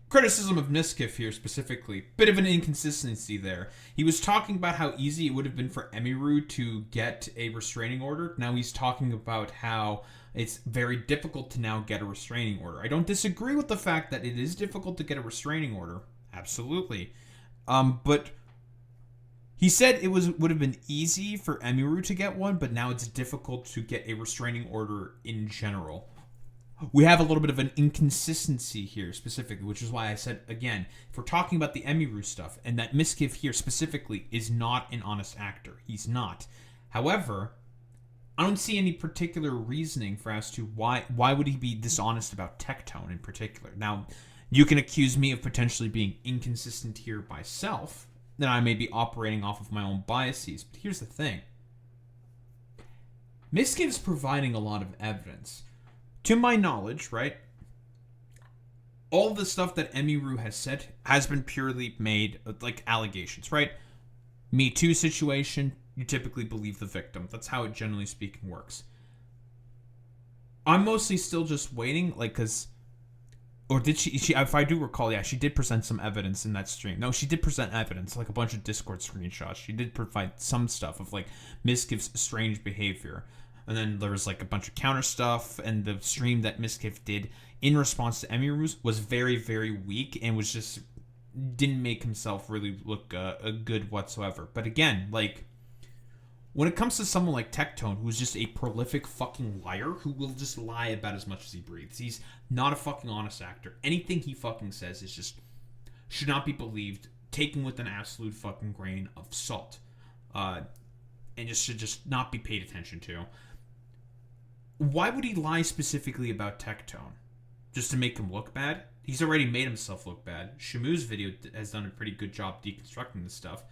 Criticism of Mizkif here specifically. Bit of an inconsistency there. He was talking about how easy it would have been for Emiru to get a restraining order. Now he's talking about how it's very difficult to now get a restraining order. I don't disagree with the fact that it is difficult to get a restraining order. Absolutely. But he said it would have been easy for Emiru to get one, but now it's difficult to get a restraining order in general. We have a little bit of an inconsistency here specifically, which is why I said, again, if we're talking about the Emiru stuff, and that Mizkif here specifically is not an honest actor. He's not. However, I don't see any particular reasoning for as to why would he be dishonest about Tectone in particular. Now, you can accuse me of potentially being inconsistent here myself, then I may be operating off of my own biases. But here's the thing. Mizkif's providing a lot of evidence. To my knowledge, right, all the stuff that Emiru has said has been purely made, like, allegations, right? Me Too situation, you typically believe the victim. That's how it, generally speaking, works. I'm mostly still just waiting, like, because... Or did she, if I do recall, yeah, she did present some evidence in that stream. No, she did present evidence, like a bunch of Discord screenshots. She did provide some stuff of, like, Mizkif's strange behavior. And then there was, like, a bunch of counter stuff, and the stream that Mizkif did in response to Emiru's was very, very weak, and was just... didn't make himself really look good whatsoever. But again, like... when it comes to someone like Tectone, who's just a prolific fucking liar, who will just lie about as much as he breathes. He's not a fucking honest actor. Anything he fucking says is just... should not be believed, taken with an absolute fucking grain of salt. And just should just not be paid attention to. Why would he lie specifically about Tectone? Just to make him look bad? He's already made himself look bad. Shamu's video has done a pretty good job deconstructing this stuff.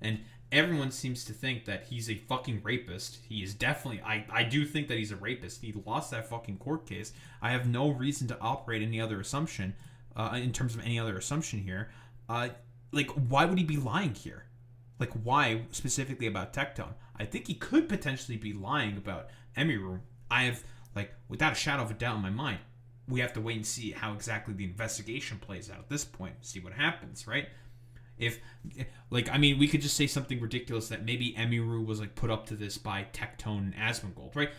And everyone seems to think that he's a fucking rapist. He is definitely... I do think that he's a rapist. He lost that fucking court case. I have no reason to operate any other assumption, in terms of any other assumption here. Like, why would he be lying here? Like, why specifically about Tectone? I think he could potentially be lying about Emiru. I have, like, without a shadow of a doubt in my mind, we have to wait and see how exactly the investigation plays out at this point. See what happens, right? If, like, I mean, we could just say something ridiculous that maybe Emiru was, like, put up to this by Tectone and Asmongold, right?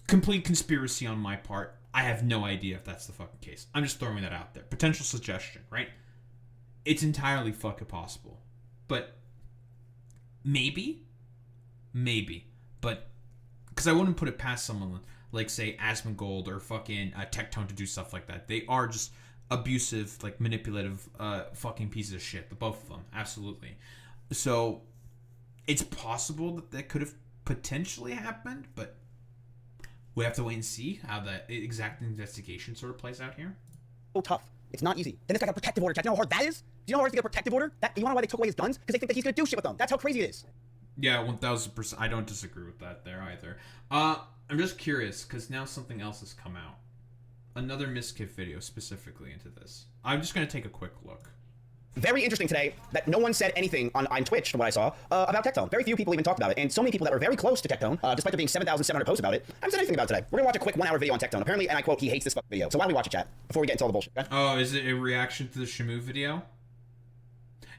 Complete conspiracy on my part. I have no idea if that's the fucking case. I'm just throwing that out there. Potential suggestion, right? It's entirely fucking possible. But maybe. But, because I wouldn't put it past someone like, say, Asmongold or fucking Tectone to do stuff like that. They are just abusive, like, manipulative fucking pieces of shit, the both of them, absolutely. So it's possible that could have potentially happened, but we have to wait and see how that exact investigation sort of plays out here. So tough. It's not easy. Then this guy got a protective order. Do you know how hard that is? Do you know how hard it is to get a protective order? You wanna know why they took away his guns? Because they think that he's gonna do shit with them. That's how crazy it is. Yeah, 1000%. I don't disagree with that there either. I'm just curious, because now something else has come out. Another Mizkif video specifically into this. I'm just going to take a quick look. Very interesting today that no one said anything on Twitch, from what I saw, about Tectone. Very few people even talked about it, and so many people that were very close to Tectone, despite there being 7,700 posts about it, haven't said anything about it today. We're going to watch a quick 1-hour video on Tectone. Apparently, and I quote, he hates this fucking video. So why don't we watch it, chat, before we get into all the bullshit, okay? Oh, is it a reaction to the Shamu video?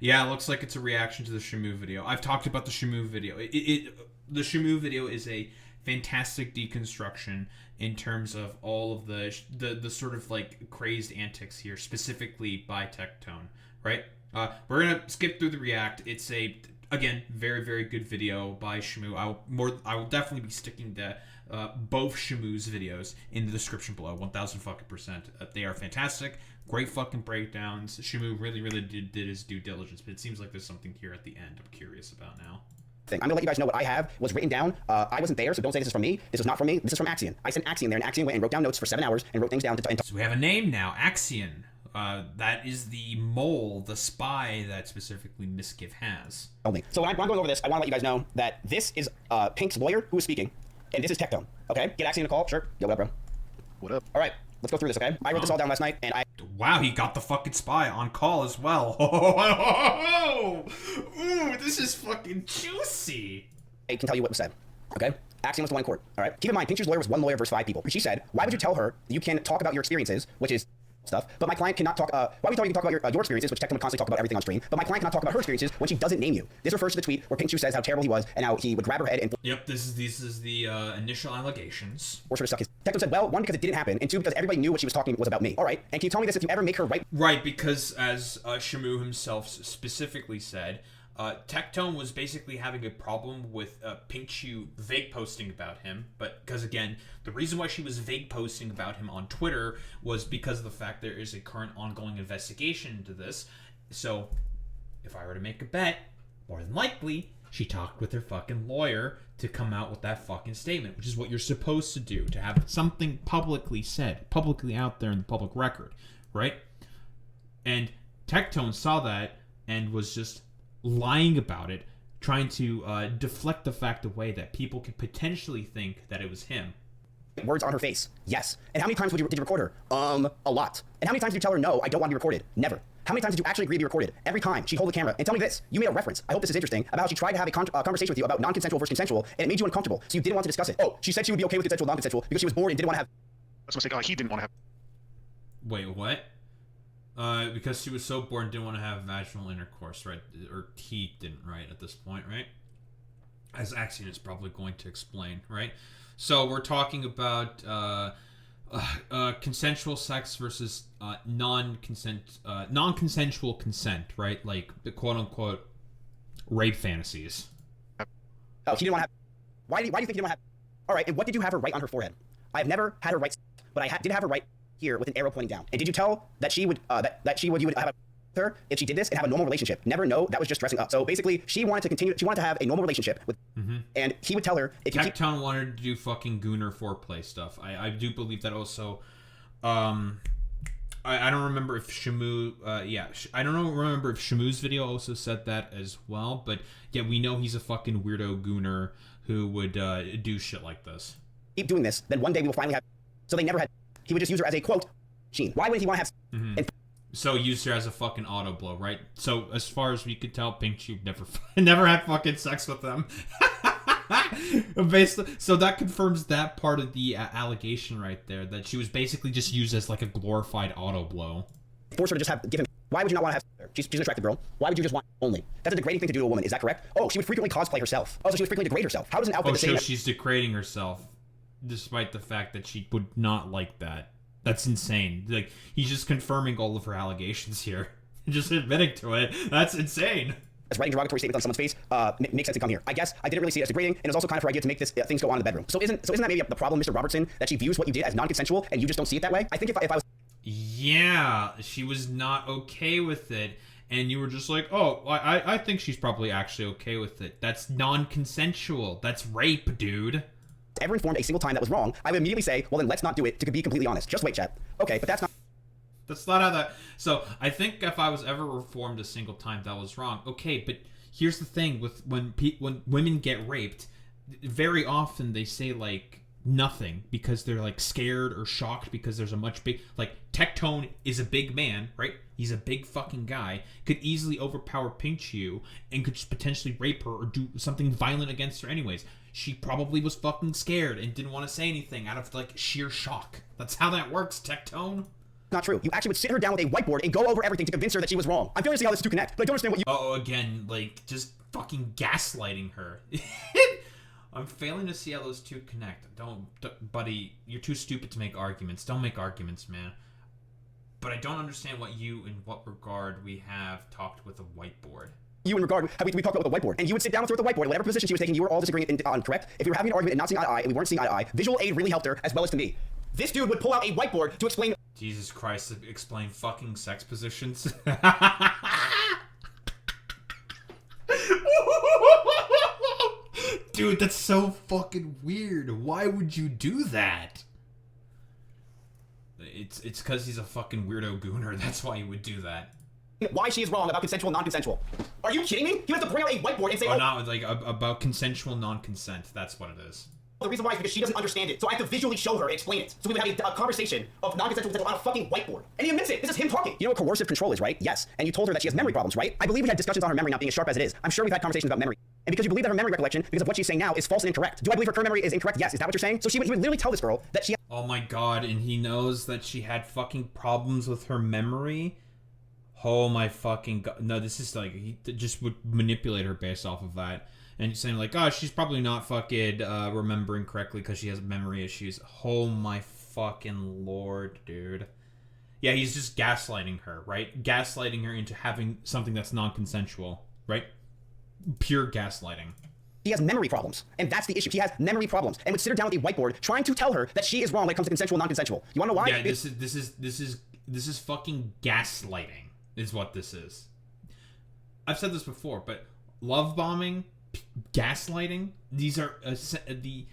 Yeah, it looks like it's a reaction to the Shamu video. I've talked about the Shamu video. The Shamu video is a fantastic deconstruction in terms of all of the sort of, like, crazed antics here, specifically by Tectone, right? We're gonna skip through the react. It's a, again, very, very good video by Shamu. I will definitely be sticking to both Shamu's videos in the description below, 1000%. They are fantastic, great fucking breakdowns. Shamu really, really did his due diligence, but it seems like there's something here at the end I'm curious about now. I'm gonna let you guys know what I have was written down. I wasn't there, so don't say this is from me. This is not from me. This is from Axion. I sent Axion there, and Axion went and wrote down notes for 7 hours and wrote things down. So we have a name now, Axion. That is the mole, the spy that specifically Mizkif has. So when I'm going over this, I want to let you guys know that this is Pink's lawyer who is speaking, and this is Tectone. Okay, get Axion a call. Sure. Yo, what up, bro? What up? All right, let's go through this. Okay, I wrote this all down last night, and Wow, he got the fucking spy on call as well. Ooh, this is fucking juicy. I can tell you what was said, okay? Axiom was the one in court, all right? Keep in mind, Pinkchu's lawyer was one lawyer versus 5 people. She said, why would you tell her you can talk about your experiences, which is stuff, but my client cannot talk, why would you tell her you can talk about your experiences, which Tectone would constantly talk about everything on stream, but my client cannot talk about her experiences when she doesn't name you. This refers to the tweet where Pinkchyu says how terrible he was and how he would grab her head and... Yep, this is the initial allegations. Or sort of suck his... Tectone said, well, 1, because it didn't happen, and 2, because everybody knew what she was talking was about me. All right, and can you tell me this if you ever make her right... Right, because as Shamu himself specifically said, Tectone was basically having a problem with Pinkchyu vague posting about him, but because, again, the reason why she was vague posting about him on Twitter was because of the fact there is a current ongoing investigation into this. So, if I were to make a bet, more than likely, she talked with her fucking lawyer to come out with that fucking statement, which is what you're supposed to do, to have something publicly said, publicly out there in the public record, right? And Tectone saw that and was just lying about it, trying to deflect the fact away that people could potentially think that it was him. Words on her face, yes. And how many times did you record her? A lot. And how many times did you tell her, no, I don't want to be recorded? Never. How many times did you actually agree to be recorded? Every time she'd hold the camera and tell me this. You made a reference. I hope this is interesting about how she tried to have a conversation with you about non-consensual versus consensual, and it made you uncomfortable, so you didn't want to discuss it. Oh, she said she would be okay with consensual, non-consensual because she was bored and didn't want to have. That's a mistake. He didn't want to have. Wait, what? Because she was so bored and didn't want to have vaginal intercourse, right? Or he didn't, right? At this point, right? As Axion is probably going to explain, right? So we're talking about consensual sex versus non-consensual consent, right? Like the quote-unquote rape fantasies. Oh, she didn't want to have. Why do you think you didn't want to have? All right, and what did you have her write on her forehead? I have never had her write, but I did have her write here with an arrow pointing down. And did you tell that she would you would have her if she did this and have a normal relationship? Never, no, that was just dressing up. So basically, she wanted to continue. She wanted to have a normal relationship with, and he would tell her if you Tectone wanted to do fucking gooner foreplay stuff. I do believe that also. I don't remember if Shamu. I don't remember if Shamu's video also said that as well. But yeah, we know he's a fucking weirdo gooner who would do shit like this. Keep doing this, then one day we will finally have. So they never had. He would just use her as a quote machine. Why would he want to have? And so use her as a fucking auto blow, right? So as far as we could tell, Pinkchyu never had fucking sex with them. Basically, so that confirms that part of the allegation right there, that she was basically just used as like a glorified auto blow. Force her to just give him. Why would you not want to have? She's an attractive girl. Why would you just want only? That's a degrading thing to do to a woman. Is that correct? Oh, she would frequently cosplay herself. Oh, so she would frequently degrade herself. How does an outfit the same? So she's degrading herself, despite the fact that she would not like that. That's insane. Like, he's just confirming all of her allegations here. Just admitting to it. That's insane. As writing derogatory statements on someone's face makes sense to come here. I guess I didn't really see it as degrading, and it was also kind of her idea to make this things go on in the bedroom. So isn't that maybe the problem, Mr. Robertson, that she views what you did as non-consensual and you just don't see it that way? I think if I was... Yeah, she was not okay with it, and you were just like, oh, I think she's probably actually okay with it. That's non-consensual. That's rape, dude. Ever informed a single time that was wrong, I would immediately say, well, then let's not do it, to be completely honest. Just wait, chat. Okay, but that's not... That's not how that... So, I think if I was ever reformed a single time, that was wrong. Okay, but here's the thing. With when women get raped, very often they say, like, nothing because they're, like, scared or shocked because there's a much big... Like, Tectone is a big man, right? He's a big fucking guy. Could easily overpower Pinkchyu and could just potentially rape her or do something violent against her anyways. She probably was fucking scared and didn't want to say anything out of, like, sheer shock. That's how that works, Tectone. Not true. You actually would sit her down with a whiteboard and go over everything to convince her that she was wrong. I'm failing to see how this two connect, but I don't understand what you... Oh, again, like, just fucking gaslighting her. I'm failing to see how those two connect. Don't, buddy, you're too stupid to make arguments. Don't make arguments, man. But I don't understand in what regard we have talked with a whiteboard. You in regard, we talked about with a whiteboard, and you would sit down with her with a whiteboard, whatever position she was taking, you were all disagreeing on, correct? If you were having an argument and not seeing eye to eye, and we weren't seeing eye to eye, visual aid really helped her, as well as to me. This dude would pull out a whiteboard to explain... Jesus Christ, to explain fucking sex positions. Dude, that's so fucking weird. Why would you do that? It's because he's a fucking weirdo gooner. That's why he would do that. Why she is wrong about consensual, non-consensual. Are you kidding me? He has to bring out a whiteboard and say... Oh, no, like, about consensual non-consent. That's what it is. The reason why is because she doesn't understand it. So I have to visually show her and explain it. So we would have a conversation of non-consensual on a fucking whiteboard. And he admits it. This is him talking. You know what coercive control is, right? Yes. And you told her that she has memory problems, right? I believe we had discussions on her memory not being as sharp as it is. I'm sure we've had conversations about memory. And because you believe that her memory recollection, because of what she's saying now, is false and incorrect. Do I believe her current memory is incorrect? Yes. Is that what you're saying? So he would literally tell this girl that she... Oh my god, and he knows that she had fucking problems with her memory? Oh my fucking god. No, this is like, he just would manipulate her based off of that. And saying like, oh, she's probably not fucking remembering correctly because she has memory issues. Oh my fucking lord, dude. Yeah, he's just gaslighting her, right? Gaslighting her into having something that's non-consensual, right? Pure gaslighting. He has memory problems, and that's the issue. He has memory problems, and would sit her down with a whiteboard trying to tell her that she is wrong when it comes to consensual, non-consensual. You wanna know why? Yeah, this is fucking gaslighting, is what this is. I've said this before, but love bombing, gaslighting, these are the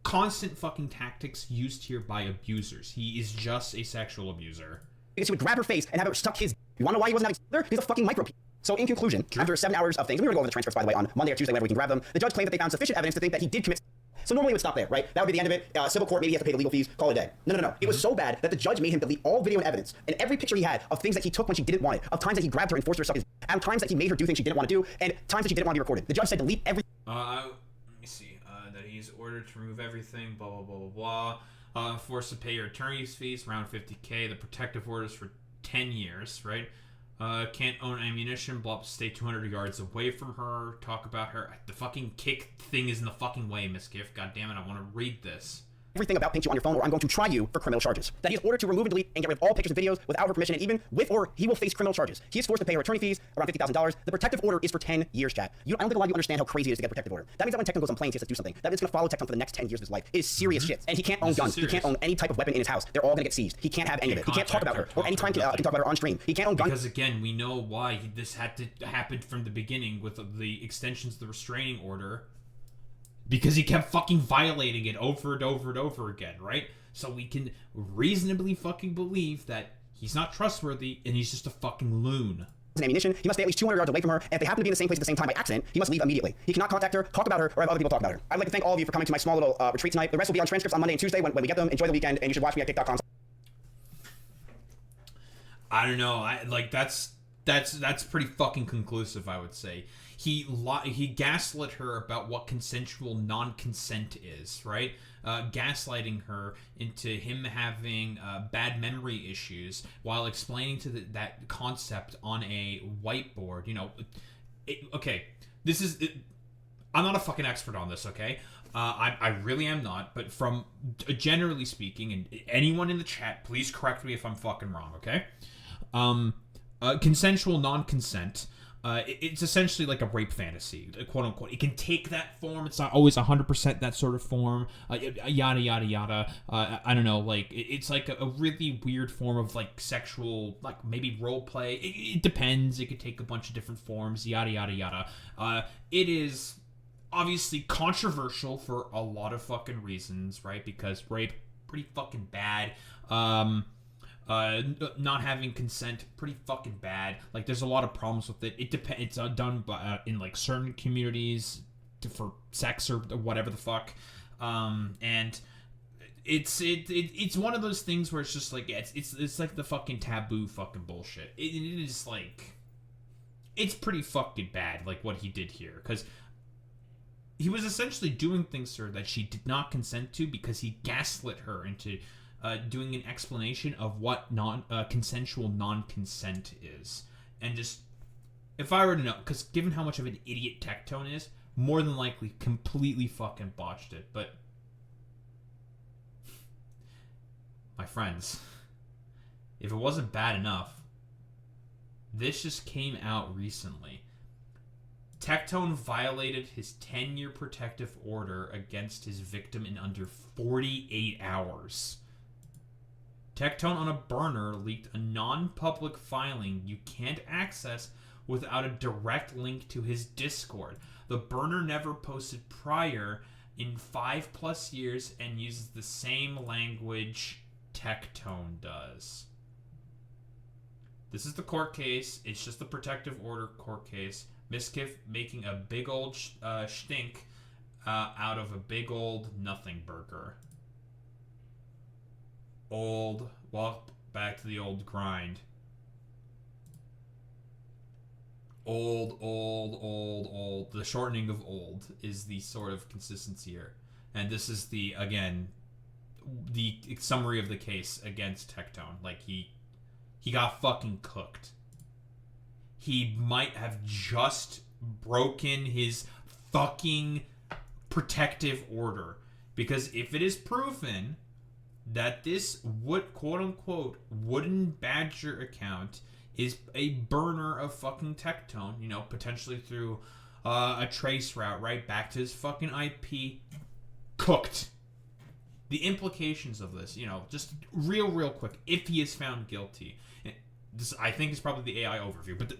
constant fucking tactics used here by abusers. He is just a sexual abuser. Because he would grab her face and have her suck his... You wanna know why he wasn't having... There? He's a fucking micro... So in conclusion, after 7 hours of things, and we were going to go over the transcripts by the way on Monday or Tuesday whenever we can grab them, the judge claimed that they found sufficient evidence to think that he did commit... So normally it would stop there, right? That would be the end of it. Civil court, maybe he has to pay the legal fees, call it a day. No. It was so bad that the judge made him delete all video and evidence and every picture he had of things that he took when she didn't want it, of times that he grabbed her and forced her to suck his, and times that he made her do things she didn't want to do, and times that she didn't want to be recorded. The judge said delete every. Let me see. That he's ordered to remove everything. Blah blah blah blah blah. Forced to pay your attorney's fees around $50K. The protective orders for 10 years, right? Can't own ammunition. Blah. Stay 200 yards away from her. Talk about her. The fucking kick thing is in the fucking way, Mizkif. God damn it! I want to read this. Everything about Pinkchyu on your phone, or I'm going to try you for criminal charges. That he is ordered to remove and delete and get rid of all pictures and videos without her permission, and even with or he will face criminal charges. He is forced to pay her attorney fees around $50,000. The protective order is for 10 years, chat. I don't think a lot of you understand how crazy it is to get a protective order. That means that when Tectone goes on planes, he has to do something. That means it's going to follow Tectone for the next 10 years of his life. It is serious shit. And he can't own guns. He can't own any type of weapon in his house. They're all going to get seized. He can't have any of it. He can't talk about her, or anytime can talk about her on stream. He can't own guns. Because again, we know why this had to happen from the beginning with the extensions of the restraining order. Because he kept fucking violating it over and over and over again, right? So we can reasonably fucking believe that he's not trustworthy and he's just a fucking loon. Ammunition, he must stay at least 200 yards away from her, and if they happen to be in the same place at the same time by accident, he must leave immediately. He cannot contact her, talk about her, or have other people talk about her. I'd like to thank all of you for coming to my small little retreat tonight. The rest will be on transcripts on Monday and Tuesday when we get them. Enjoy the weekend, and you should watch me at TikTok. I don't know. That's pretty fucking conclusive, I would say. He gaslit her about what consensual non-consent is, right? Gaslighting her into him having bad memory issues while explaining to that concept on a whiteboard. You know, okay, this is. I'm not a fucking expert on this, okay? I really am not, but from generally speaking, and anyone in the chat, please correct me if I'm fucking wrong, okay? Consensual non-consent. It's essentially like a rape fantasy, quote unquote. It can take that form. It's not always 100% that sort of form. Yada yada yada. I don't know. Like it's like a really weird form of like sexual, like maybe role play. It depends. It could take a bunch of different forms. Yada yada yada. It is obviously controversial for a lot of fucking reasons, right? Because rape, pretty fucking bad. Not having consent, pretty fucking bad. Like, there's a lot of problems with it. It's done by, in like certain communities for sex or whatever the fuck. And it's one of those things where it's just like it's like the fucking taboo fucking bullshit. It is like it's pretty fucking bad, like what he did here, because he was essentially doing things to her that she did not consent to because he gaslit her into doing an explanation of what consensual non-consent is. And just, if I were to know, because given how much of an idiot Tectone is, more than likely completely fucking botched it. But, my friends, if it wasn't bad enough, this just came out recently. Tectone violated his 10-year protective order against his victim in under 48 hours. Tectone on a burner leaked a non-public filing you can't access without a direct link to his Discord. The burner never posted prior in 5+ years and uses the same language Tectone does. This is the court case. It's just the protective order court case. Mizkif making a big old stink out of a big old nothing burger. Back to the old grind. Old. The shortening of old is the sort of consistency here. And this is the summary of the case against Tectone. Like, he got fucking cooked. He might have just broken his fucking protective order. Because if it is proven that this quote-unquote wooden badger account is a burner of fucking Tectone, you know, potentially through a trace route right back to his fucking IP, cooked. The implications of this, you know, just real quick, if he is found guilty, this I think is probably the AI overview, but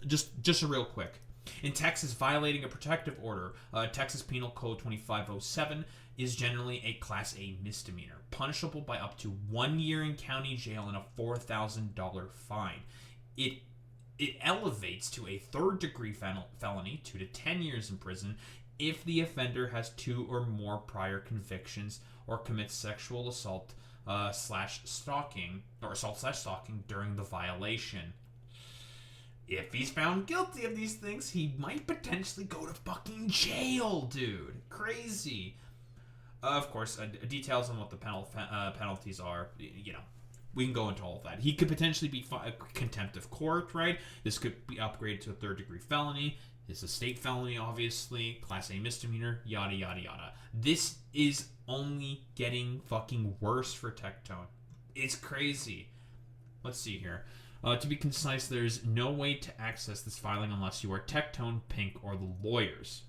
just a real quick. In Texas, violating a protective order, Texas Penal Code 2507, is generally a Class A misdemeanor, punishable by up to 1 year in county jail and a $4,000 fine. It it elevates to a third-degree felony, 2 to 10 years in prison, if the offender has 2 or more prior convictions or commits sexual assault slash stalking during the violation. If he's found guilty of these things, he might potentially go to fucking jail, dude. Crazy. Of course, details on what the penalties are, we can go into all of that. He could potentially be contempt of court, right? This could be upgraded to a third-degree felony. It's a state felony, obviously. Class A misdemeanor, yada, yada, yada. This is only getting fucking worse for Tectone. It's crazy. Let's see here. To be concise, there's no way to access this filing unless you are Tectone, Pink, or the lawyers.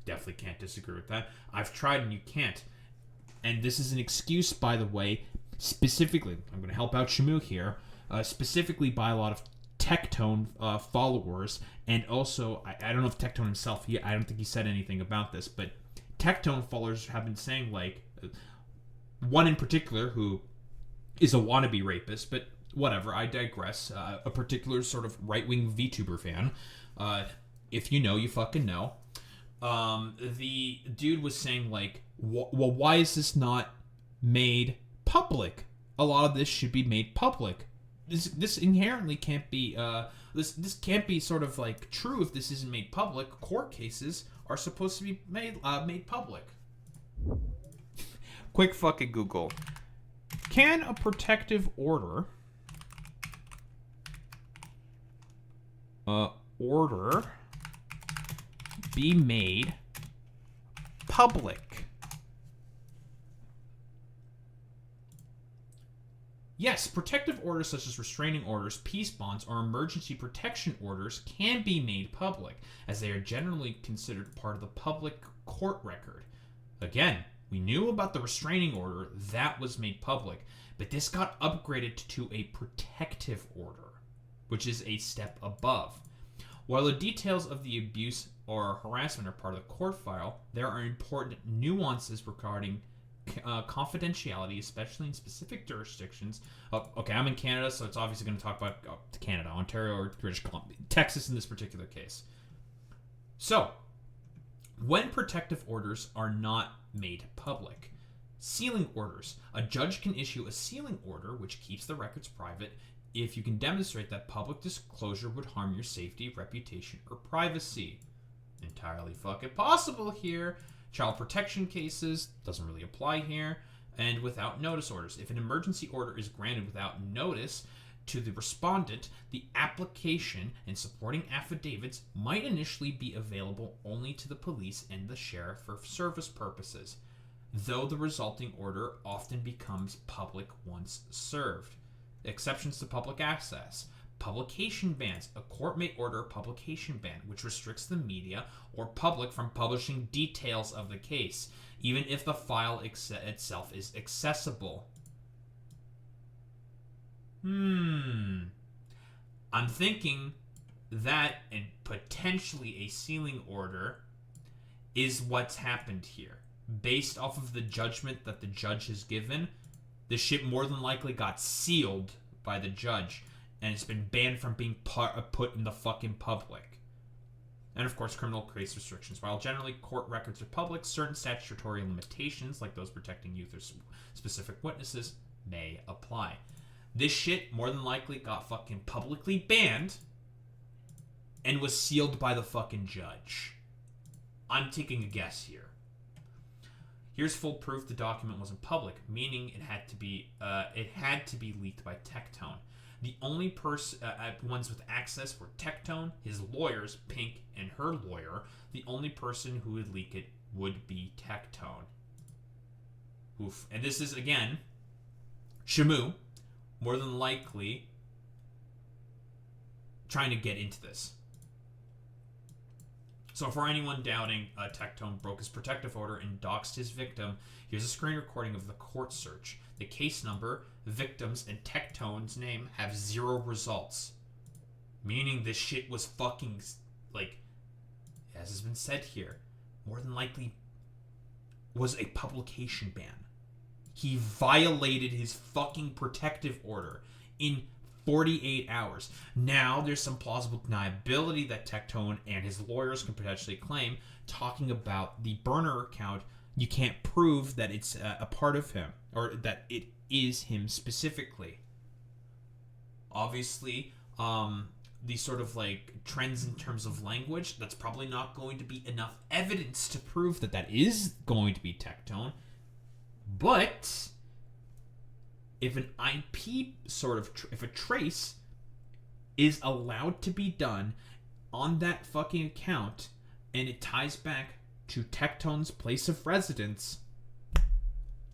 Definitely can't disagree with that. I've tried and you can't. And this is an excuse, by the way, specifically, I'm going to help out Shamu here, specifically by a lot of Tectone followers, and also, I don't know if Tectone himself, I don't think he said anything about this, but Tectone followers have been saying, like, one in particular who is a wannabe rapist, but whatever, I digress. A particular sort of right-wing VTuber fan. If you know, you fucking know. The dude was saying, like, well, why is this not made public? A lot of this should be made public. This inherently can't be, this can't be sort of, like, true if this isn't made public. Court cases are supposed to be made public. Quick fucking Google. Can a protective order be made public? Yes, protective orders such as restraining orders, peace bonds, or emergency protection orders can be made public, as they are generally considered part of the public court record. Again, we knew about the restraining order, that was made public, but this got upgraded to a protective order, which is a step above. While the details of the abuse or harassment are part of the court file, there are important nuances regarding confidentiality, especially in specific jurisdictions. Okay, I'm in Canada, so it's obviously going to talk about Canada, Ontario, or British Columbia, Texas in this particular case. So, when protective orders are not made public, sealing orders. A judge can issue a sealing order which keeps the records private if you can demonstrate that public disclosure would harm your safety, reputation, or privacy. Entirely fucking possible here. Child protection cases, doesn't really apply here. And without notice orders. If an emergency order is granted without notice to the respondent, the application and supporting affidavits might initially be available only to the police and the sheriff for service purposes, though the resulting order often becomes public once served. Exceptions to public access. Publication bans. A court may order a publication ban, which restricts the media or public from publishing details of the case, even if the file itself is accessible. I'm thinking that, and potentially a sealing order, is what's happened here. Based off of the judgment that the judge has given, the shit more than likely got sealed by the judge, and it's been banned from being put in the fucking public. And of course, criminal case restrictions. While generally court records are public, certain statutory limitations, like those protecting youth or specific witnesses, may apply. This shit more than likely got fucking publicly banned and was sealed by the fucking judge. I'm taking a guess here. Here's full proof the document wasn't public, meaning it had to be leaked by Tectone. The only ones with access were Tectone, his lawyers, Pink, and her lawyer. The only person who would leak it would be Tectone. Oof. And this is, again, Shamu, more than likely trying to get into this. So for anyone doubting, Tectone broke his protective order and doxed his victim, here's a screen recording of the court search. The case number, victims, and Tectone's name have 0 results. Meaning this shit was fucking, like, as has been said here, more than likely was a publication ban. He violated his fucking protective order in 48 hours. Now, there's some plausible deniability that Tectone and his lawyers can potentially claim, talking about the burner account. You can't prove that it's a part of him, or that it is him specifically. Obviously, these sort of like trends in terms of language, that's probably not going to be enough evidence to prove that that is going to be Tectone. But if an IP sort of, if a trace is allowed to be done on that fucking account, and it ties back to Tectone's place of residence,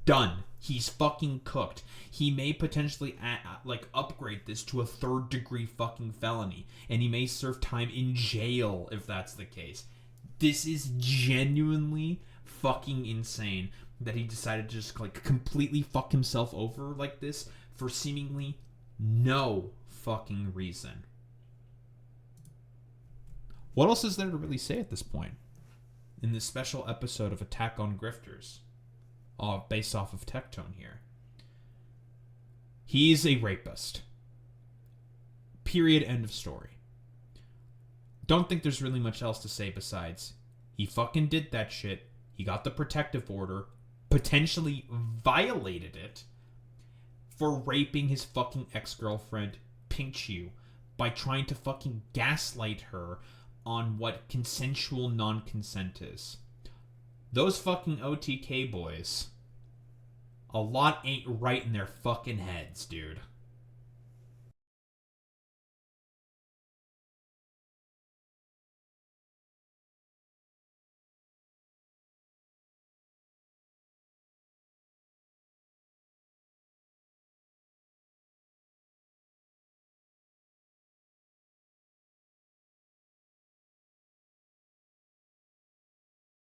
done. He's fucking cooked. He may potentially upgrade this to a 3rd degree fucking felony, and he may serve time in jail if that's the case. This is genuinely fucking insane that he decided to just like completely fuck himself over like this for seemingly no fucking reason. What else is there to really say at this point in this special episode of Attack on Grifters? Based off of Tectone here. He's a rapist. Period. End of story. Don't think there's really much else to say besides he fucking did that shit. He got the protective order, potentially violated it for raping his fucking ex-girlfriend, Pinkchyu, by trying to fucking gaslight her on what consensual non-consent is. Those fucking OTK boys, a lot ain't right in their fucking heads, dude.